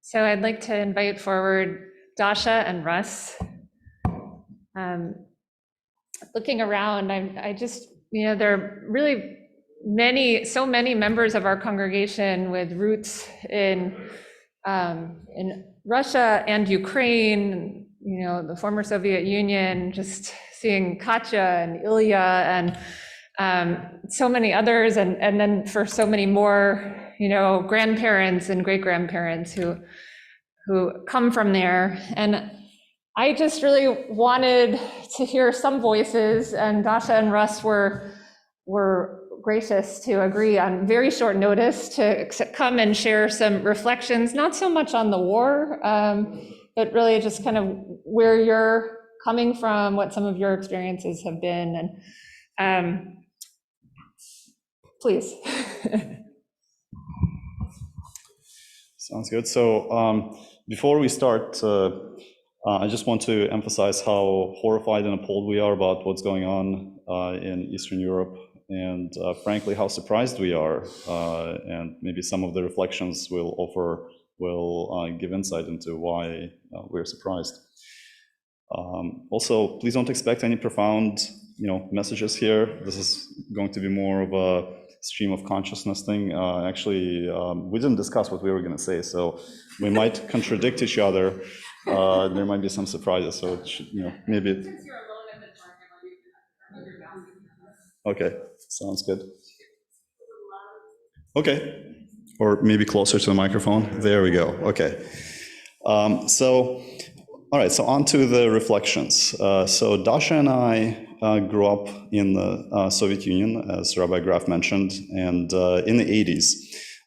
So I'd like to invite forward Dasha and Russ. Looking around, I just, there are really so many members of our congregation with roots in Russia and Ukraine, the former Soviet Union, just seeing Katya and Ilya and so many others, and then for so many more, grandparents and great-grandparents who come from there. And I just really wanted to hear some voices, and Dasha and Russ were gracious to agree on very short notice to come and share some reflections, not so much on the war, but really just kind of where you're coming from, what some of your experiences have been, and please. Sounds good. So before we start, I just want to emphasize how horrified and appalled we are about what's going on in Eastern Europe, and frankly, how surprised we are. And maybe some of the reflections will give insight into why we're surprised. Also, please don't expect any profound, messages here. This is going to be more of a stream of consciousness thing. Actually, we didn't discuss what we were going to say, so we might contradict each other. There might be some surprises, so it should, maybe. Since you're alone in the dark, okay, sounds good. Okay, or maybe closer to the microphone. There we go. Okay. All right, so on to the reflections. So Dasha and I grew up in the Soviet Union, as Rabbi Graf mentioned, and in the 80s.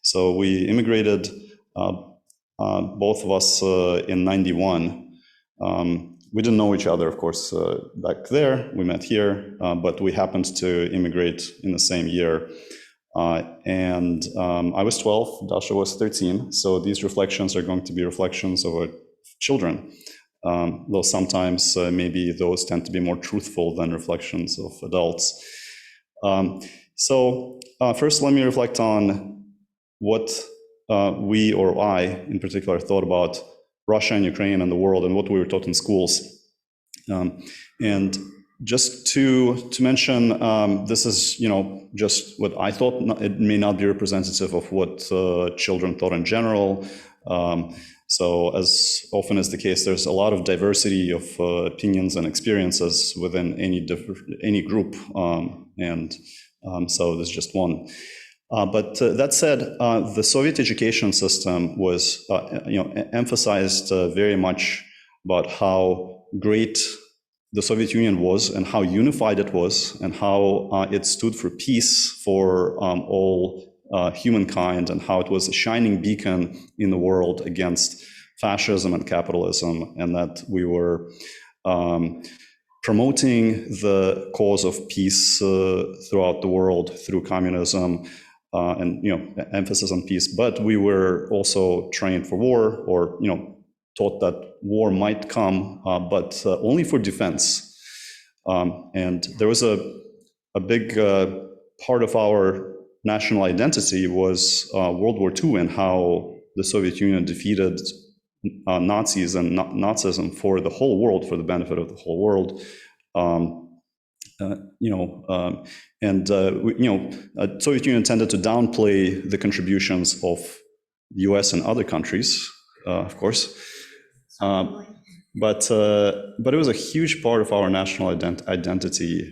So we immigrated, both of us in 91. We didn't know each other, of course, back there. We met here, but we happened to immigrate in the same year. And I was 12, Dasha was 13. So these reflections are going to be reflections of our children. Though sometimes maybe those tend to be more truthful than reflections of adults. So first, let me reflect on what we, or I in particular, thought about Russia and Ukraine and the world and what we were taught in schools. And just to mention, this is just what I thought. It may not be representative of what children thought in general. So as often is the case, there's a lot of diversity of opinions and experiences within any group, and so there's just one. But that said, the Soviet education system was, emphasized very much about how great the Soviet Union was and how unified it was and how it stood for peace for all humankind, and how it was a shining beacon in the world against fascism and capitalism, and that we were promoting the cause of peace throughout the world through communism and emphasis on peace. But we were also trained for war, or taught that war might come, but only for defense. And there was a big part of our national identity was World War II and how the Soviet Union defeated Nazis and Nazism for the whole world, for the benefit of the whole world. Soviet Union tended to downplay the contributions of the US and other countries, of course. But it was a huge part of our national identity.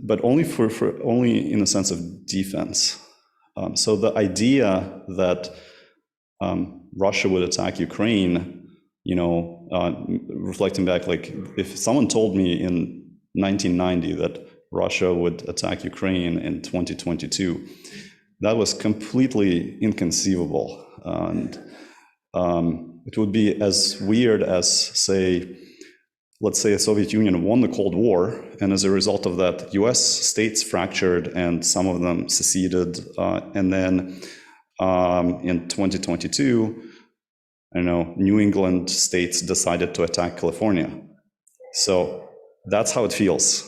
but only only in a sense of defense. So the idea that Russia would attack Ukraine, reflecting back, like if someone told me in 1990 that Russia would attack Ukraine in 2022, that was completely inconceivable. And it would be as weird as, let's say the Soviet Union won the Cold War, and as a result of that, US states fractured and some of them seceded. And then in 2022, New England states decided to attack California. So that's how it feels.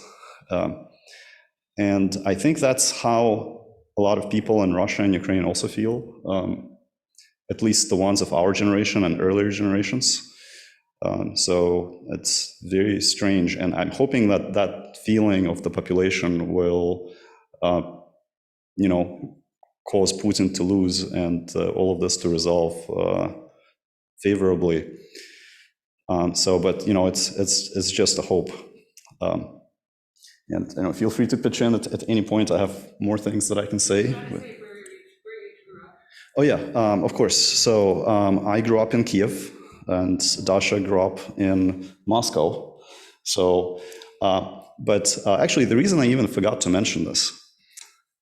And I think that's how a lot of people in Russia and Ukraine also feel, at least the ones of our generation and earlier generations. So it's very strange, and I'm hoping that that feeling of the population will, cause Putin to lose and all of this to resolve favorably. But it's just a hope. And feel free to pitch in at any point. I have more things that I can say. Oh yeah, of course. So I grew up in Kiev, and Dasha grew up in Moscow. So, but actually, the reason I even forgot to mention this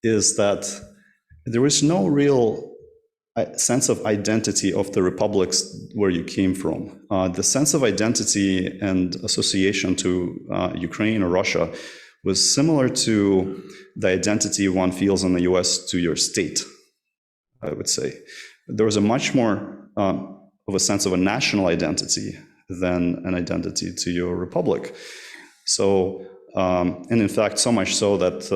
is that there is no real sense of identity of the republics where you came from. The sense of identity and association to Ukraine or Russia was similar to the identity one feels in the US to your state, I would say. There was a much more of a sense of a national identity than an identity to your republic. So, and in fact, so much so that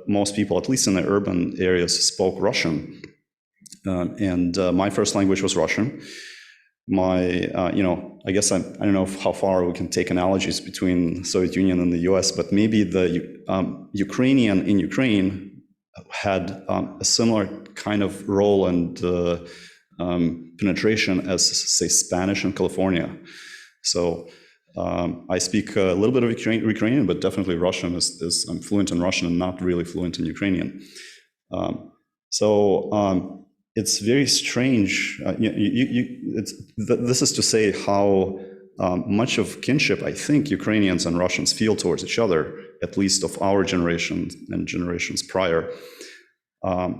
most people, at least in the urban areas, spoke Russian. And my first language was Russian. I guess I don't know how far we can take analogies between Soviet Union and the US, but maybe the Ukrainian in Ukraine had a similar kind of role and penetration as, say, Spanish in California. So I speak a little bit of Ukrainian, but definitely Russian I'm fluent in Russian and not really fluent in Ukrainian. It's very strange. This is to say how much of kinship I think Ukrainians and Russians feel towards each other, at least of our generation and generations prior,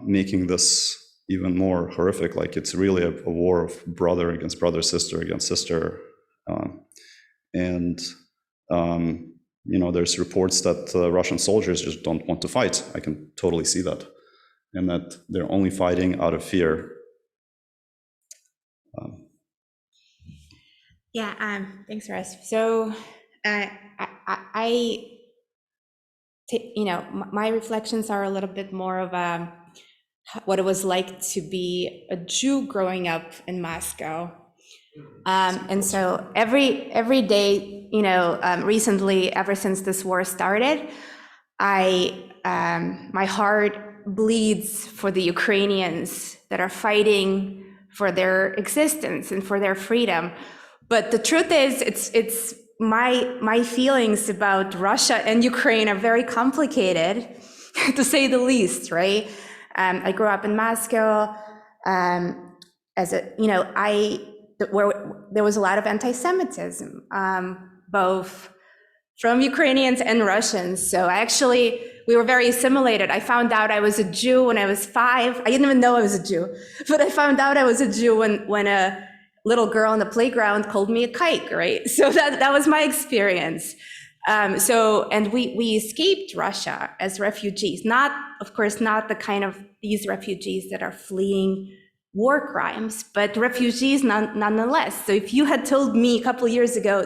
making this even more horrific. Like it's really a war of brother against brother, sister against sister. There's reports that Russian soldiers just don't want to fight. I can totally see that. And that they're only fighting out of fear. Thanks, Russ. So, my reflections are a little bit more of what it was like to be a Jew growing up in Moscow. And so every day, recently, ever since this war started, my heart bleeds for the Ukrainians that are fighting for their existence and for their freedom. But the truth is, it's my feelings about Russia and Ukraine are very complicated, to say the least, right? I grew up in Moscow, where there was a lot of anti-Semitism, both from Ukrainians and Russians. So we were very assimilated. I found out I was a Jew when I was 5. I didn't even know I was a Jew, but I found out I was a Jew when a little girl on the playground called me a kike, right? So that was my experience. And we escaped Russia as refugees, of course, not the kind of these refugees that are fleeing war crimes, but refugees nonetheless. So if you had told me a couple of years ago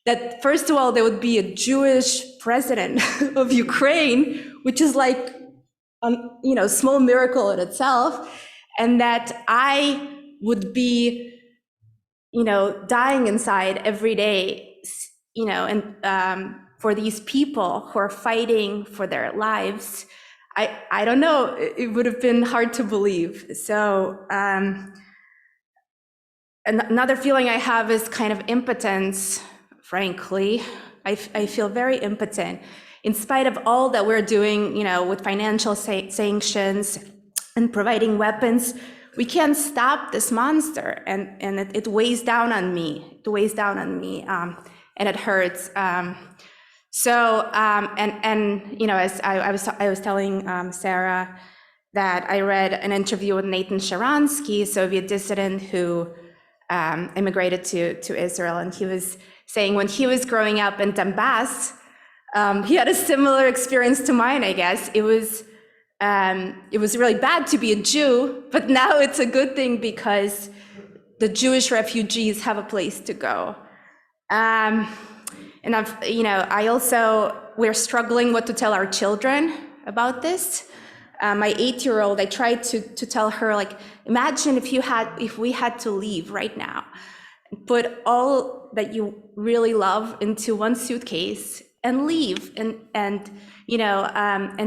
that first of all, there would be a Jewish president of Ukraine, which is like, small miracle in itself, and that I would be, dying inside every day, for these people who are fighting for their lives, I don't know, it would have been hard to believe. So another feeling I have is kind of impotence, frankly. I feel very impotent. in spite of all that we're doing, with financial sanctions and providing weapons, we can't stop this monster, and it weighs down on me. It weighs down on me, and it hurts. As I was telling Sarah that I read an interview with Nathan Sharansky, Soviet dissident who immigrated to Israel, and he was saying when he was growing up in Donbass, he had a similar experience to mine, I guess. It was really bad to be a Jew, but now it's a good thing because the Jewish refugees have a place to go. And we're struggling what to tell our children about this. My 8-year-old, I tried to tell her, like, imagine if we had to leave right now, put all that you really love into one suitcase and leave. And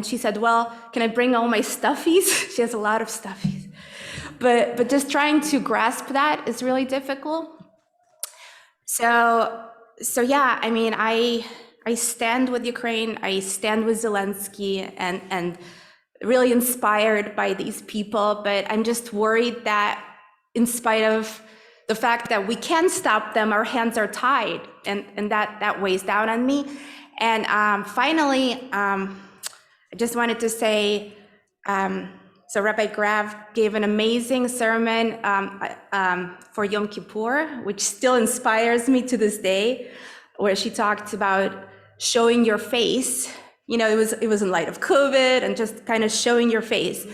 she said, well, can I bring all my stuffies? She has a lot of stuffies. But just trying to grasp that is really difficult. So yeah, I mean, I stand with Ukraine, I stand with Zelensky, and really inspired by these people, but I'm just worried that in spite of the fact that we can stop them, our hands are tied, and that weighs down on me. And finally, I just wanted to say, so Rabbi Graff gave an amazing sermon for Yom Kippur, which still inspires me to this day, where she talked about showing your face. It was in light of COVID and just kind of showing your face.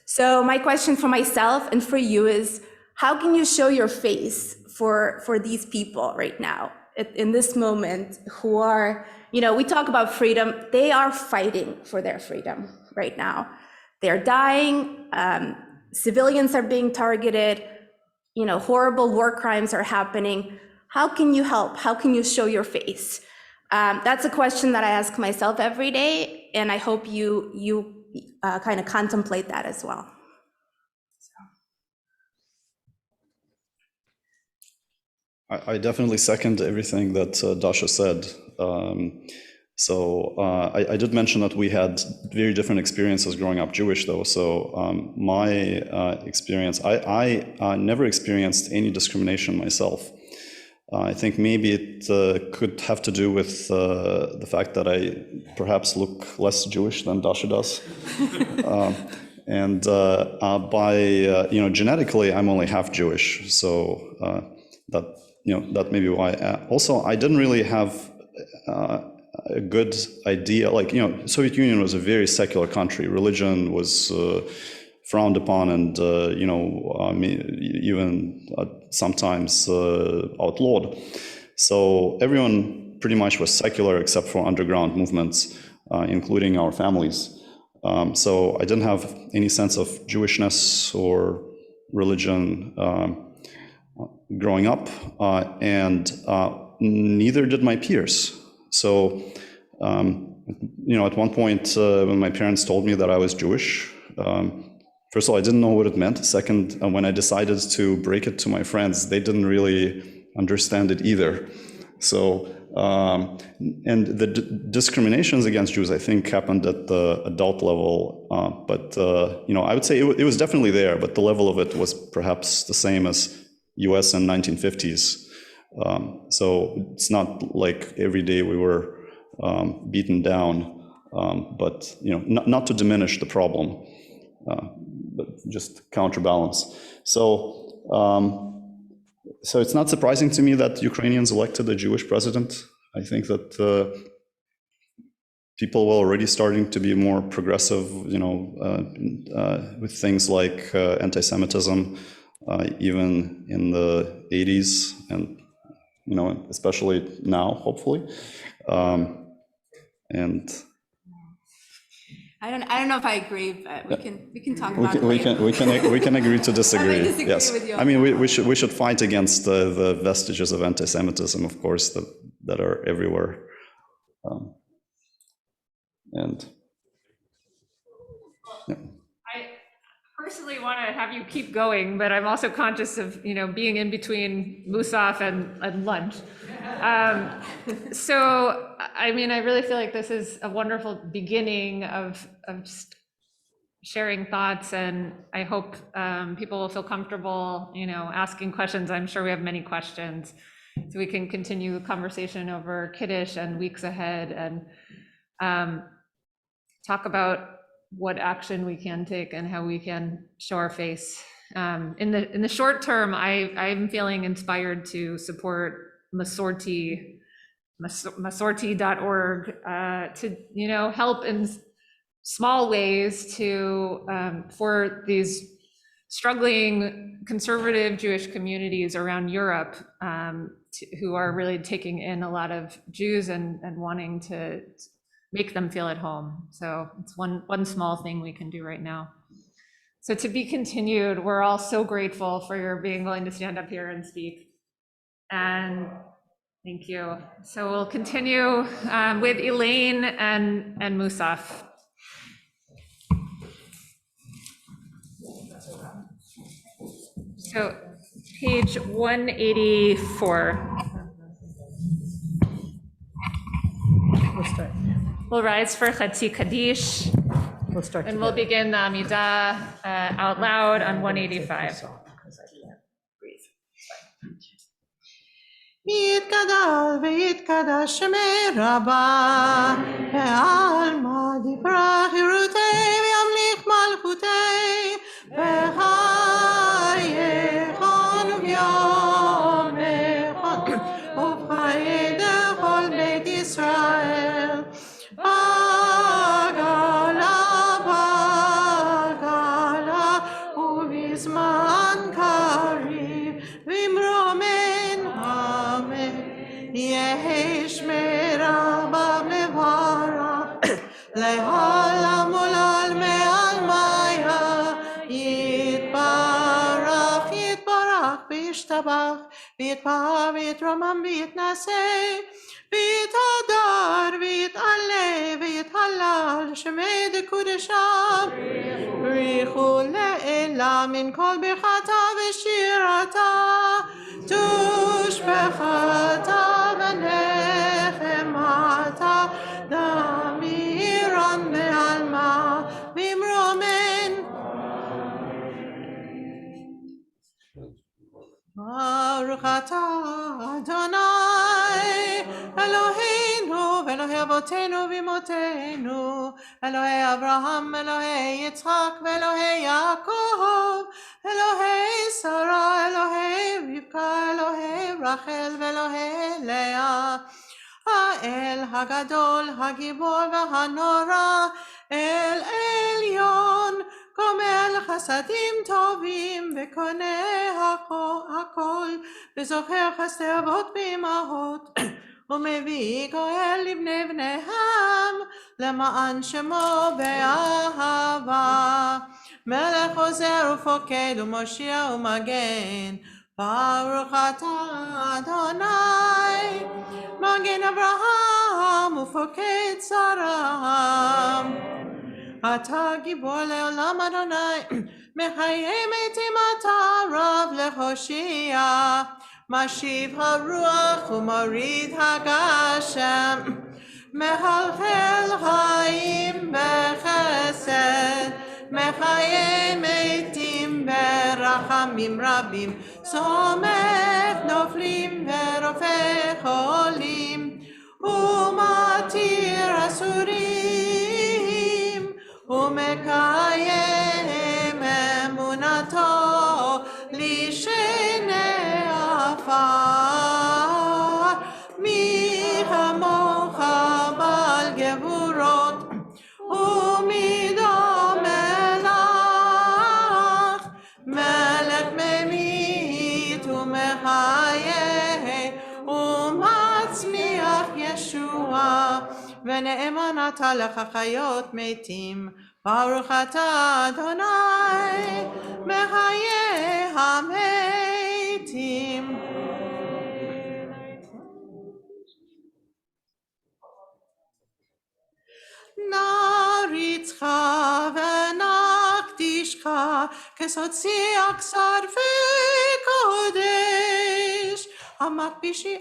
So my question for myself and for you is, how can you show your face for these people right now, in this moment, who are, we talk about freedom, they are fighting for their freedom right now. They're dying, civilians are being targeted, horrible war crimes are happening. How can you help? How can you show your face? That's a question that I ask myself every day, and I hope you kind of contemplate that as well. I definitely second everything that Dasha said. I did mention that we had very different experiences growing up Jewish, though. So my experience, I never experienced any discrimination myself. I think maybe it could have to do with the fact that I perhaps look less Jewish than Dasha does. Genetically, I'm only half Jewish, so that may be why. Also, I didn't really have a good idea. Soviet Union was a very secular country. Religion was frowned upon, and even sometimes outlawed. So everyone pretty much was secular except for underground movements, including our families. So I didn't have any sense of Jewishness or religion growing up, and neither did my peers. So, at one point when my parents told me that I was Jewish, first of all, I didn't know what it meant. Second, when I decided to break it to my friends, they didn't really understand it either. So, and the discriminations against Jews, I think, happened at the adult level. But I would say it was definitely there, but the level of it was perhaps the same as US in 1950s. So it's not like every day we were beaten down, but not to diminish the problem, but just counterbalance. So it's not surprising to me that Ukrainians elected a Jewish president. I think that people were already starting to be more progressive, with things like anti-Semitism, even in the 80s, and especially now, hopefully. And I don't know if I agree, but we can talk about it. We can agree to disagree. I may disagree yes, with you. I mean we should fight against the vestiges of anti-Semitism, of course, that are everywhere. personally want to have you keep going, but I'm also conscious of, being in between Musaf and lunch. So, I really feel like this is a wonderful beginning of just sharing thoughts, and I hope people will feel comfortable, asking questions. I'm sure we have many questions, so we can continue the conversation over Kiddush and weeks ahead, and talk about what action we can take and how we can show our face. In the short term, I'm feeling inspired to support Masorti.org to help in small ways to for these struggling conservative Jewish communities around Europe who are really taking in a lot of Jews and wanting to make them feel at home. So it's one small thing we can do right now. So to be continued, we're all so grateful for your being willing to stand up here and speak. And thank you. So we'll continue with Elaine and Musaf. So page 184. We'll start. We'll rise for Chatzi Kaddish. We'll start. And we'll begin the Amidah out loud on 185. יתגדל ויתקדש שמי רבה, ועלמא דיברה חירותי וימליך מלכותי, בחייכון וביומכון, ובחיי כל בית ישראל. בגלה ובזמן קריב במרומן אמן יהי שמרה במברך לעולם ולעלמי עלמיה יתברך יתברך וישתבח ויתפאר ויתרומם ויתנשא ויתהדר ויתעלה ויתהלל שמי דקודשיו בריחו לאלה מן כל ברכתה ושירתה תושבחתה ונחמתה דמירן בעלמה במרומן ברוך אתה אדוני אלוהינו ואלוהי אבותינו ואמותינו אלוהי אברהם אלוהי יצחק ואלוהי יעקב אלוהי שרה אלוהי רבקה אלוהי רחל ואלוהי לאה האל הגדול הגיבור והנורא אל עליון גומל חסדים טובים וקונה הכל וזוכר חסדי אבות ואמהות ומביא גואל לבני בניהם למען שמו באהבה מלך עוזר ופוקד ומושיע ומגן ברוך אתה אדוני מגן אברהם ופוקד שרה אתה גיבור לעולם אדוני מחיי מתים אתה רב להושיע משיב הרוח ומוריד הגשם מחלחל חיים בחסד מחיי מתים ברחמים רבים סומך נופלים ורופא חולים ומתיר אסורים ומקיים אמונתו לשני עפר מי כמוך בעל גבורות ומי דומה לך מלך ממית ומחיה ומצמיח ישוע ונאמן אתה לך חיות מתים ברוך אתה אדוני מחיי המתים נריצך ונקדישך כסוציח שרפי קודש,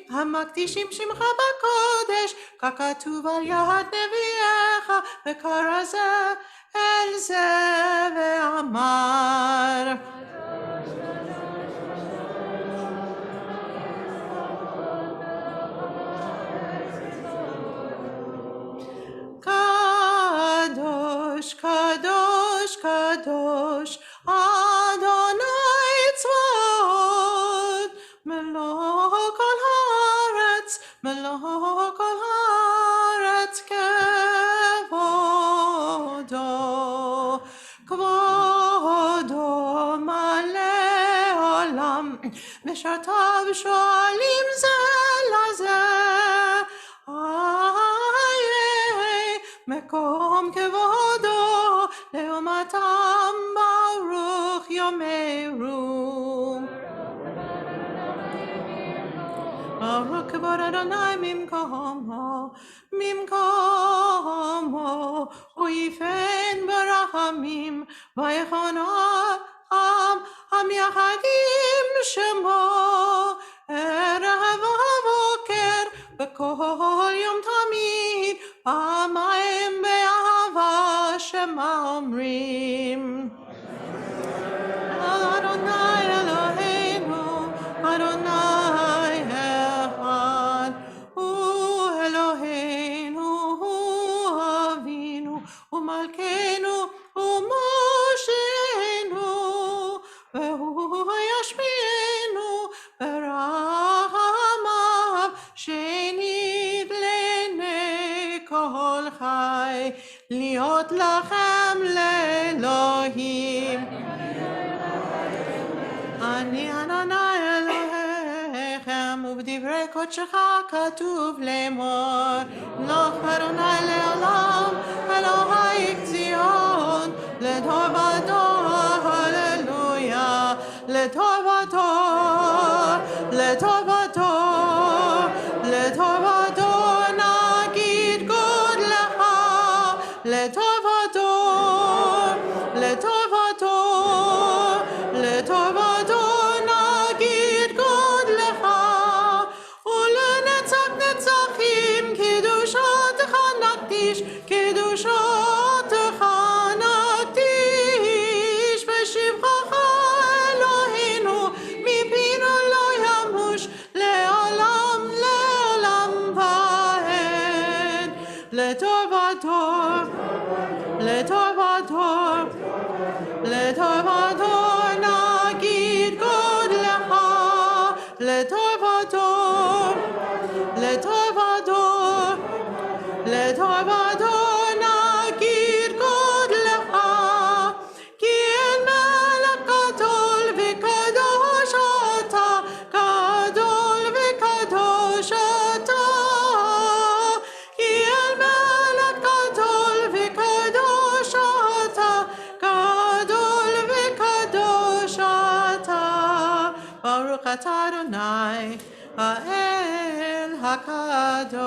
המקדישים שמך בקודש, ככתוב על יד נביאך, וקרא זה אל זה ואמר. קדוש, קדוש, קדוש, אדוני צבאות, מלוא כל הארץ, מלוא כל הארץ כבודו, כבודו מלא עולם, משרתיו שואלים זה לזה, מקום כבודו לעומתם ברוך יאמרו. ברוך כבוד אדוני ממקומו, ממקומו, הוא יפן ברחמים, ויחונם המייחדים שמו, ערב ובוקר, בכל יום תמיד, פעמיים באהבה שמה אומרים. אדוני אלוהינו, אדוני אחד, הוא אלוהינו, הוא אבינו, הוא מלכנו, הוא מושענו, והוא ישמיענו ברחמיו, שנית לעיני כל חי, להיות לכם לאלוהים. אני אדוני אלוהיכם, ובדברי קודשך כתוב לאמור, לך אדוני לעולם, אלוהי ציון, לדור ודור, הללויה, לדור ודור, לדור ודור, לדור ודור, נגיד גודלך, לדור ודור, לדור ודור, לדור ודור, נגיד גודלך, ולנצח נצחים, קדושתך נקדיש, קדושתך נקדיש, בשבחך אלוהינו, מפינו לא ימוש, לעולם לעולם ועד, לדור ודור, לדור ודור, לדור ודור, נגיד גודלך, לדור ודור, לדור ודור, לדור ודור, נגיד גודלך, כי אין מלך גדול וקדוש אתה, גדול וקדוש אתה, כי אין מלך גדול וקדוש אתה, גדול וקדוש אתה, ברוך אתה אדוני האל הקדוש.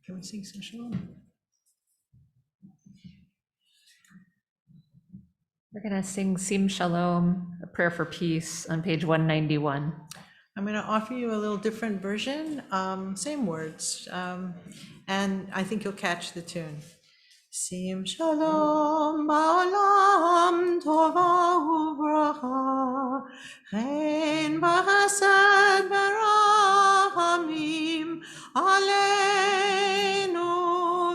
Can we sing some shalom? We're going to sing Sim Shalom, a prayer for peace, on page 191. I'm going to offer you a little different version, same words, and I think you'll catch the tune. Sim shalom ba'olam tova uvracha chen b'chesed v'rachamim aleinu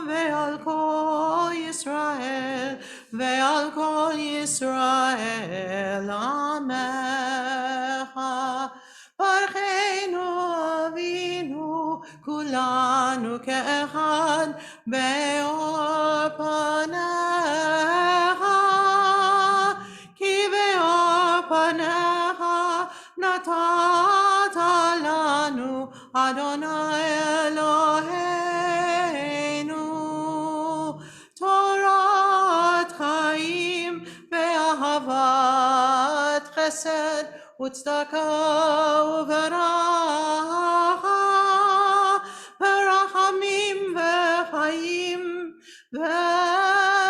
ve'al kol Yisrael ve'al kol Yisrael amecha Barchenu Avinu kulanu ke'echad be'or panecha ki be'or panecha natata lanu Adonai Eloheinu Torat chaim ve'ahavat chesed Utzedaka uveracha, verachamim v'chaim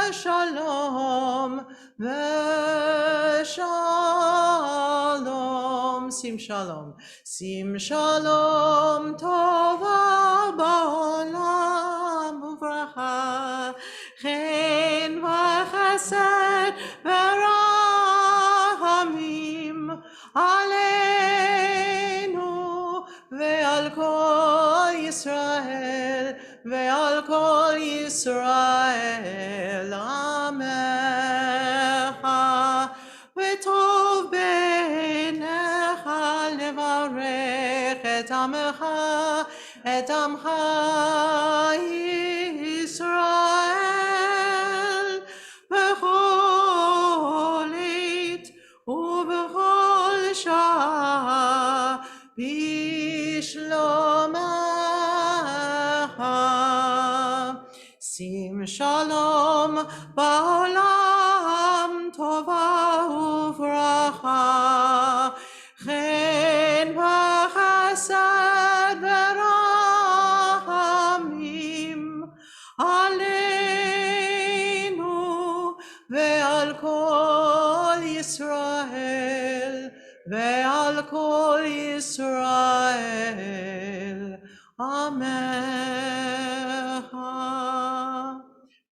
v'shalom, v'shalom. Sim shalom. Sim shalom tova ba'olam uvracha, chen v'chesed v'rachamim. Aleinu ve'al kol Yisrael ve'al kol Yisrael amecha v'tov b'einecha levarech et amcha Yisrael b'chol עת ובכל שעה בשלומך. שים שלום בעולם טובה וברכה, חן וחסד ורחמים עלינו ועל כל ישראל ועל כל ישראל עמך.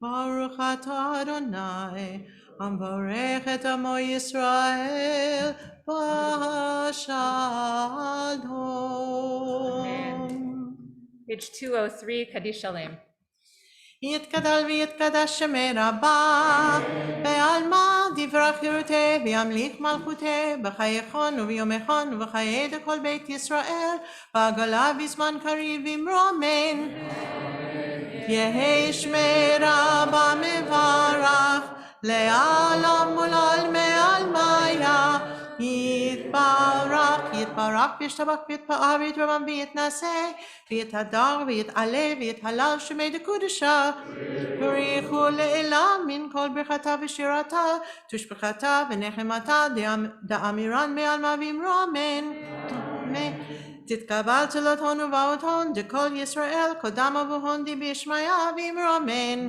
ברוך אתה אדוני המברך את עמו ישראל בשלום. Page 203, Kaddish Shalem. יתגדל ויתקדש שמי רבה, בעלמא דברה חירותי וימליך מלכותי, בחייכון וביומכון ובחיי כל בית ישראל, בעגלה בזמן קריב אמרו אמן. יהי שמי רבה מברך, לעלם ולעלמי עלמיה, יתברך, יתברך וישתבח ויתפאר ויתרומם ויתנשא, ויתהדר ויתעלה ויתהלל שמי דקודשה, בריחו לעילם מן כל ברכתה ושירתה, תושבחתה ונחמתה דאמירן בעלמא ואמרו אמן. תתקבל תלותון ובאותון דכל ישראל, קודם ובהון די בישמעיה ואמרו אמן.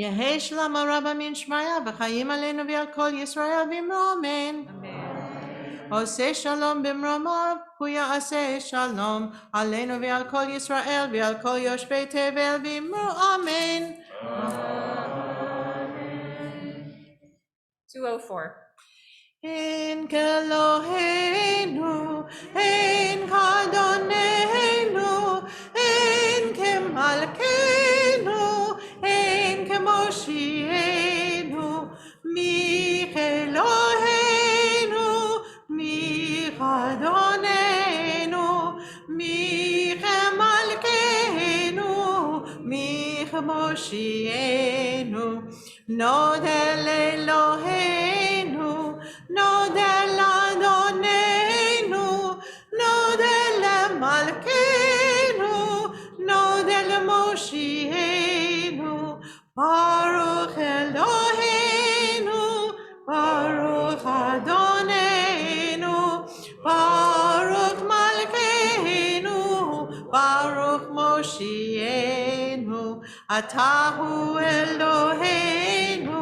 יהי שלום הרבה מן שמריה וחיים עלינו ועל כל ישראל באמרו אמן. עושה שלום במרומיו, הוא יעשה שלום עלינו ועל כל ישראל ועל כל יושבי תבל באמרו אמן. 204. אין כאלוהינו, אין כאדוננו, אין כמלכנו, אין כמושיענו, מי כאלוהינו, מי כאדוננו, מי כמלכנו, מי כמושיענו, נודה לאלוהינו, נודה לאדוננו, נודה למלכנו, נודה למושיענו, ברוך אלוהינו, ברוך אדוננו, ברוך מלכנו, ברוך מושיענו, אתה הוא אלוהינו,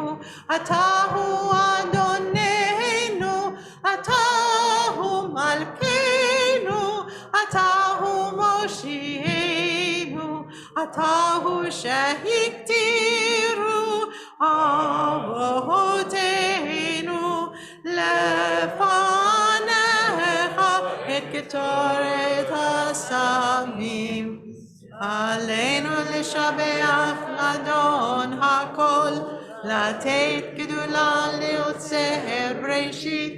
אתה הוא אדוננו, אתה הוא מלכנו, אתה הוא מושיענו, אתה הוא שהקטירו אבותינו לפניך את קטורת הסמים. עלינו לשבח לאדון הכל, לתת גדולה ליוצר בראשית.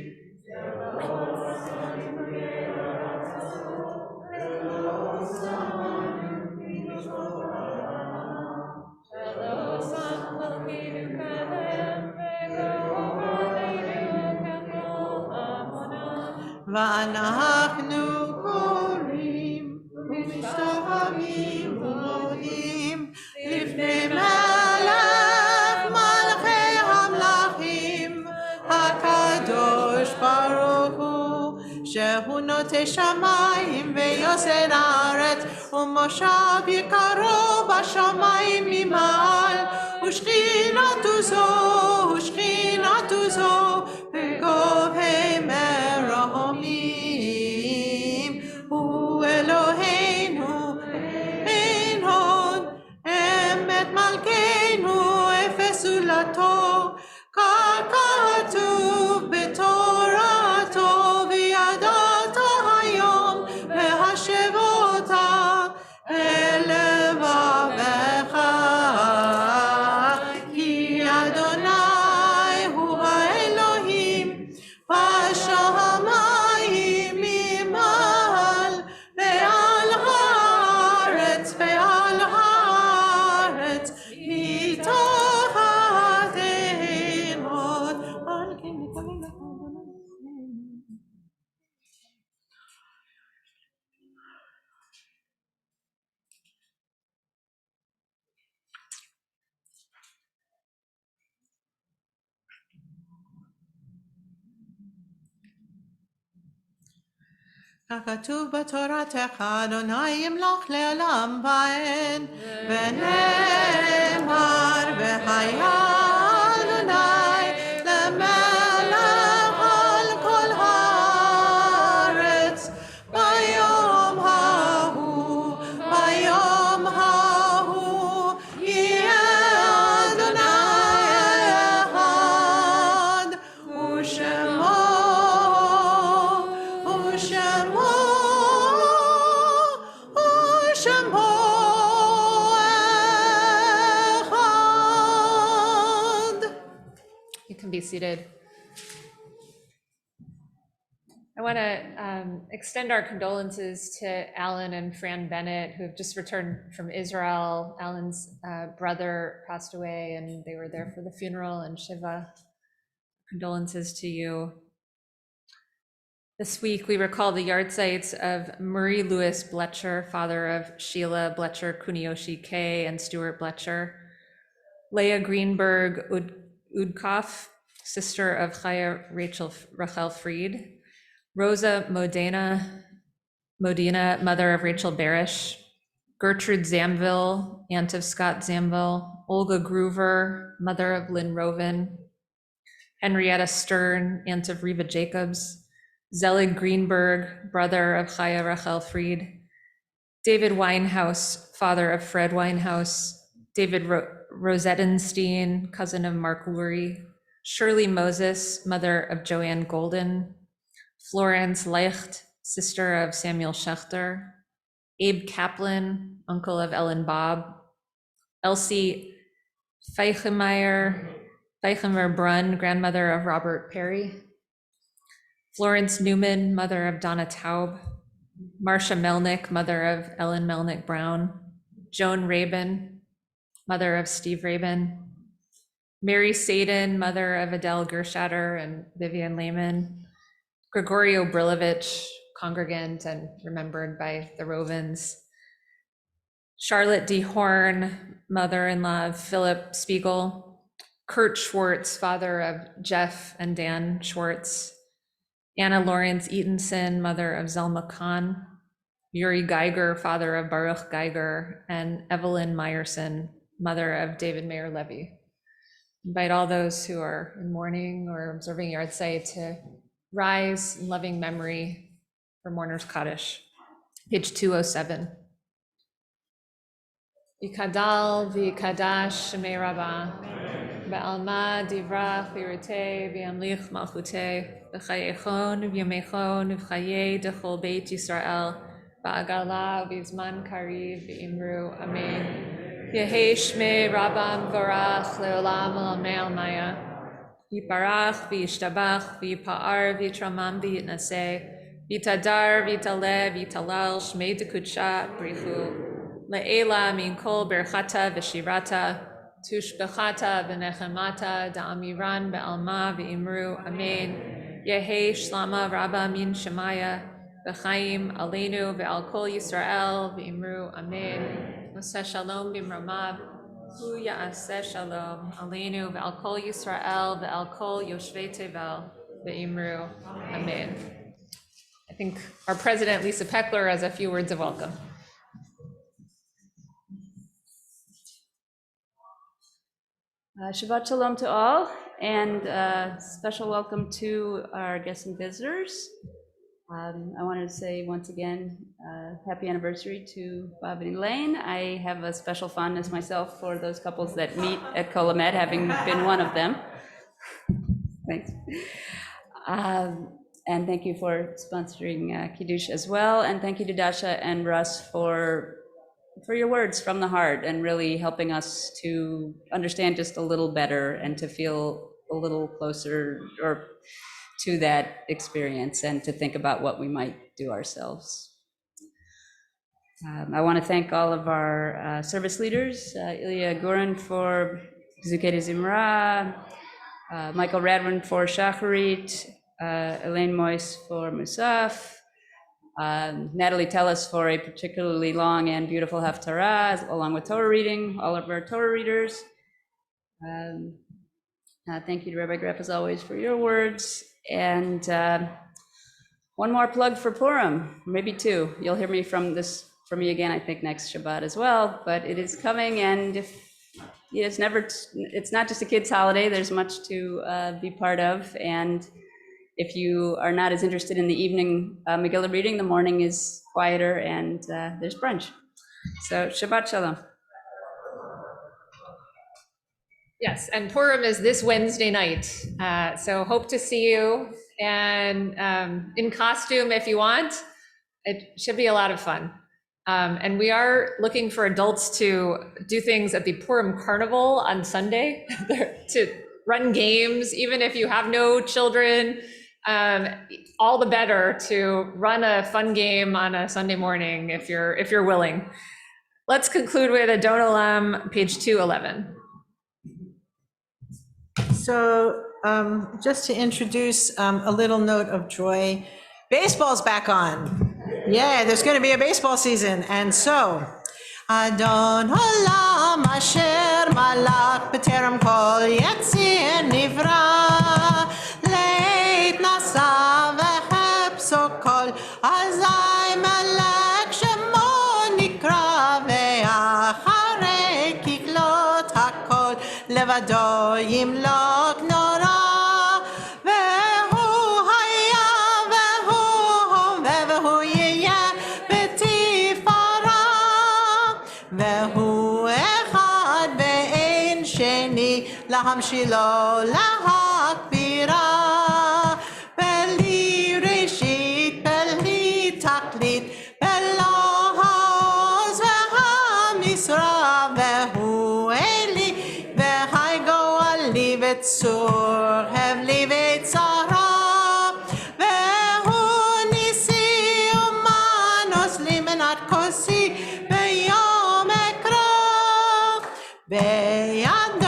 ואנחנו קוראים ומשתחווים ומודים לפני מלך מלכי המלכים הקדוש ברוך הוא, שהוא נוטה שמיים ויוסד הארץ, ומושב יקרו בשמיים ממעל, ושכינתו זו, ושכינתו זו בגובה מרומים. הוא אלוהינו, אין עוד, אמת מלכנו, אפס זולתו, ככתוב בתורתו, וידעת היום והשבות בלבבך, כי אדוני הוא האלוהים בשמיים ממעל, ועל הארץ ועל הארץ מתוך התהומות. על כן נקווה לך אדוני. ככתוב בתורתך, אדוני ימלוך לעולם ועד, ונאמר והיה אדוני למלך על כל הארץ. ביום ההוא, ביום ההוא, יהיה אדוני אחד, ושמו You can be seated. I want to extend our condolences to Alan and Fran Bennett, who have just returned from Israel. Alan's brother passed away, and they were there for the funeral, and Shiva, condolences to you. This week, we recall the yardzites of Murray Lewis Bletcher, father of Sheila Bletcher, Kuniyoshi K, and Stuart Bletcher, Leah Greenberg Udkoff, sister of Chaya Rachel Fried, Rosa Modena, mother of Rachel Barish, Gertrude Zamville, aunt of Scott Zamville, Olga Groover, mother of Lynn Roven, Henrietta Stern, aunt of Reva Jacobs, Zelig Greenberg, brother of Chaya Rachel Fried, David Winehouse, father of Fred Winehouse, David Rosettenstein, cousin of Mark Lurie, Shirley Moses, mother of Joanne Golden, Florence Leicht, sister of Samuel Schechter, Abe Kaplan, uncle of Ellen Bob, Elsie Feichemeyer Brunn, grandmother of Robert Perry, Florence Newman, mother of Donna Taub, Marcia Melnick, mother of Ellen Melnick Brown, Joan Rabin, mother of Steve Rabin, Mary Sadin, mother of Adele Gershatter and Vivian Lehman, Gregorio Brilovich, congregant and remembered by the Rovens, Charlotte D. Horn, mother-in-law of Philip Spiegel, Kurt Schwartz, father of Jeff and Dan Schwartz, Anna Lawrence Eatonson, mother of Zelma Khan, Yuri Geiger, father of Baruch Geiger, and Evelyn Meyerson, mother of David Mayer Levy. Invite all those who are in mourning or observing yard site to rise in loving memory for Mourner's Kaddish, page 207. V'kadal v'kadash shemei Rabbah, Ba'alma divrach v'yirteh v'yamlich malchuteh, v'chayechon v'yamechon v'chayei dechol beit Yisrael, ba'agala v'zman kariv v'imru, amen. Yehei shmei Rabbah v'orach le'olam al'amei almaya, v'yiparach v'yishtabach v'yipa'ar v'yitramam v'yitnaseh, v'yitadar v'yitaleh v'yitalal shmei dekudsha brichu, le'ela min kol berchata v'shirata, tushbechata v'nechemata da'amiran be'alma v'imru, amen. Yehei shlama rabba min shemaya, v'chaim aleinu ve'al kol Yisrael v'imru, amen. Oseh shalom b'mromav, hu ya'aseh shalom aleinu ve'al kol Yisrael ve'al kol yoshvei tevel v'imru, amen. I think our president, Lisa Peckler, has a few words of welcome. Shabbat Shalom to all, and special welcome to our guests and visitors. I wanted to say once again, happy anniversary to Bob and Elaine. I have a special fondness myself for those couples that meet at Kol Hamed, having been one of them. Thanks. And thank you for sponsoring Kiddush as well, and thank you to Dasha and Russ for your words from the heart and really helping us to understand just a little better and to feel a little closer or to that experience and to think about what we might do ourselves. I want to thank all of our service leaders, Ilya Gurin for Zuket Zimra, Michael Radwin for Shacharit, Elaine Moyes for Musaf, Natalie Tellis for a particularly long and beautiful Haftarah, along with Torah reading, all of our Torah readers. Thank you to Rabbi Greff, as always, for your words. And one more plug for Purim, maybe two. You'll hear me from me again, I think, next Shabbat as well, but it is coming, and it's not just a kid's holiday, there's much to be part of. And if you are not as interested in the evening Megillah reading, the morning is quieter and there's brunch. So Shabbat Shalom. Yes, and Purim is this Wednesday night. So hope to see you, and in costume if you want. It should be a lot of fun. And we are looking for adults to do things at the Purim Carnival on Sunday, to run games, even if you have no children. All the better to run a fun game on a Sunday morning if you're willing. Let's conclude with Adon Olam, page 211. So just to introduce a little note of joy, baseball's back on. Yeah, there's going to be a baseball season. And so, Adon Olam asher malach b'terem kol yetzir nivra leit nasa v'hepso kol azai malach shemo nikra לבדו ימלוק נורא, והוא היה והוא הווה והוא יהיה בתפארה, והוא אחד ואין שני, להמשילו להכבירה, בלי ראשית בלי תכלית, בלא העוז והמשרה, והוא אלי והי גואלי וצור הבלי וצרה, והוא ניסי ומנוס לי מנת כוסי ביום אקרא, בידו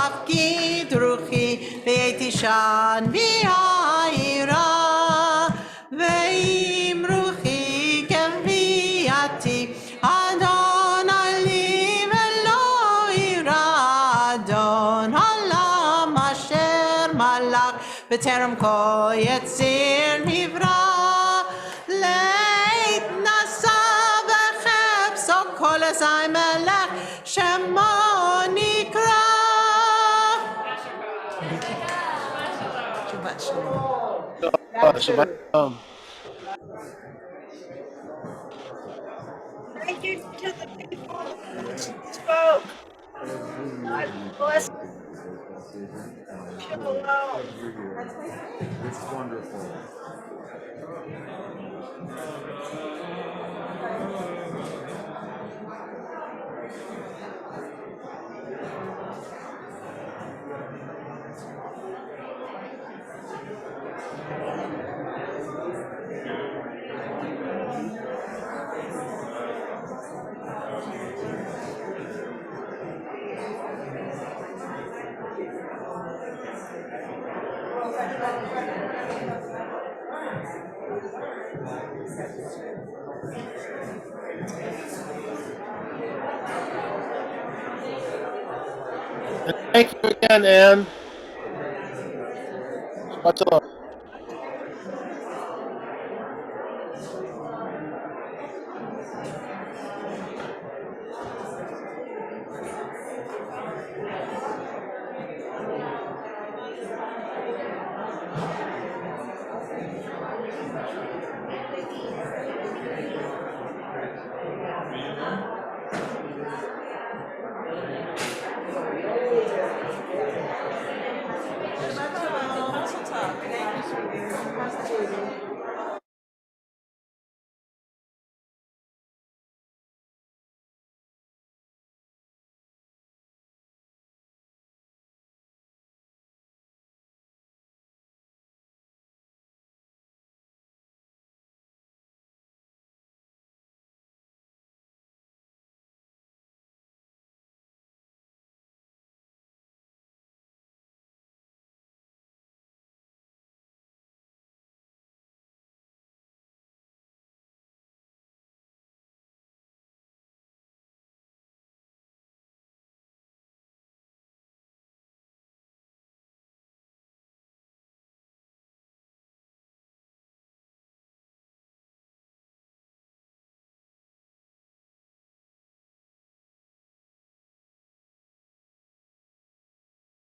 אפקיד רוחי ויתישן ויעירה, ואם רוחי כביאתי אדוני לי ולא יירא, אדון עולם אשר מלך בטרם כה יציר נברא, לעת נשא וחפצו כל אזי מלך שמו נקרא. Shabbat shalom. Shabbat shalom. Thank you to the people who spoke. God bless. Shalom. It's wonderful. And thank you again, Anne. Shabbat shalom.